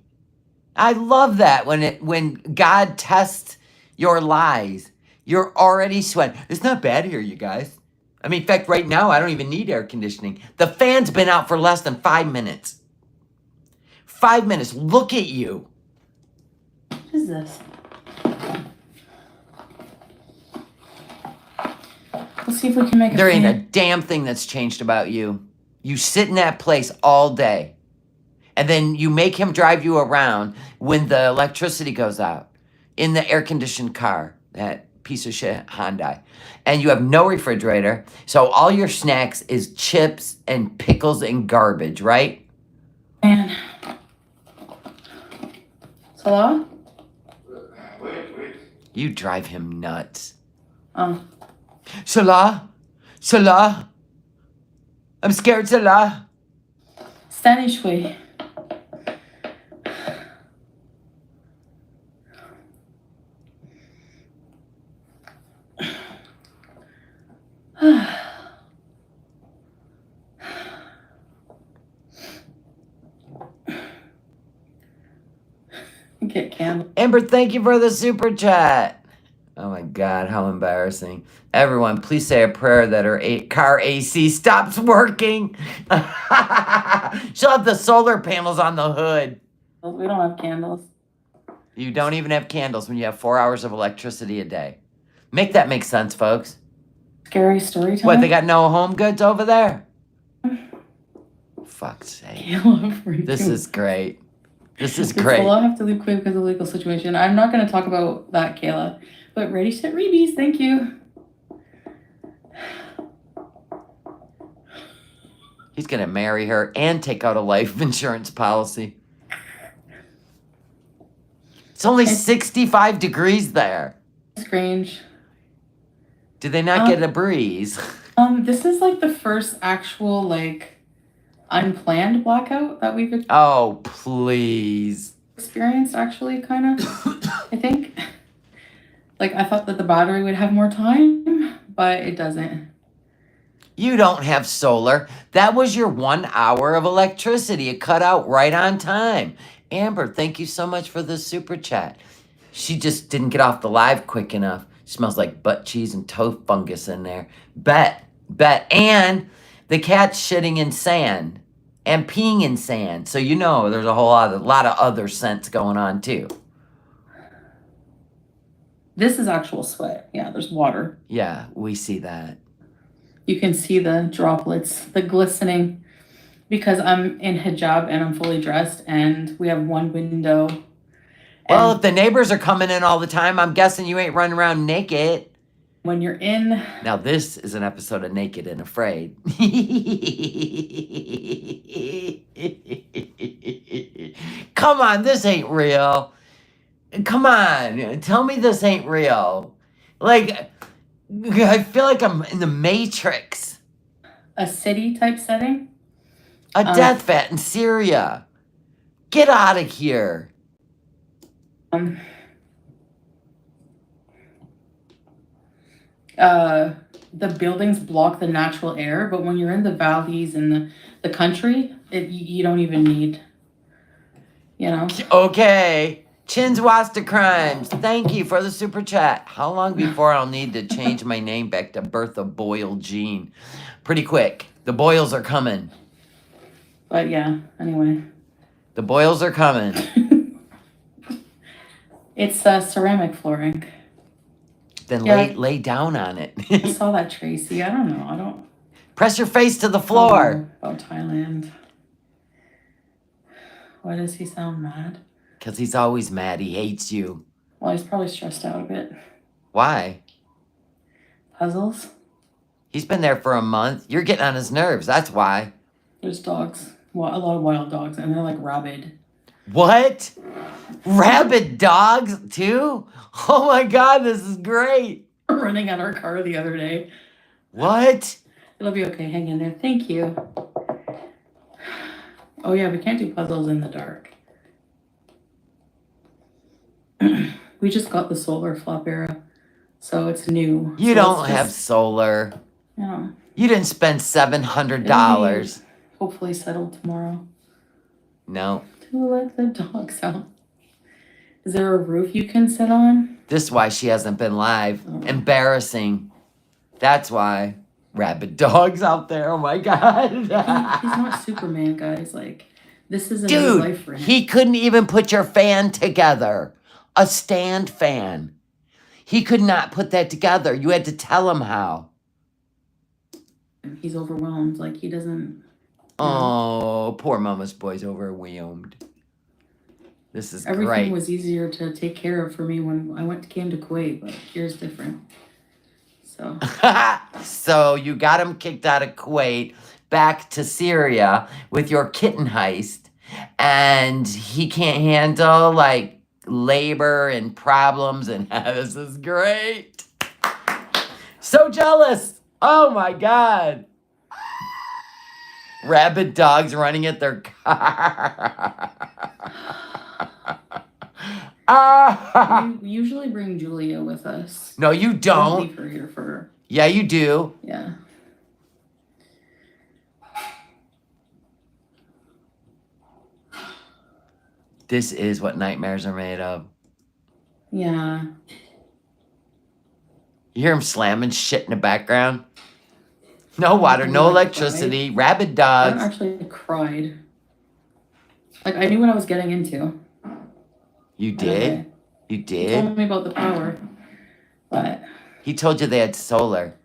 I love that when God tests your lies. You're already sweating. It's not bad here, you guys. I mean, in fact, right now, I don't even need air conditioning. The fan's been out for less than 5 minutes. 5 minutes. Look at you. is this? Let's see if we can make There ain't a few- damn thing that's changed about you. You sit in that place all day. And then you make him drive you around when the electricity goes out in the air-conditioned car, that piece of shit Hyundai. And you have no refrigerator. So all your snacks is chips and pickles and garbage, right? Man. Salah? Wait. You drive him nuts. Salah? Salah? I'm scared, Salah. Stanish way. Get candle. Amber, thank you for the super chat. Oh my God, how embarrassing. Everyone, please say a prayer that her car AC stops working. She'll have the solar panels on the hood. We don't have candles. You don't even have candles when you have 4 hours of electricity a day. Make that make sense, folks. Scary story time. What, they got no home goods over there? Fuck's sake. This is great. This is great. I'll have to leave quick because of the legal situation. I'm not going to talk about that, Kayla. But ready, set, rebees. Thank you. He's going to marry her and take out a life insurance policy. It's only 65 degrees there. Strange. Did they not get a breeze? This is like the first actual like unplanned blackout that we've Oh, please. experienced, actually, kind of. I think. Like, I thought that the battery would have more time, but it doesn't. You don't have solar. That was your 1 hour of electricity. It cut out right on time. Amber, thank you so much for the super chat. She just didn't get off the live quick enough. Smells like butt cheese and toe fungus in there. Bet. And the cat's shitting in sand and peeing in sand. So you know there's a lot of other scents going on too. This is actual sweat. Yeah, there's water. Yeah, we see that. You can see the droplets, the glistening, because I'm in hijab and I'm fully dressed and we have one window. Well, if the neighbors are coming in all the time, I'm guessing you ain't running around naked. When you're in... Now, this is an episode of Naked and Afraid. Come on, this ain't real. Come on, tell me this ain't real. Like, I feel like I'm in the Matrix. A city type setting. A death vat in Syria. Get out of here. The buildings block the natural air, but when you're in the valleys and the country, you don't even need, you know. Okay. Chins Wasta Crimes, thank you for the super chat. How long before I'll need to change my name back to Bertha Boyle Jean? Pretty quick. The Boyles are coming. But yeah, anyway. The Boyles are coming. It's ceramic flooring. Then Yeah. lay down on it. I saw that, Tracy. I don't know. I don't Press your face to the floor. know about Thailand. Why does he sound mad? Because he's always mad. He hates you. Well, he's probably stressed out a bit. Why? Puzzles. He's been there for a month. You're getting on his nerves. That's why. There's dogs. Well, a lot of wild dogs, and they're like rabid. What? Rabid dogs, too? Oh my God, this is great. Running at our car the other day. What? It'll be okay. Hang in there. Thank you. Oh yeah, we can't do puzzles in the dark. We just got the solar flop era, so it's new. You So don't it's have just, solar. you know, You didn't spend $700. hopefully settle tomorrow. No. To let the dogs out. Is there a roof you can sit on? This is why she hasn't been live. Oh. Embarrassing. That's why. Rabid dogs out there. Oh my God. He's not Superman, guys. Like, this is a new life for Dude, him. he couldn't even put your fan together. a stand fan. He could not put that together. You had to tell him how. He's overwhelmed. Like, he doesn't. Oh, poor mama's boy's overwhelmed. This is Everything great. was easier to take care of for me when I came to Kuwait, but here's different. So. So you got him kicked out of Kuwait, back to Syria with your kitten heist, and he can't handle like labor and problems, and this is great. So jealous. Oh my God. Rabid dogs running at their car. We usually bring Julia with us. No, you don't. Leave her here for her. Yeah, you do. Yeah. This is what nightmares are made of. Yeah. You hear him slamming shit in the background? No water, no electricity, rabid I dogs. actually cried. Like, I knew what I was getting into. You did? Okay. You He did? told me about the power, but He told you they had solar.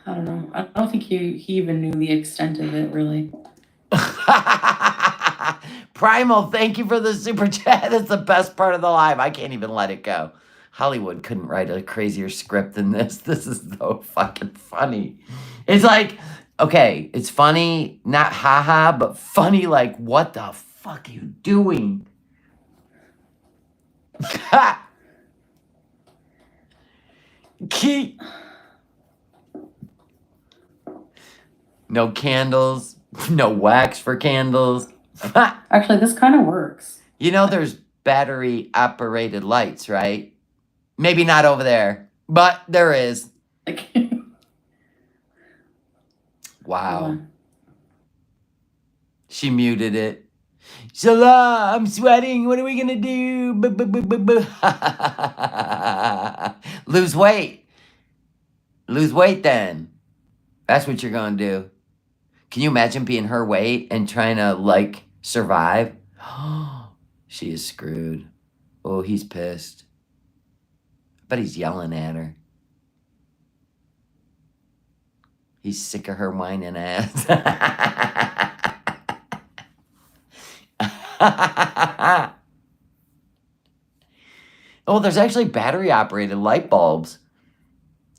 I don't know. I don't think he even knew the extent of it, really. Primal, thank you for the super chat. It's the best part of the live. I can't even let it go. Hollywood couldn't write a crazier script than this. This is so fucking funny. It's like, okay, it's funny, not haha, but funny like, what the fuck are you doing? Key. No candles, no wax for candles. Actually, this kind of works. You know there's battery operated lights, right? Maybe not over there, but there is. Like, Wow. She muted it. Salah, I'm sweating. What are we gonna do? Lose weight. Lose weight then. That's what you're gonna do. Can you imagine being her weight and trying to like survive? She is screwed. Oh, he's pissed. But he's yelling at her. He's sick of her whining ass. Oh, there's actually battery operated light bulbs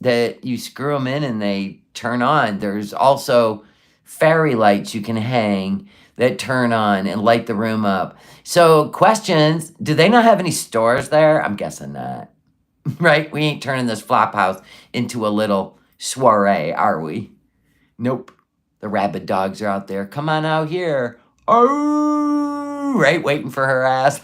that you screw them in and they turn on. There's also fairy lights you can hang that turn on and light the room up. So questions, do they not have any stores there? I'm guessing not. Right? We ain't turning this flop house into a little soiree, are we? Nope. The rabid dogs are out there. Come on out here. Oh, right, waiting for her ass.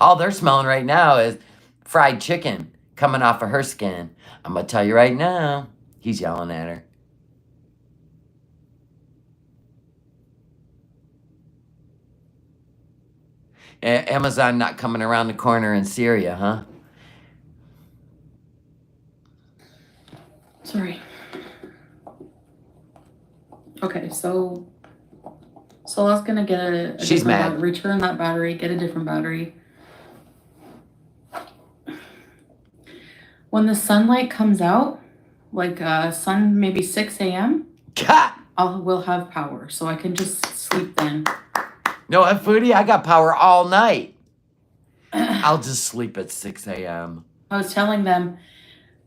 All they're smelling right now is fried chicken coming off of her skin. I'm going to tell you right now, he's yelling at her. Amazon not coming around the corner in Syria, huh? sorry. Okay, so Sol's gonna get a She's different mad. return that battery, get a different battery. When the sunlight comes out, like sun maybe 6 a.m., we'll have power, so I can just sleep then. No, at Foodie, I got power all night. I'll just sleep at 6 a.m. I was telling them,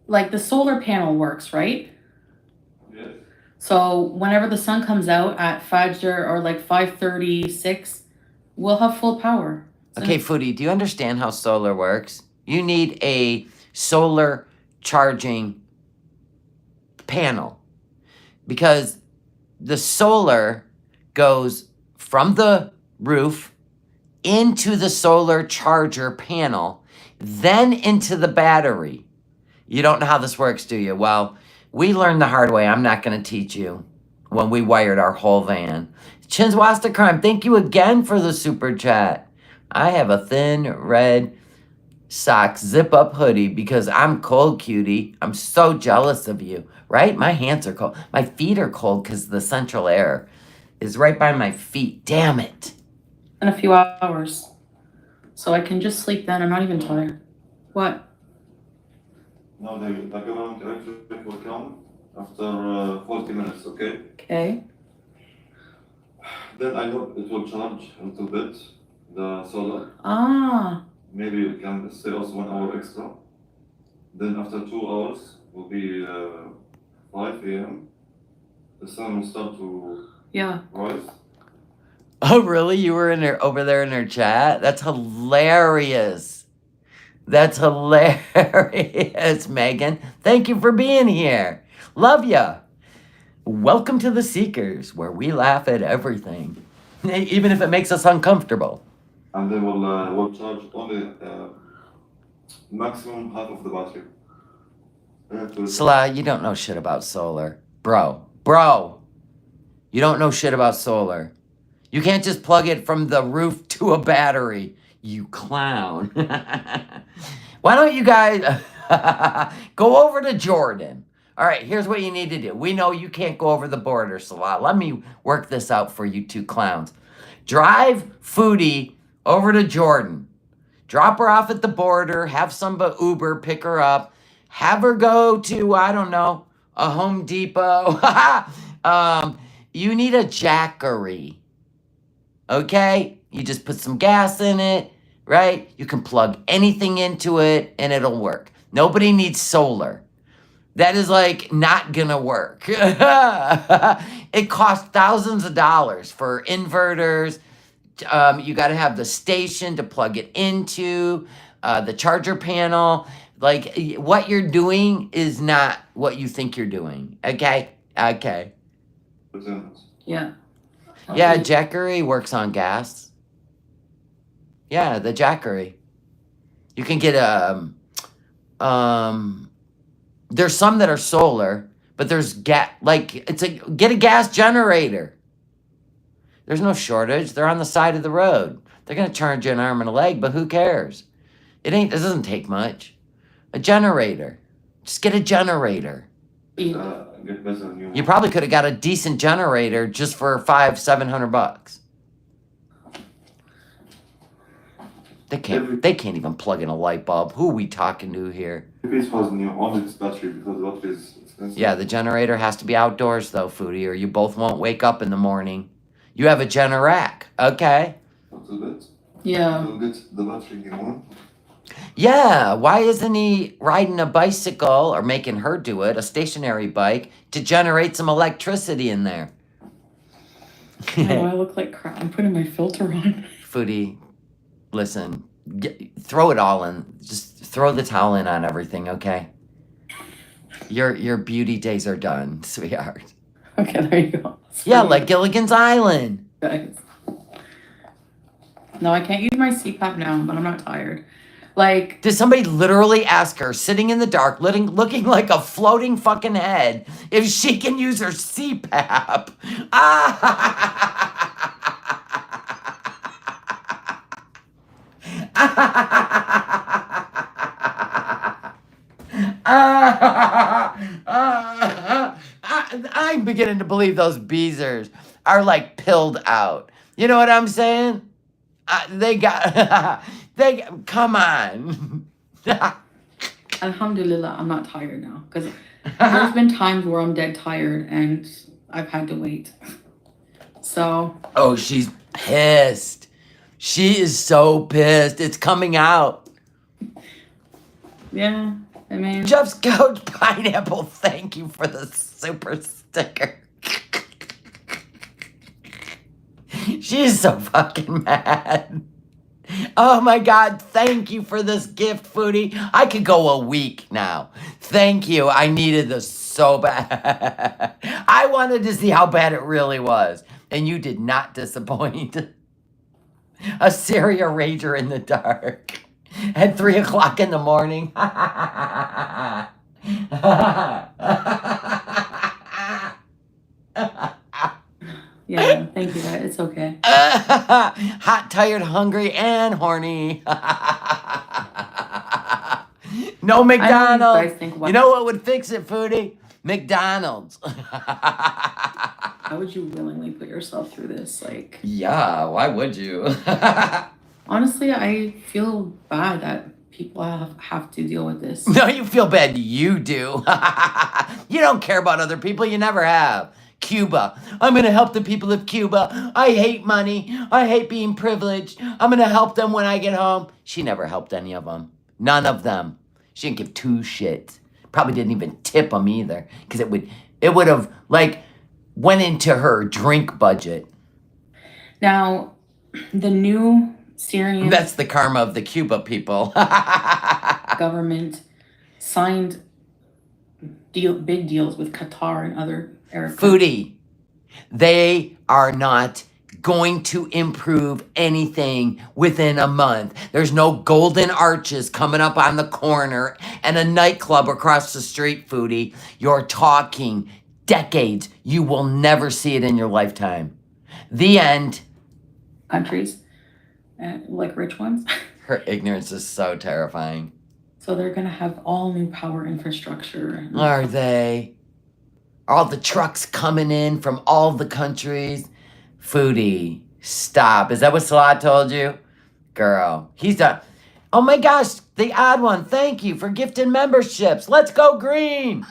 like, the solar panel works, right? Yes. So whenever the sun comes out at Fajr or like 5:36, we'll have full power. So Okay, Foodie, do you understand how solar works? You need a solar charging panel because the solar goes from the roof into the solar charger panel, then into the battery. You don't know how this works, do you? Well, we learned the hard way. I'm not going to teach you when we wired our whole van. Chinswasta Crime, thank you again for the super chat. I have a thin red socks zip up hoodie because I'm cold, cutie. I'm so jealous of you, right? My hands are cold. My feet are cold because the central air is right by my feet. Damn it. in a few hours. So I can just sleep then. I'm not even tired. What? Now the government electric will come after 40 minutes, okay? Okay. Then I hope it will charge a little bit, the solar. Ah. Maybe we can stay also 1 hour extra. Then after 2 hours will be 5 a.m. The sun will start to Yeah. rise. Oh, really? You were over there in her chat? That's hilarious. That's hilarious, Megan. Thank you for being here. Love ya. Welcome to the Seekers, where we laugh at everything, even if it makes us uncomfortable. And they will charge only maximum half of the battery. Salah, you don't know shit about solar. Bro, you don't know shit about solar. You can't just plug it from the roof to a battery, you clown. Why don't you guys go over to Jordan? All right, here's what you need to do. We know you can't go over the border, Salah. Let me work this out for you two clowns. Drive Foodie over to Jordan. Drop her off at the border. Have some Uber pick her up. Have her go to, I don't know, a Home Depot. You need a Jackery. Okay? You just put some gas in it, right? You can plug anything into it and it'll work. Nobody needs solar. That is like not gonna work. It costs thousands of dollars for inverters. You got to have the station to plug it into, the charger panel. Like, what you're doing is not what you think you're doing. Okay? Okay. Yeah. Yeah, Jackery works on gas. Yeah, the Jackery. You can get there's some that are solar, but there's get a gas generator. There's no shortage. They're on the side of the road. They're gonna charge you an arm and a leg, but who cares? It doesn't take much. A generator. Just get a generator. You probably could have got a decent generator just for $500-700. They can't even plug in a light bulb. Who are we talking to here? Yeah, the generator has to be outdoors though, Foodie, or you both won't wake up in the morning. You have a Generac, okay? Yeah. Yeah, why isn't he riding a bicycle or making her do it, a stationary bike, to generate some electricity in there? I know I look like crap. I'm putting my filter on. Foodie, listen, throw it all in. Just throw the towel in on everything, okay? Your beauty days are done, sweetheart. Okay, there you go. Yeah, like Gilligan's Island. Guys. No, I can't use my CPAP now, but I'm not tired. Like, did somebody literally ask her, sitting in the dark, looking like a floating fucking head, if she can use her CPAP? I'm beginning to believe those beezers are like pilled out. You know what I'm saying? Come on. Alhamdulillah, I'm not tired now. Because there's been times where I'm dead tired and I've had to wait. So. Oh, she's pissed. She is so pissed. It's coming out. Yeah, I mean. Jeff's Couch Pineapple, thank you for the super sticker. She's so fucking mad. Oh my God, thank you for this gift, Foodie. I could go a week now. Thank you. I needed this so bad. I wanted to see how bad it really was. And you did not disappoint. A Syria rager in the dark. At 3 o'clock in the morning. Yeah, thank you, guys. It's okay. Hot, tired, hungry, and horny. No McDonald's. You know what would fix it, Foodie? McDonald's. How would you willingly put yourself through this? Like. Yeah, why would you? Honestly, I feel bad that people have to deal with this. No, you feel bad. You do. You don't care about other people. You never have. Cuba. I'm going to help the people of Cuba. I hate money. I hate being privileged. I'm going to help them when I get home. She never helped any of them. None of them. She didn't give two shits. Probably didn't even tip them either, because it would have like went into her drink budget. Now, the new Syrian That's the karma of the Cuba people. government signed big deals with Qatar and other Arab Foodie. They are not going to improve anything within a month. There's no golden arches coming up on the corner and a nightclub across the street, Foodie. You're talking decades. You will never see it in your lifetime. The end. countries, like rich ones. Her ignorance is so terrifying. So they're gonna have all new power infrastructure. Are they? All the trucks coming in from all the countries. Foodie, stop. Is that what Salah told you? Girl, he's done. Oh my gosh, the odd one. Thank you for gifting memberships. Let's go green.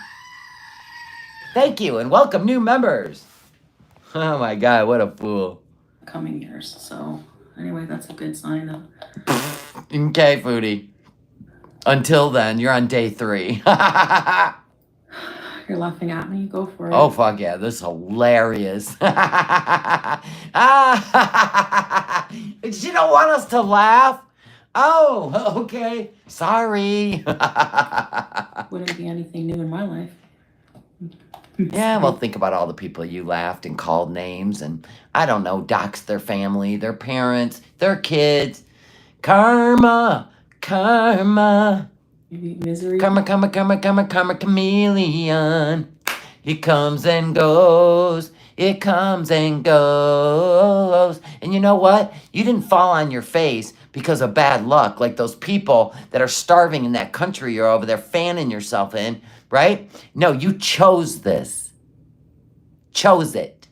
Thank you and welcome new members. Oh my God, what a fool. Coming years. So anyway, that's a good sign of Okay, Foodie. Until then, you're on day 3. you're laughing at me. Go for it. Oh, fuck yeah. This is hilarious. She don't want us to laugh. Oh, okay. Sorry. Wouldn't be anything new in my life. Yeah, well, think about all the people you laughed and called names and, I don't know, doxed their family, their parents, their kids. Karma, karma. Maybe misery. Karma, karma, karma, karma, karma, chameleon. It comes and goes. It comes and goes. And you know what? You didn't fall on your face because of bad luck, like those people that are starving in that country you're over there fanning yourself in, right? No, you chose this. Chose it.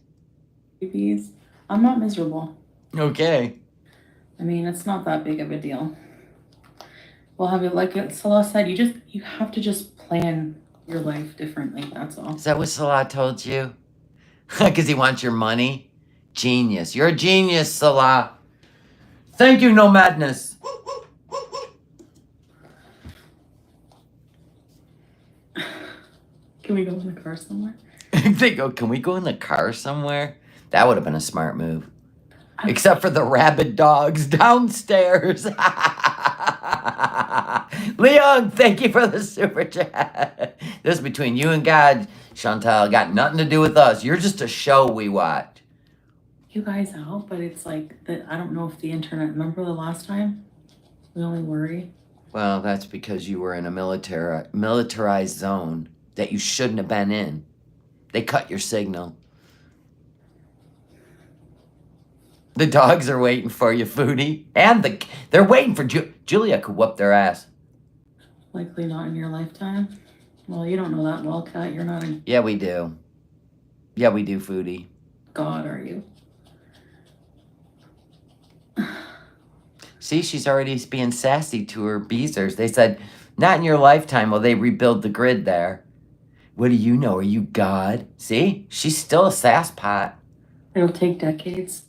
Babies. I'm not miserable. Okay. I mean, it's not that big of a deal. Well, have you, like Salah said, you have to just plan your life differently. That's all. Is that what Salah told you? Because he wants your money? Genius. You're a genius, Salah. Thank you, No Madness. Can we go in the car somewhere? They go, can we go in the car somewhere? That would have been a smart move. Except for the rabid dogs downstairs. Leon, thank you for the super chat. This is between you and God, Chantal. Got nothing to do with us. You're just a show we watch. You guys out, but it's like that. I don't know if the internet. Remember the last time? We only worry. Well, that's because you were in a militarized zone that you shouldn't have been in. They cut your signal. The dogs are waiting for you, Foodie. And they're waiting for Julia could whoop their ass. Likely not in your lifetime. Well, you don't know that well, Kat. You're not a Yeah, we do. Yeah, we do, Foodie. god, are you? See, she's already being sassy to her beezers. They said, not in your lifetime will they rebuild the grid there. What do you know? Are you God? See? She's still a sass pot. It'll take decades.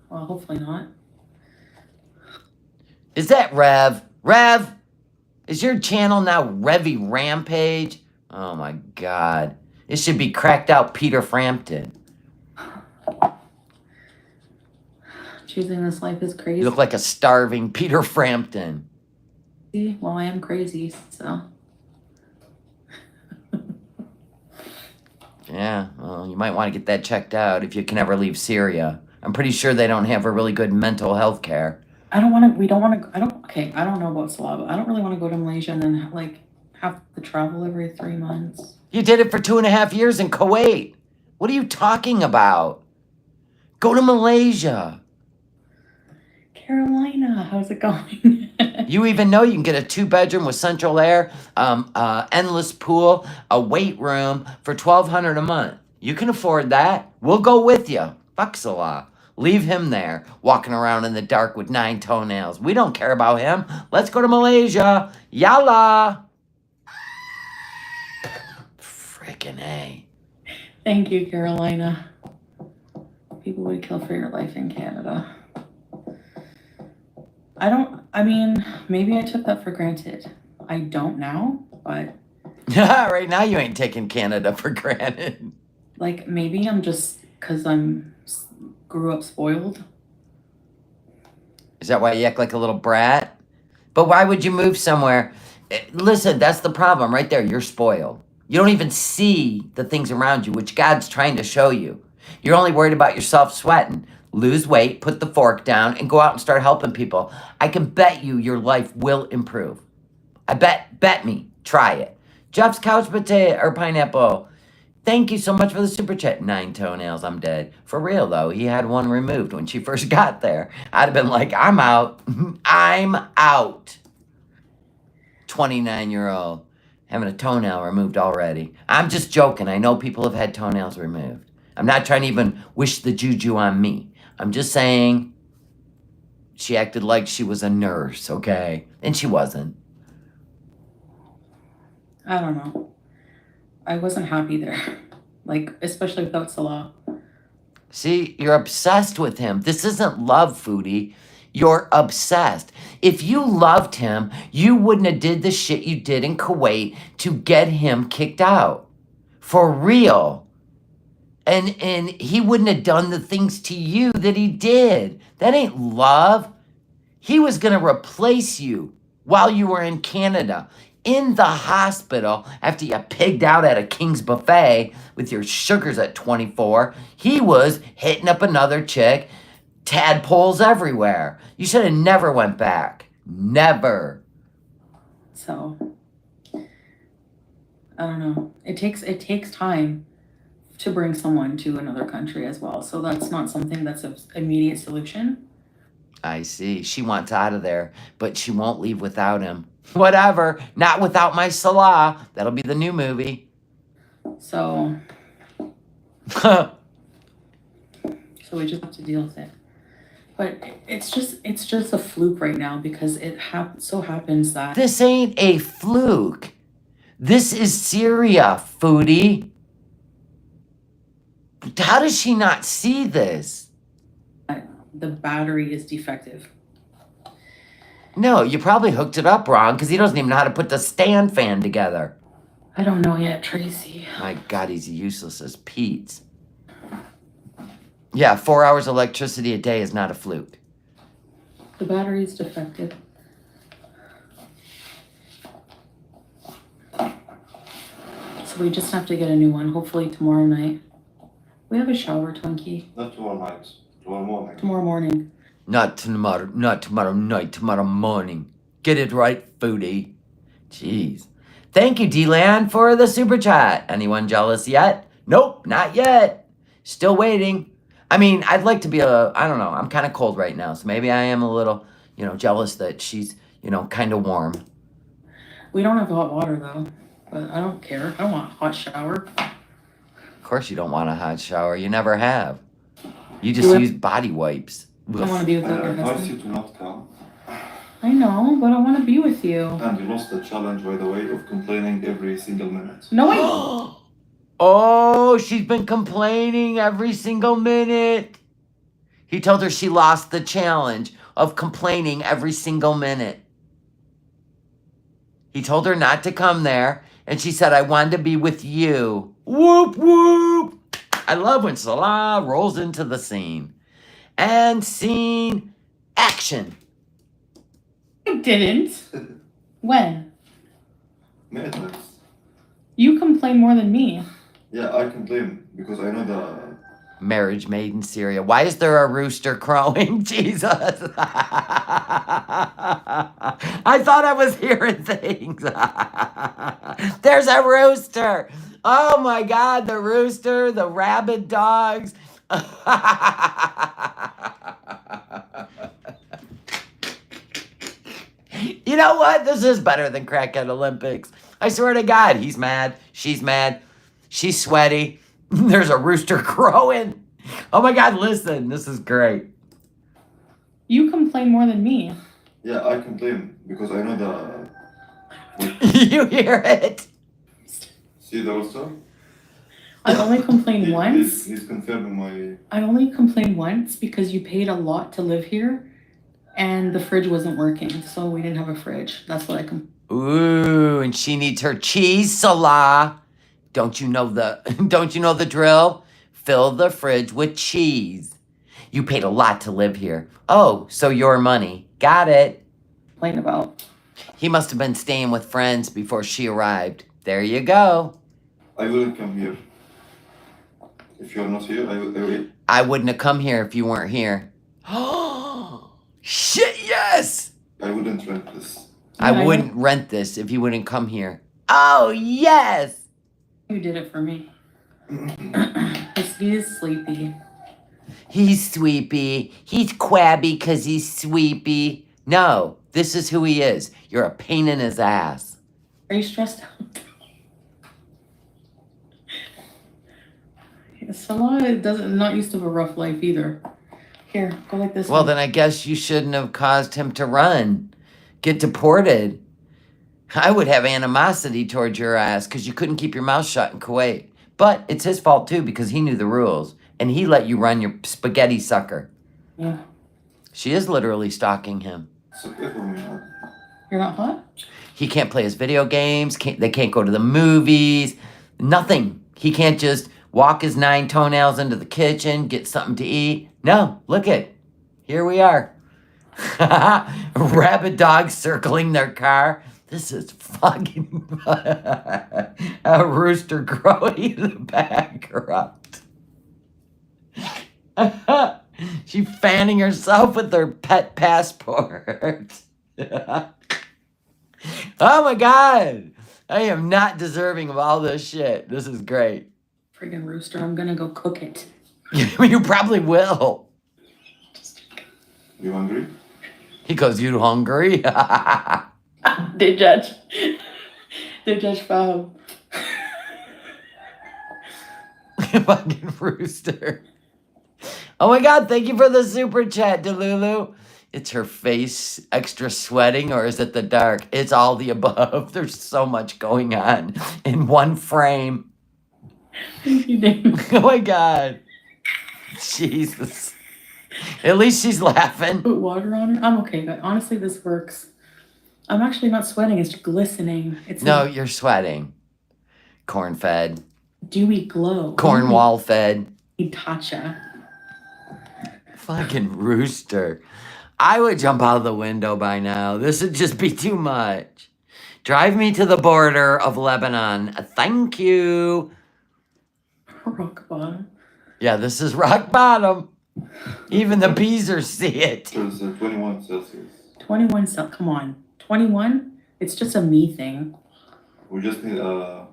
Well, hopefully not. Is that Rev? Rev? Is your channel now Revy Rampage? Oh my God. It should be Cracked Out Peter Frampton. Choosing this life is crazy. You look like a starving Peter Frampton. Well, I am crazy, so. Yeah, well, you might want to get that checked out if you can ever leave Syria. I'm pretty sure they don't have a really good mental health care. I don't want to, I don't know about Salah, but I don't really want to go to Malaysia and then, like, have to travel every 3 months. You did it for 2.5 years in Kuwait. What are you talking about? Go to Malaysia. Carolina, how's it going? You even know you can get a 2-bedroom with central air, endless pool, a weight room for $1,200 a month. You can afford that. We'll go with you. Fuck Salah. Leave him there, walking around in the dark with 9 toenails. We don't care about him. Let's go to Malaysia. Yalla. Frickin' A. Thank you, Carolina. People would kill for your life in Canada. Maybe I took that for granted. I don't now, but Right now you ain't taking Canada for granted. like maybe I'm just because grew up spoiled. Is that why you act like a little brat? But why would you move somewhere? Listen, that's the problem right there. You're spoiled. You don't even see the things around you, which God's trying to show you. You're only worried about yourself sweating. Lose weight, put the fork down, and go out and start helping people. I can bet you your life will improve. I bet me. Try it. Jeff's couch potato or pineapple. Thank you so much for the super chat. 9 toenails, I'm dead. For real though, he had one removed when she first got there. I'd have been like, I'm out. I'm out. 29-year-old having a toenail removed already. I'm just joking. I know people have had toenails removed. I'm not trying to even wish the juju on me. I'm just saying she acted like she was a nurse, okay? And she wasn't. I don't know. I wasn't happy there. Like, especially without Salah. See, you're obsessed with him. This isn't love, Foodie. You're obsessed. If you loved him, you wouldn't have did the shit you did in Kuwait to get him kicked out. For real. And he wouldn't have done the things to you that he did. That ain't love. He was going to replace you while you were in Canada, in the hospital, after you pigged out at a King's buffet with your sugars at 24. He was hitting up another chick, tadpoles everywhere. You should have never went back. Never. So, I don't know. It takes time to bring someone to another country as well. So that's not something that's an immediate solution. I see. She wants out of there, but she won't leave without him. Whatever. Not without my Salah. That'll be the new movie. So we just have to deal with it. But it's just a fluke right now because it so happens that This ain't a fluke. This is Syria, Foodie. How does she not see this? the battery is defective. No, you probably hooked it up wrong because he doesn't even know how to put the stand fan together. I don't know yet, Tracy. My God, he's useless as Pete's. Yeah, 4 hours of electricity a day is not a fluke. The battery is defective. So we just have to get a new one, hopefully tomorrow night. We have a shower, Twinkie. Not tomorrow night, tomorrow morning. Tomorrow morning. Not tomorrow night, tomorrow morning. Get it right, Foodie. Jeez. Thank you, D-Land, for the super chat. Anyone jealous yet? Nope, not yet. Still waiting. I mean, I'd like to be I don't know, I'm kind of cold right now, so maybe I am a little, jealous that she's, kind of warm. We don't have hot water though, but I don't care. I don't want a hot shower. Of course you don't want a hot shower. You never have. You just use body wipes. I want to be with I your advise husband. you to not come. I know, but I want to be with you. And you lost the challenge, by the way, of complaining every single minute. No, I Oh, she's been complaining every single minute. He told her she lost the challenge of complaining every single minute. He told her not to come there, and she said, I wanted to be with you. Whoop, whoop. I love when Salah rolls into the scene. And scene action. didn't. When? Minutes. You complain more than me. Yeah, I complain because I know the. Marriage made in Syria. Why is there a rooster crowing? Jesus. I thought I was hearing things. There's a rooster. Oh my God, the rooster, the rabid dogs. You know what? This is better than Crackhead Olympics. I swear to God, he's mad. She's sweaty. There's a rooster crowing. Oh my God, listen, this is great. You complain more than me. Yeah, I complain because I know the. You hear it? See the rooster? I only complained once. He's confirming my. I only complained once because you paid a lot to live here and the fridge wasn't working. So we didn't have a fridge. That's what I complained. Ooh, and she needs her cheese, Salah. Don't you know the drill? Fill the fridge with cheese. You paid a lot to live here. Oh, so your money. Got it. About. He must have been staying with friends before she arrived. There you go. I wouldn't come here. If you're not here, I will. I wouldn't have come here if you weren't here. Oh, shit, yes! I wouldn't rent this. I wouldn't rent this if you wouldn't come here. Oh, yes! You did it for me. He's sleepy. He's sweepy. He's quabby because he's sweepy. No, this is who he is. You're a pain in his ass. Are you stressed out? Salah not used to have a rough life either. Here, go like this. Well, then I guess you shouldn't have caused him to run. Get deported. I would have animosity towards your ass because you couldn't keep your mouth shut in Kuwait. But it's his fault too because he knew the rules. And he let you run your spaghetti sucker. Yeah. She is literally stalking him. It's okay for me. You're not hot? He can't play his video games. They can't go to the movies. Nothing. He can't just walk his 9 toenails into the kitchen, get something to eat. No, look it. Here we are. Rabid dogs circling their car. This is fucking a rooster crowing in the background. She fanning herself with her pet passport. Oh my God. I am not deserving of all this shit. This is great. Friggin' rooster, I'm gonna go cook it. You probably will. You hungry? He goes, you hungry? They judge. They judge Fab. Fucking rooster. Oh my God, thank you for the super chat, Delulu. It's her face extra sweating, or is it the dark? It's all the above. There's so much going on in one frame. Thank you, Dave. Oh my God. Jesus. At least she's laughing. Put water on her. I'm okay, but honestly, this works. I'm actually not sweating. It's glistening. It's No, you're sweating. Corn fed. dewy glow. Cornwall fed. Itacha. Fucking rooster. I would jump out of the window by now. This would just be too much. Drive me to the border of Lebanon. Thank you. Rock bottom. Yeah, this is rock bottom. Even the bees see it. There's 21 Celsius. 21 cell. Come on. 21? It's just a me thing. We just need a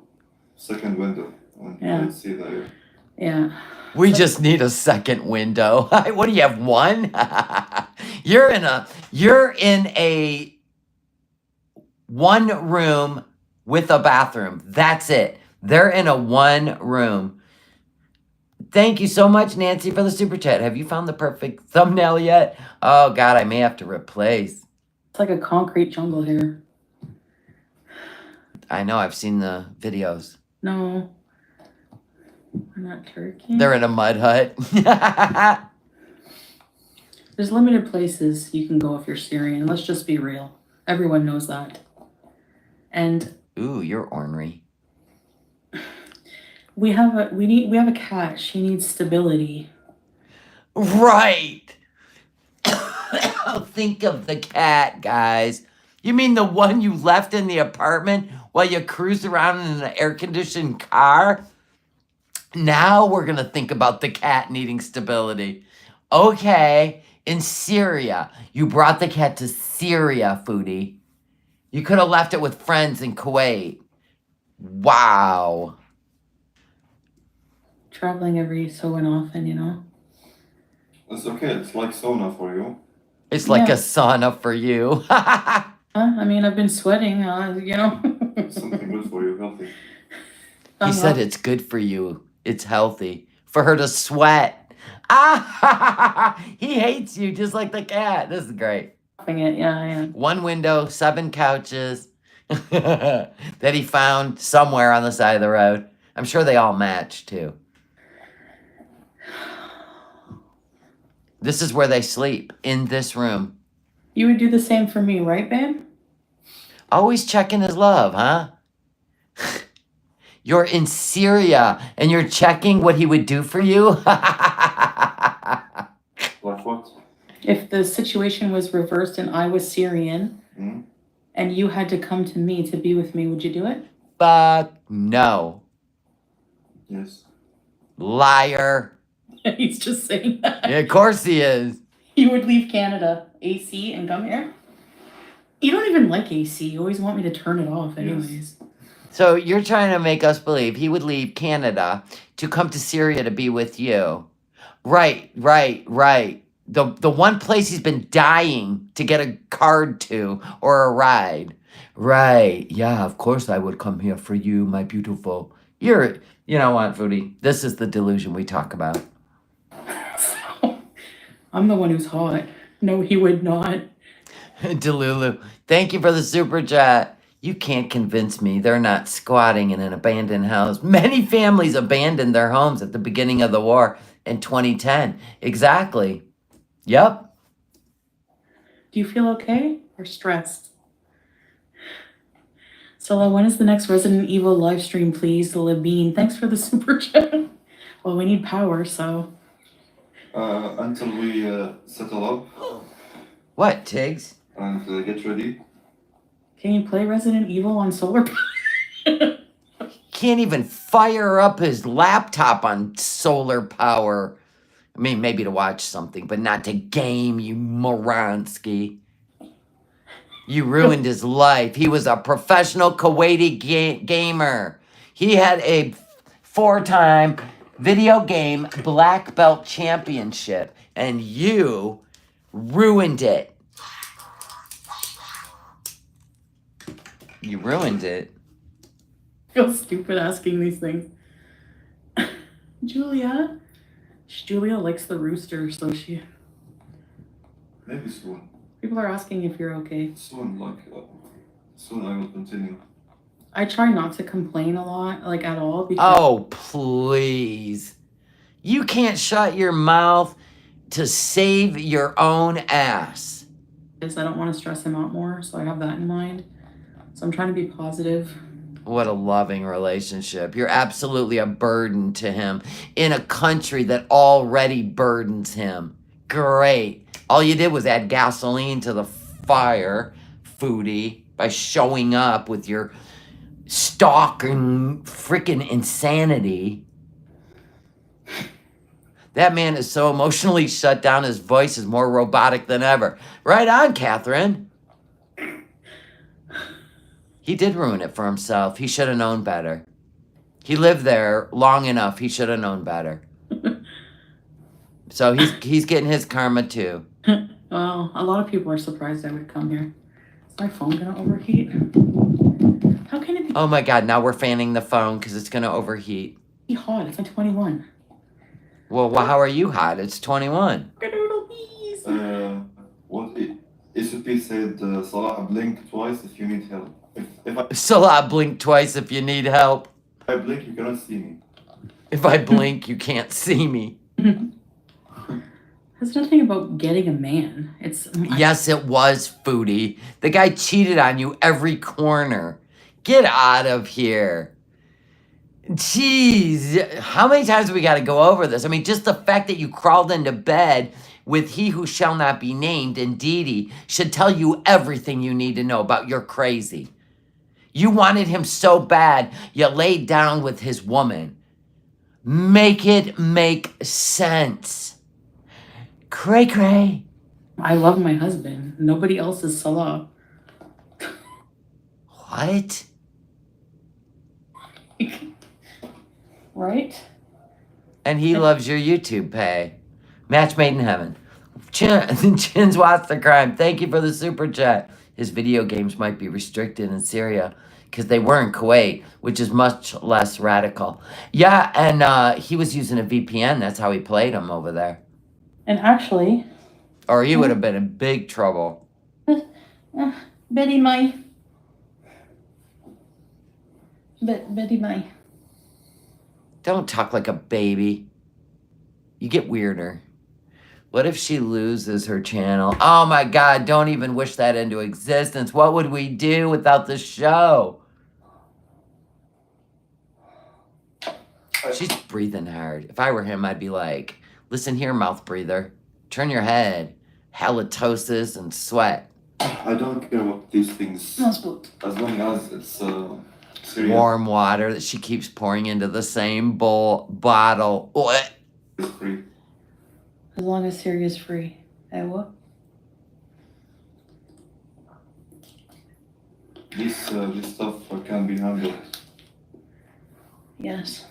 second window. And Yeah. let's see the air. Yeah. We just need a second window. What do you have? One? You're in a one room with a bathroom. That's it. They're in a one room. Thank you so much, Nancy, for the super chat. Have you found the perfect thumbnail yet? Oh God, I may have to replace. It's like a concrete jungle here. I know, I've seen the videos. No. We're not Turkey. They're in a mud hut. There's limited places you can go if you're Syrian. Let's just be real. Everyone knows that. And Ooh, you're ornery. we have a cat. She needs stability. Right. Think of the cat, guys. You mean the one you left in the apartment while you cruised around in an air-conditioned car? Now we're going to think about the cat needing stability. Okay, in Syria. You brought the cat to Syria, Foodie. You could have left it with friends in Kuwait. Wow. Traveling every so and often, you know? It's okay. It's like sauna for you. It's like Yeah. a sauna for you. I mean, I've been sweating, you know? It's something good for you, healthy. He said it's good for you. It's healthy. For her to sweat. Ah, he hates you just like the cat. This is great. Yeah. One window, 7 couches that he found somewhere on the side of the road. I'm sure they all match too. This is where they sleep, in this room. You would do the same for me, right, babe? Always checking his love, huh? You're in Syria and you're checking what he would do for you? Like what? If the situation was reversed and I was Syrian and you had to come to me to be with me, would you do it? Fuck no. Yes. Liar. He's just saying that. Yeah, of course he is. You would leave Canada, AC, and come here? You don't even like AC. You always want me to turn it off anyways. So you're trying to make us believe he would leave Canada to come to Syria to be with you. Right. The one place he's been dying to get a card to or a ride. Right. Yeah, of course I would come here for you, my beautiful. You know what, Foodie? This is the delusion we talk about. So, I'm the one who's hot. No, he would not. Delulu, thank you for the super chat. You can't convince me they're not squatting in an abandoned house. Many families abandoned their homes at the beginning of the war in 2010. Exactly. Yep. Do you feel okay or stressed? Stella, when is the next Resident Evil live stream, please? Labine, thanks for the super chat. Well, we need power, so. Until we settle up What, Tigs? and get ready. Can you play Resident Evil on solar power? Can't even fire up his laptop on solar power. I mean, maybe to watch something, but not to game, you moronski. You ruined his life. He was a professional Kuwaiti gamer. He had a 4-time video game black belt championship, and you ruined it. You ruined it. I feel stupid asking these things. Julia likes the rooster, so she. Maybe soon. People are asking if you're okay. Soon I will continue. I try not to complain a lot, like at all. Because Oh, please. You can't shut your mouth to save your own ass. I don't want to stress him out more, so I have that in mind. So I'm trying to be positive. What a loving relationship. You're absolutely a burden to him in a country that already burdens him. Great. All you did was add gasoline to the fire, Foodie, by showing up with your stalking freaking insanity. That man is so emotionally shut down, his voice is more robotic than ever. Right on, Catherine. He did ruin it for himself. He should have known better. He lived there long enough. He should have known better. So he's getting his karma too. Well, a lot of people are surprised I would come here. Is my phone gonna overheat? How can it Oh my God, now we're fanning the phone because it's going to overheat. be hot? It's like 21. Well, how are you hot? It's 21. What it should be said, Salah, blink twice if you need help. If Salah, blink twice if you need help. I blink, you cannot see me. If I blink, you can't see me. It's nothing about getting a man. It's Yes, it was, Foodie. The guy cheated on you every corner. Get out of here. Jeez, how many times we got to go over this? I mean, just the fact that you crawled into bed with he who shall not be named and Dee Dee should tell you everything you need to know about your crazy. You wanted him so bad, you laid down with his woman. Make it make sense. Cray cray. I love my husband. Nobody else is Salah. What? Right? And he loves your YouTube pay. Match made in heaven. Chin's watched the crime. Thank you for the super chat. his video games might be restricted in Syria because they were in Kuwait, which is much less radical. Yeah, and he was using a VPN. That's how he played them over there. And actually, Or he would have been in big trouble. Betty my. Betty my. Don't talk like a baby. You get weirder. What if she loses her channel? Oh my God, don't even wish that into existence. What would we do without the show? She's breathing hard. If I were him, I'd be like, listen here, mouth breather. Turn your head. Halitosis and sweat. I don't care about these things. No spook. As long as it's serious. Warm water that she keeps pouring into the same bottle. What? It's free. As long as Syria is free. What? This stuff can be handled. Yes.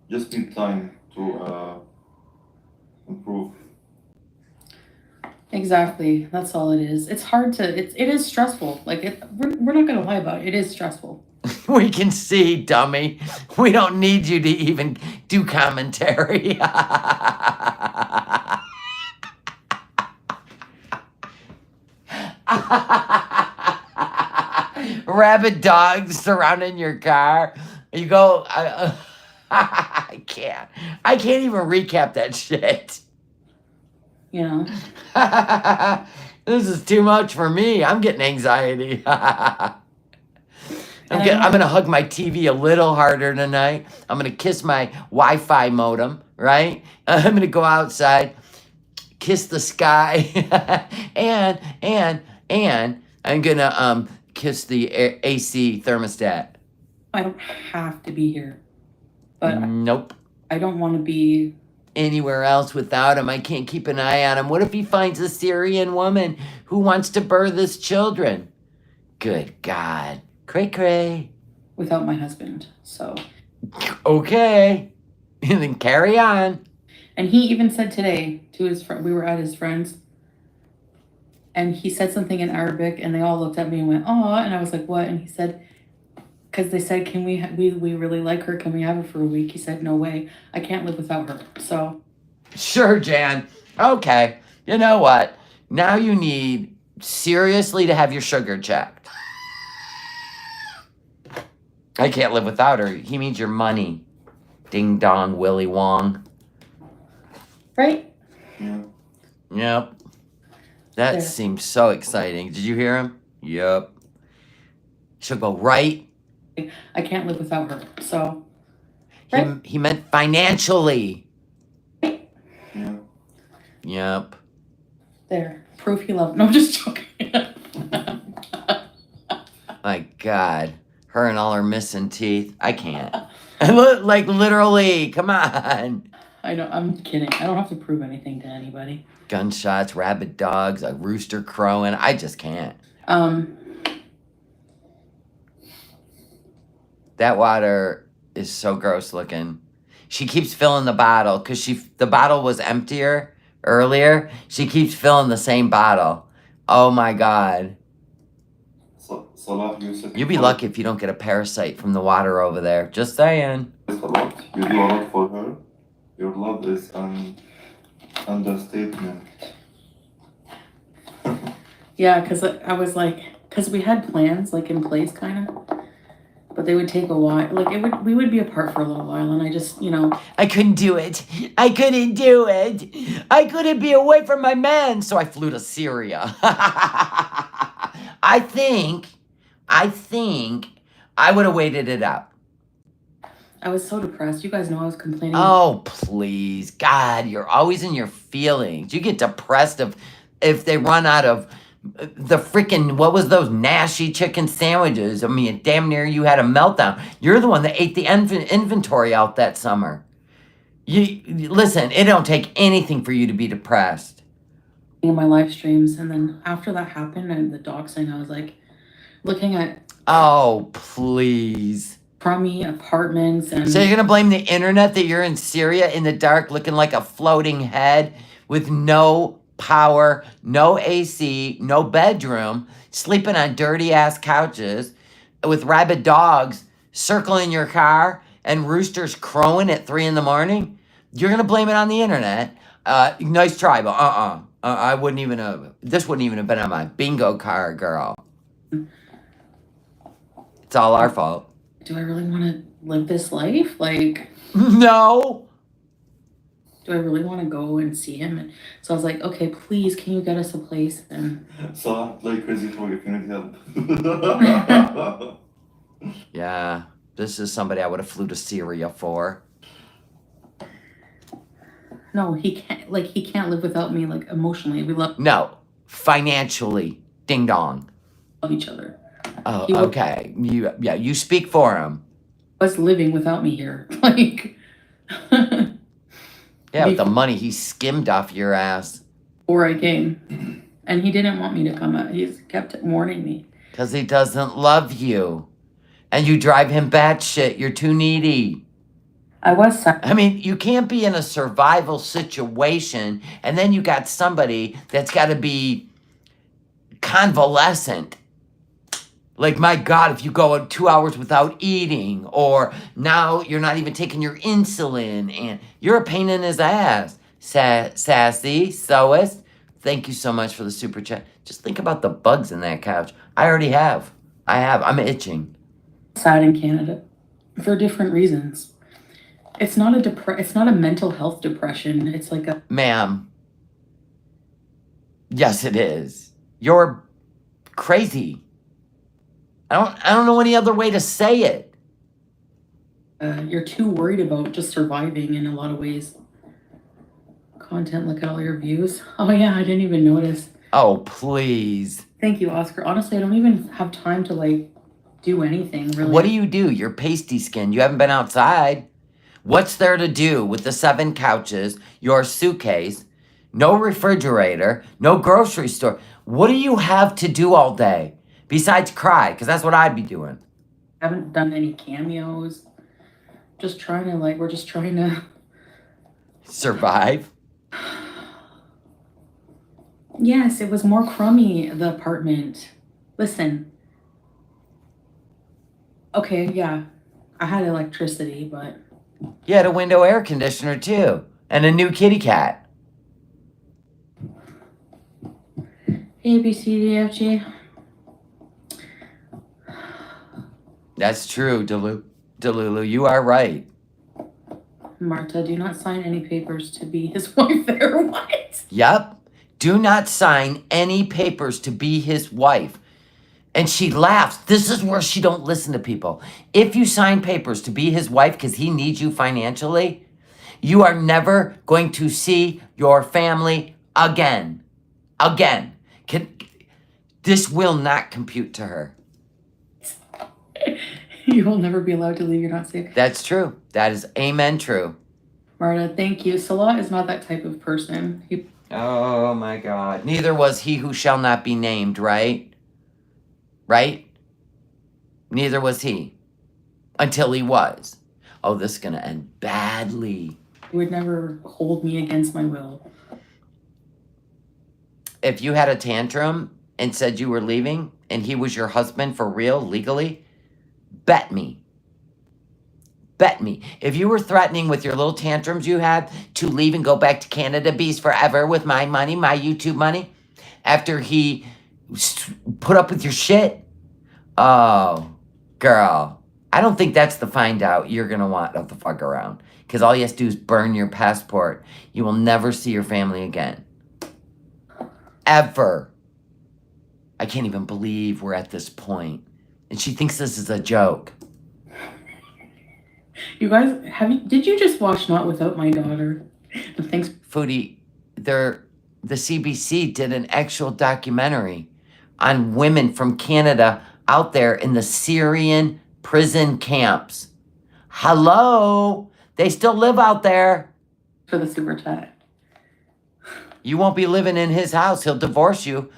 Just need time to improve. Exactly. That's all it is. It's hard to. It is stressful. Like we're not gonna lie about it. It is stressful. We can see, dummy. We don't need you to even do commentary. Rabid dogs surrounding your car. You go, I can't. I can't even recap that shit. You know. This is too much for me. I'm getting anxiety. I'm gonna hug my TV a little harder tonight. I'm gonna kiss my Wi-Fi modem, right? I'm gonna go outside, kiss the sky, and I'm gonna kiss the AC thermostat. I don't have to be here, but Nope. I don't want to be Anywhere else without him. I can't keep an eye on him. What if he finds a Syrian woman who wants to birth his children? Good God. Cray cray. without my husband. So. Okay. And then carry on. And he even said today to his friend, we were at his friend's, and he said something in Arabic, and they all looked at me and went, "Oh," and I was like, "What?" And he said, because they said, "Can we really like her? Can we have her for a week?" He said, "No way. I can't live without her." So. Sure, Jan. Okay. You know what? Now you need seriously to have your sugar checked. I can't live without her. He means your money. Ding dong, Willy Wong. Right? Yeah. Yep. That There. seems so exciting. Did you hear him? Yep. She'll go right. I can't live without her. So. He meant financially. Yeah. Yep. There. Proof he loved. No, I'm just joking. My God. Her and all her missing teeth. I can't. Like, literally. Come on. I know. I'm kidding. I don't have to prove anything to anybody. Gunshots, rabid dogs, a rooster crowing. I just can't. That water is so gross looking. She keeps filling the bottle because the bottle was emptier earlier. She keeps filling the same bottle. Oh my God. Salah, you said You'll be lucky if you don't get a parasite from the water over there. Just saying. a lot. You do a lot for her. Your love is an understatement. Yeah, because I was like, because we had plans like in place, kind of, but they would take a while. Like we would be apart for a little while, and I just, I couldn't do it. I couldn't do it. I couldn't be away from my man. So I flew to Syria. I think I would have waited it out. I was so depressed. You guys know I was complaining. Oh, please. God, you're always in your feelings. You get depressed if they run out of the freaking, what was those nasty chicken sandwiches? I mean, damn near you had a meltdown. You're the one that ate the inventory out that summer. Listen, it don't take anything for you to be depressed. In my live streams, and then after that happened and the dog thing, I was like looking at Oh, please. crummy apartments and So you're going to blame the internet that you're in Syria in the dark looking like a floating head with no power, no AC, no bedroom, sleeping on dirty ass couches with rabid dogs circling your car and roosters crowing at 3 a.m, you're gonna blame it on the internet. Nice try, but I wouldn't even have. This wouldn't even have been on my bingo card, girl. It's all our fault. Do I really want to live this life? Like, No. do I really want to go and see him? And so I was like, okay, please, can you get us a place? And So, like crazy for you if you need help. Yeah, this is somebody I would have flew to Syria for. no, he can't. Like, he can't live without me. Like, emotionally, we love No, financially, ding dong. each other. Oh, He would- okay. You speak for him. Was living without me here. Like, Yeah, with the money he skimmed off your ass. before I came, and he didn't want me to come out. He's kept warning me. Because he doesn't love you. And you drive him batshit. You're too needy. I was sad. I mean, you can't be in a survival situation and then you got somebody that's got to be convalescent. Like, my God, if you go 2 hours without eating, or now you're not even taking your insulin, and you're a pain in his ass. Sassy, Soest, thank you so much for the super chat. Just think about the bugs in that couch. I already have. I'm itching. Sad in Canada for different reasons. It's not a mental health depression. It's like a Ma'am. Yes, it is. You're crazy. I don't know any other way to say it. you're too worried about just surviving in a lot of ways. Content, look at all your views. Oh yeah, I didn't even notice. Oh, please. Thank you, Oscar. Honestly, I don't even have time to like do anything really. What do? You're pasty skinned. You haven't been outside. What's there to do with the 7 couches, your suitcase, no refrigerator, no grocery store? What do you have to do all day besides cry? Because that's what I'd be doing. Haven't done any cameos. Just trying to we're just trying to Survive? Yes, it was more crummy, the apartment. Listen. Okay, yeah. I had electricity, but You had a window air conditioner too. And a new kitty cat. A, B, C, D, F, G. That's true, Delulu. You are right. Marta, do not sign any papers to be his wife there. What? Yep. Do not sign any papers to be his wife. And she laughs. This is where she don't listen to people. If you sign papers to be his wife because he needs you financially, you are never going to see your family again. Again. This will not compute to her. You will never be allowed to leave. You're not safe. That's true. That is amen true. Marta, thank you. Salah is not that type of person. Oh my God. Neither was he who shall not be named, right? Right? Neither was he. Until he was. Oh, this is going to end badly. He would never hold me against my will. If you had a tantrum and said you were leaving and he was your husband for real, legally, bet me. Bet me. If you were threatening with your little tantrums you had to leave and go back to Canada Beast forever with my money, my YouTube money, after he put up with your shit, oh, girl, I don't think that's the find out you're going to want to fuck around. Because all you have to do is burn your passport. You will never see your family again. Ever. I can't even believe we're at this point. And she thinks this is a joke. You guys, did you just watch Not Without My Daughter? Thanks. Foodie, the CBC did an actual documentary on women from Canada out there in the Syrian prison camps. Hello? They still live out there. For the super chat. You won't be living in his house. He'll divorce you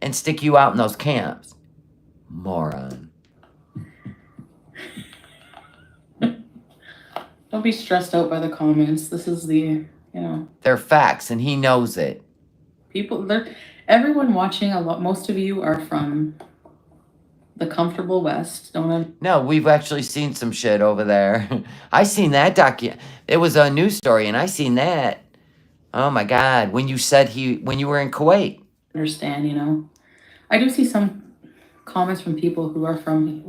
and stick you out in those camps. Moron. Don't be stressed out by the comments. This is the, They're facts, and he knows it. Everyone watching, most of you are from the comfortable West. No, we've actually seen some shit over there. I seen that It was a news story, and I seen that. Oh my God! When you were in Kuwait. Understand, you know. I do see some comments from people who are from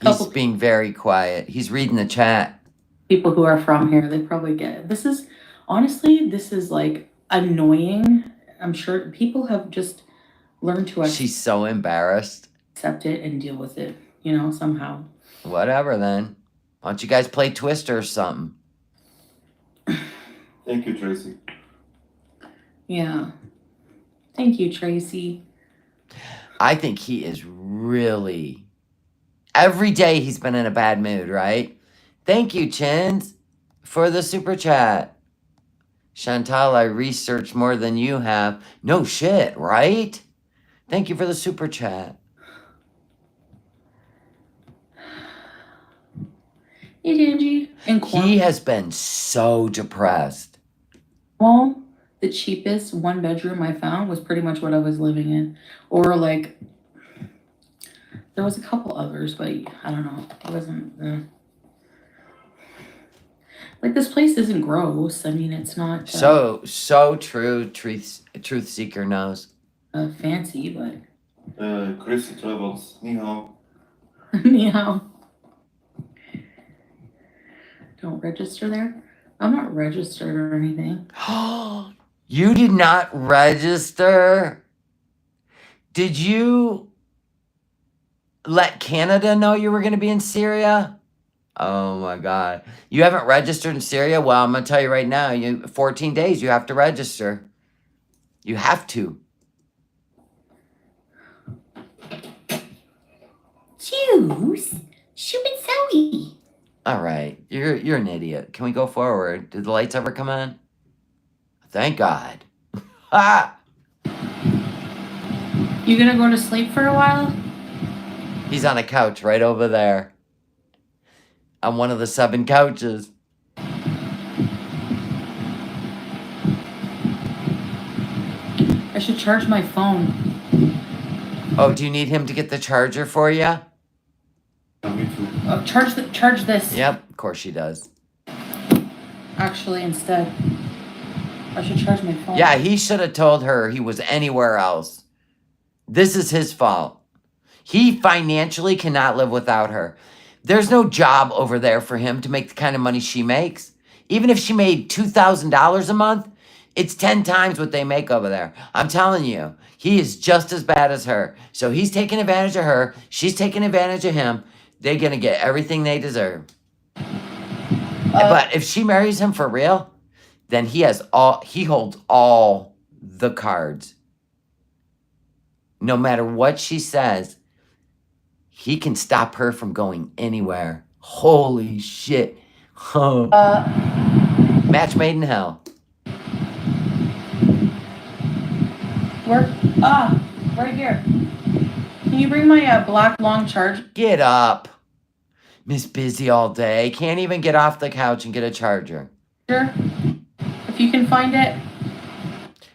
He's being very quiet. He's reading the chat. People who are from here, they probably get it. This is like annoying. I'm sure people have just learned to She's so embarrassed. accept it and deal with it, you know, somehow. Whatever then. Why don't you guys play Twister or something? Thank you, Tracy. Yeah. Thank you, Tracy. I think he is really... Every day he's been in a bad mood, right? Thank you, Chins, for the super chat. Chantal, I researched more than you have. No shit, right? Thank you for the super chat. Hey, Angie. And he has been so depressed. Well, the cheapest one bedroom I found was pretty much what I was living in. Or like, there was a couple others, but I don't know. It wasn't... Like, this place isn't gross. I mean, it's not... So true. Truth Seeker knows. Fancy, but... Chrissy Travels. Ni hao. Ni hao. Don't register there? I'm not registered or anything. You did not register? Did you let Canada know you were going to be in Syria? Oh my God. You haven't registered in Syria? Well, I'm going to tell you right now, 14 days, you have to register. You have to. Juice? Stupid Zoe. All right. You're an idiot. Can we go forward? Did the lights ever come on? Thank God. Ah! You gonna go to sleep for a while? He's on a couch right over there. On one of the 7 couches. I should charge my phone. Oh, do you need him to get the charger for you? Me too. Oh, charge this. Yep, of course she does. Actually, instead, I should charge my phone. Yeah, he should have told her he was anywhere else. This is his fault. He financially cannot live without her. There's no job over there for him to make the kind of money she makes. Even if she made $2,000 a month, it's 10 times what they make over there. I'm telling you, he is just as bad as her. So he's taking advantage of her. She's taking advantage of him. They're going to get everything they deserve. But if she marries him for real, then he holds all the cards. No matter what she says, he can stop her from going anywhere. Holy shit. Match made in hell. Where? Right here. Can you bring my black long charger? Get up. Miss Busy all day. Can't even get off the couch and get a charger. Sure. If you can find it.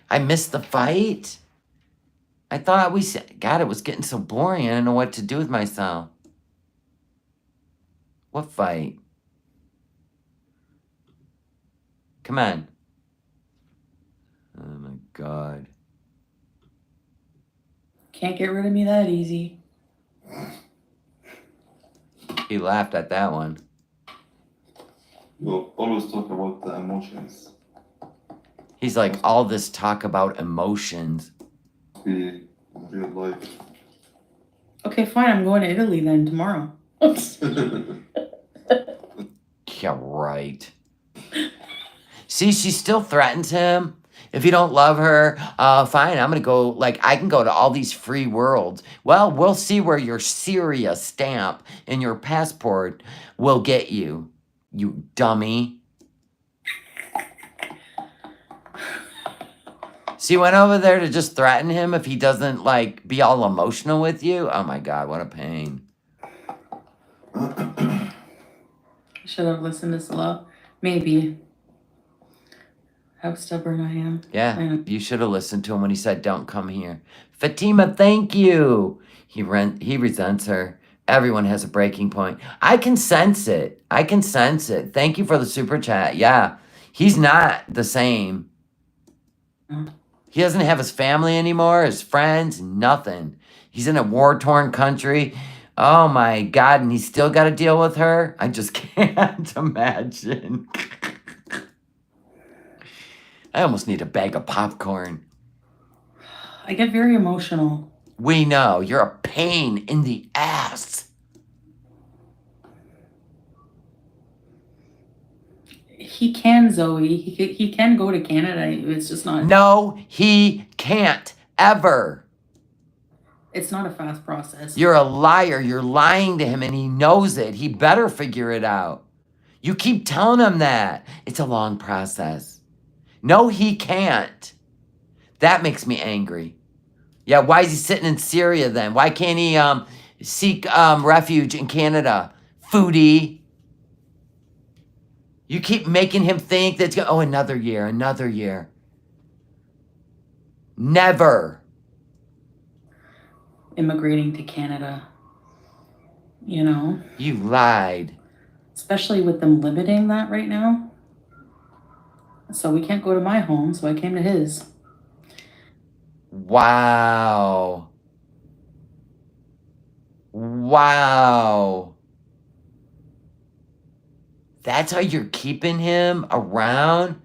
I missed the fight. I thought God, it was getting so boring. I didn't know what to do with myself. What fight? Come on. Oh my God. Can't get rid of me that easy. He laughed at that one. We'll always talk about the emotions. He's like, all this talk about emotions. Be in real life. Okay, fine. I'm going to Italy then tomorrow. Yeah, right. See, she still threatens him. If you don't love her, fine, I'm going to go, I can go to all these free worlds. Well, we'll see where your Syria stamp and your passport will get you, you dummy. So you went over there to just threaten him if he doesn't, be all emotional with you? Oh my God, what a pain. Should have listened to slow. Maybe. How stubborn I am. I Yeah, know. you should have listened to him when he said, "Don't come here." Fatima, thank you. He resents her. Everyone has a breaking point. I can sense it. I can sense it. Thank you for the super chat. Yeah, he's not the same. Mm. He doesn't have his family anymore, his friends, nothing. He's in a war-torn country. Oh my God, and he's still got to deal with her? I just can't imagine. I almost need a bag of popcorn. I get very emotional. We know, you're a pain in the ass. He can, Zoe. He can go to Canada. It's just not. No, he can't, ever. It's not a fast process. You're a liar. You're lying to him and he knows it. He better figure it out. You keep telling him that. It's a long process. No, he can't. That makes me angry. Yeah, why is he sitting in Syria then? Why can't he seek refuge in Canada? Foodie. You keep making him think that, oh, another year, another year. Never. Immigrating to Canada. You know? You lied. Especially with them limiting that right now. So we can't go to my home, so I came to his. Wow. Wow. That's how you're keeping him around?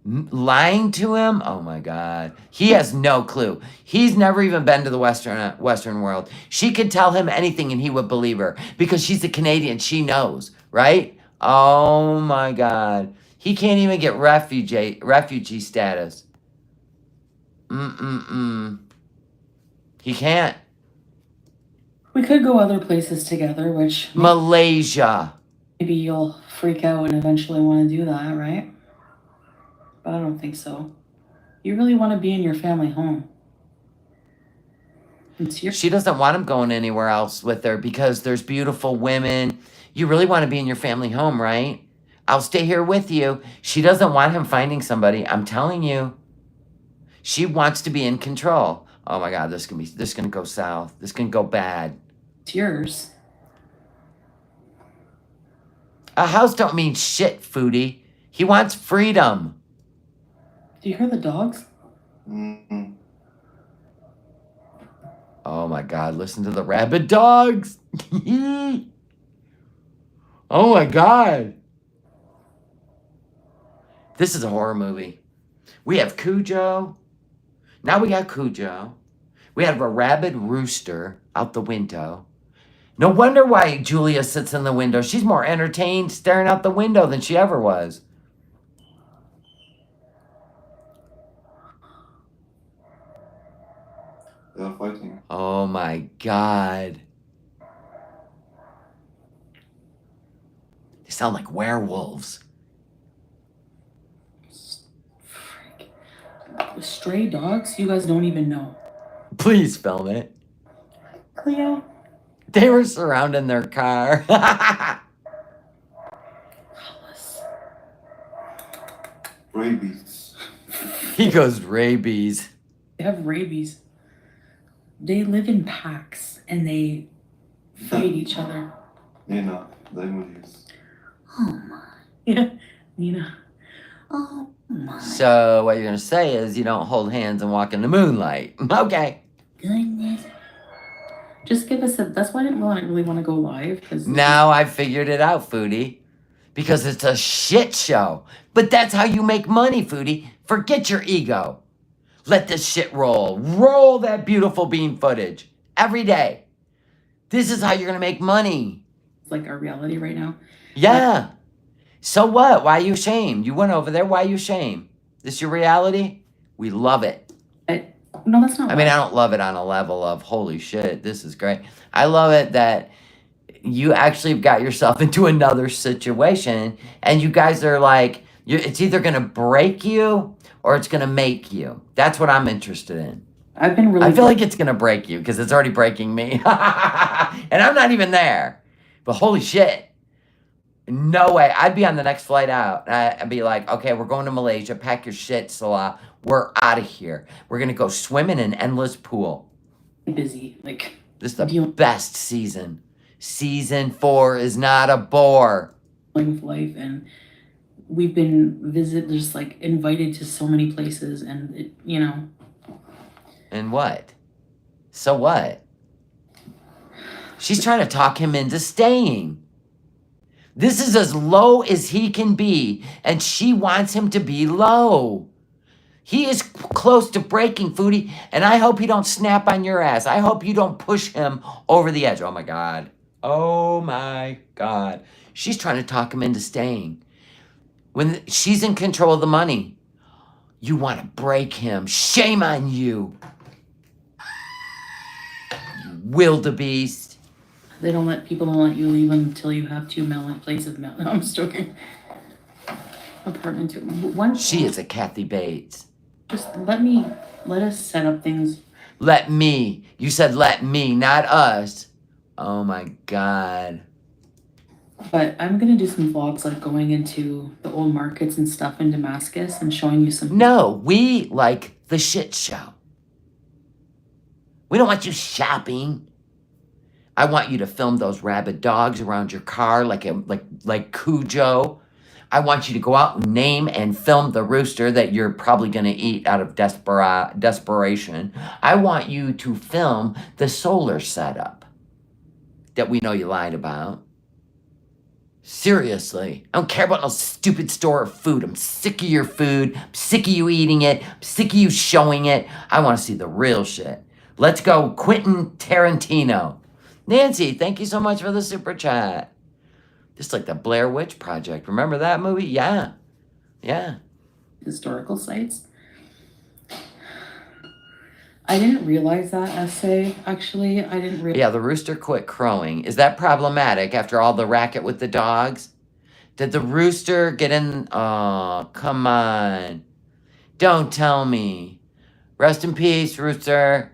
Lying to him? Oh my God. He has no clue. He's never even been to the Western world. She could tell him anything and he would believe her because she's a Canadian. She knows, right? Oh my God. He can't even get refugee status. He can't. We could go other places together, which Malaysia. maybe you'll freak out and eventually want to do that, right? But I don't think so. You really want to be in your family home. She doesn't want him going anywhere else with her because there's beautiful women. You really want to be in your family home, right? I'll stay here with you. She doesn't want him finding somebody. I'm telling you. She wants to be in control. Oh my God, this can go south. This can go bad. It's yours. A house don't mean shit, Foodie. He wants freedom. Do you hear the dogs? Mm-hmm. Oh my God, listen to the rabid dogs. Oh my God. This is a horror movie. We have Cujo. Now we got Cujo. We have a rabid rooster out the window. No wonder why Julia sits in the window. She's more entertained staring out the window than she ever was. They are fighting. Oh my God. They sound like werewolves. Frick. Stray dogs? You guys don't even know. Please film it. Cleo? They were surrounding their car. Hollis. Rabies. He goes rabies. They have rabies. They live in packs and they fight each other. Nina, the emojis. Oh my. Yeah, Nina. Oh my. So what you're gonna say is you don't hold hands and walk in the moonlight. Okay. Goodness. Just give us a. That's why I didn't really want to go live. Now I figured it out, Foodie. Because it's a shit show. But that's how you make money, Foodie. Forget your ego. Let this shit roll. Roll that beautiful bean footage. Every day. This is how you're gonna make money. It's like our reality right now. Yeah. So what? Why are you ashamed? You went over there. Why are you ashamed? This your reality? We love it. No, that's not. I mean, I don't love it on a level of, holy shit, this is great. I love it that you actually got yourself into another situation and you guys are like, it's either going to break you or it's going to make you. That's what I'm interested in. I've been really. I feel like it's going to break you because it's already breaking me. And I'm not even there. But holy shit. No way. I'd be on the next flight out. I'd be like, okay, we're going to Malaysia. Pack your shit, Salah. We're out of here. We're going to go swimming in an endless pool. Busy. Like, This is the best season. Season 4 is not a bore. with life, and we've been just like invited to so many places, and it, you know. And what? So what? She's trying to talk him into staying. This is as low as he can be, and she wants him to be low. He is close to breaking, Foodie, and I hope he don't snap on your ass. I hope you don't push him over the edge. Oh my God. Oh my God. She's trying to talk him into staying. When she's in control of the money, you want to break him. Shame on you. You wildebeest. People don't let you leave until you have 2 million plates of milk. No, I'm just joking. Apartment 2. She is a Kathy Bates. Just let us set up things. Let me. You said let me, not us. Oh my God. But I'm gonna do some vlogs, like going into the old markets and stuff in Damascus and showing you some. No, we like the shit show. We don't want you shopping. I want you to film those rabid dogs around your car like Cujo. I want you to go out and name and film the rooster that you're probably going to eat out of desperation. I want you to film the solar setup that we know you lied about. Seriously, I don't care about no stupid store of food. I'm sick of your food. I'm sick of you eating it. I'm sick of you showing it. I want to see the real shit. Let's go, Quentin Tarantino. Nancy, thank you so much for the super chat. Just like the Blair Witch Project. Remember that movie? Yeah. Yeah. Historical sites. I didn't realize that essay, actually. I didn't realize. Yeah, the rooster quit crowing. Is that problematic after all the racket with the dogs? Did the rooster get in? Oh, come on. Don't tell me. Rest in peace, rooster.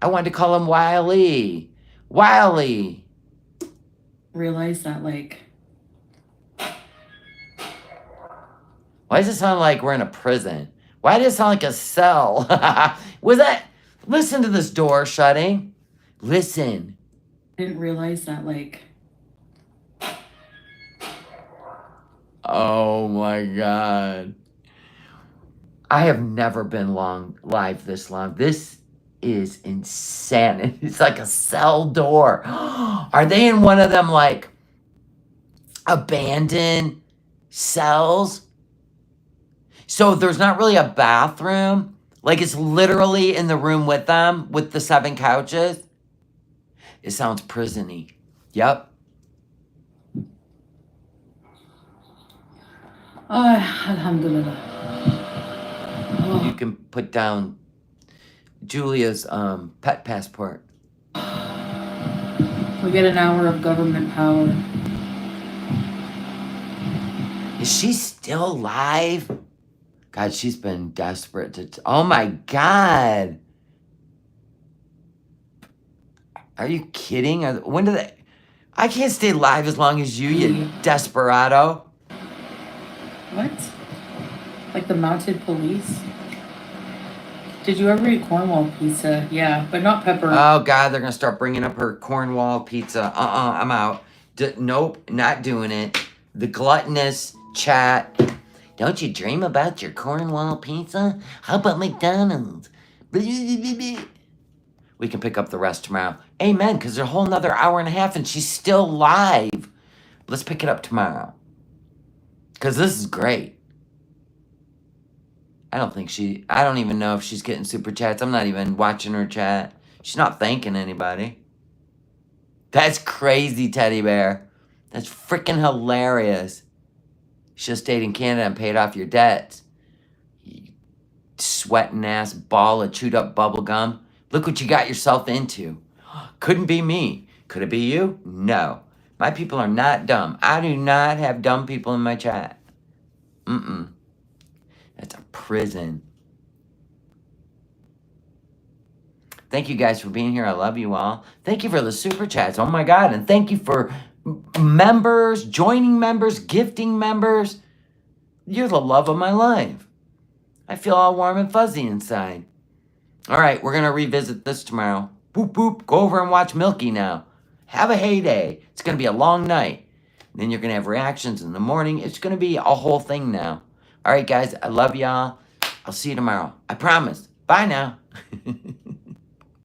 I wanted to call him Wiley. Wiley. Realize that, like. Why does it sound like we're in a prison? Why does it sound like a cell? Was that? Listen to this door shutting. Listen. I didn't realize that, like. Oh my God. I have never been live this long. This is insane. It's like a cell door. Are they in one of them like abandoned cells? So there's not really a bathroom. Like it's literally in the room with them with the 7 couches. It sounds prison-y. Yep. Alhamdulillah. You can put down Julia's pet passport. We get an hour of government power. Is she still alive? God, she's been desperate to... Oh my God. Are you kidding? When do they... I can't stay alive as long as you desperado. What? Like the mounted police? Did you ever eat Cornwall pizza? Yeah, but not pepper. Oh God, they're gonna start bringing up her Cornwall pizza. I'm out. Nope, not doing it. The gluttonous chat. Don't you dream about your Cornwall pizza? How about McDonald's? We can pick up the rest tomorrow. Amen, because there's a whole nother hour and a half and she's still live. Let's pick it up tomorrow. Because this is great. I don't even know if she's getting super chats. I'm not even watching her chat. She's not thanking anybody. That's crazy, Teddy Bear. That's freaking hilarious. You should have stayed in Canada and paid off your debts. You sweating ass ball of chewed up bubble gum. Look what you got yourself into. Couldn't be me. Could it be you? No. My people are not dumb. I do not have dumb people in my chat. That's a prison. Thank you guys for being here. I love you all. Thank you for the super chats. Oh my God. And thank you for members, joining members, gifting members. You're the love of my life. I feel all warm and fuzzy inside. All right, we're going to revisit this tomorrow. Boop, boop. Go over and watch Milky now. Have a heyday. It's going to be a long night. Then you're going to have reactions in the morning. It's going to be a whole thing now. All right, guys, I love y'all. I'll see you tomorrow. I promise. Bye now.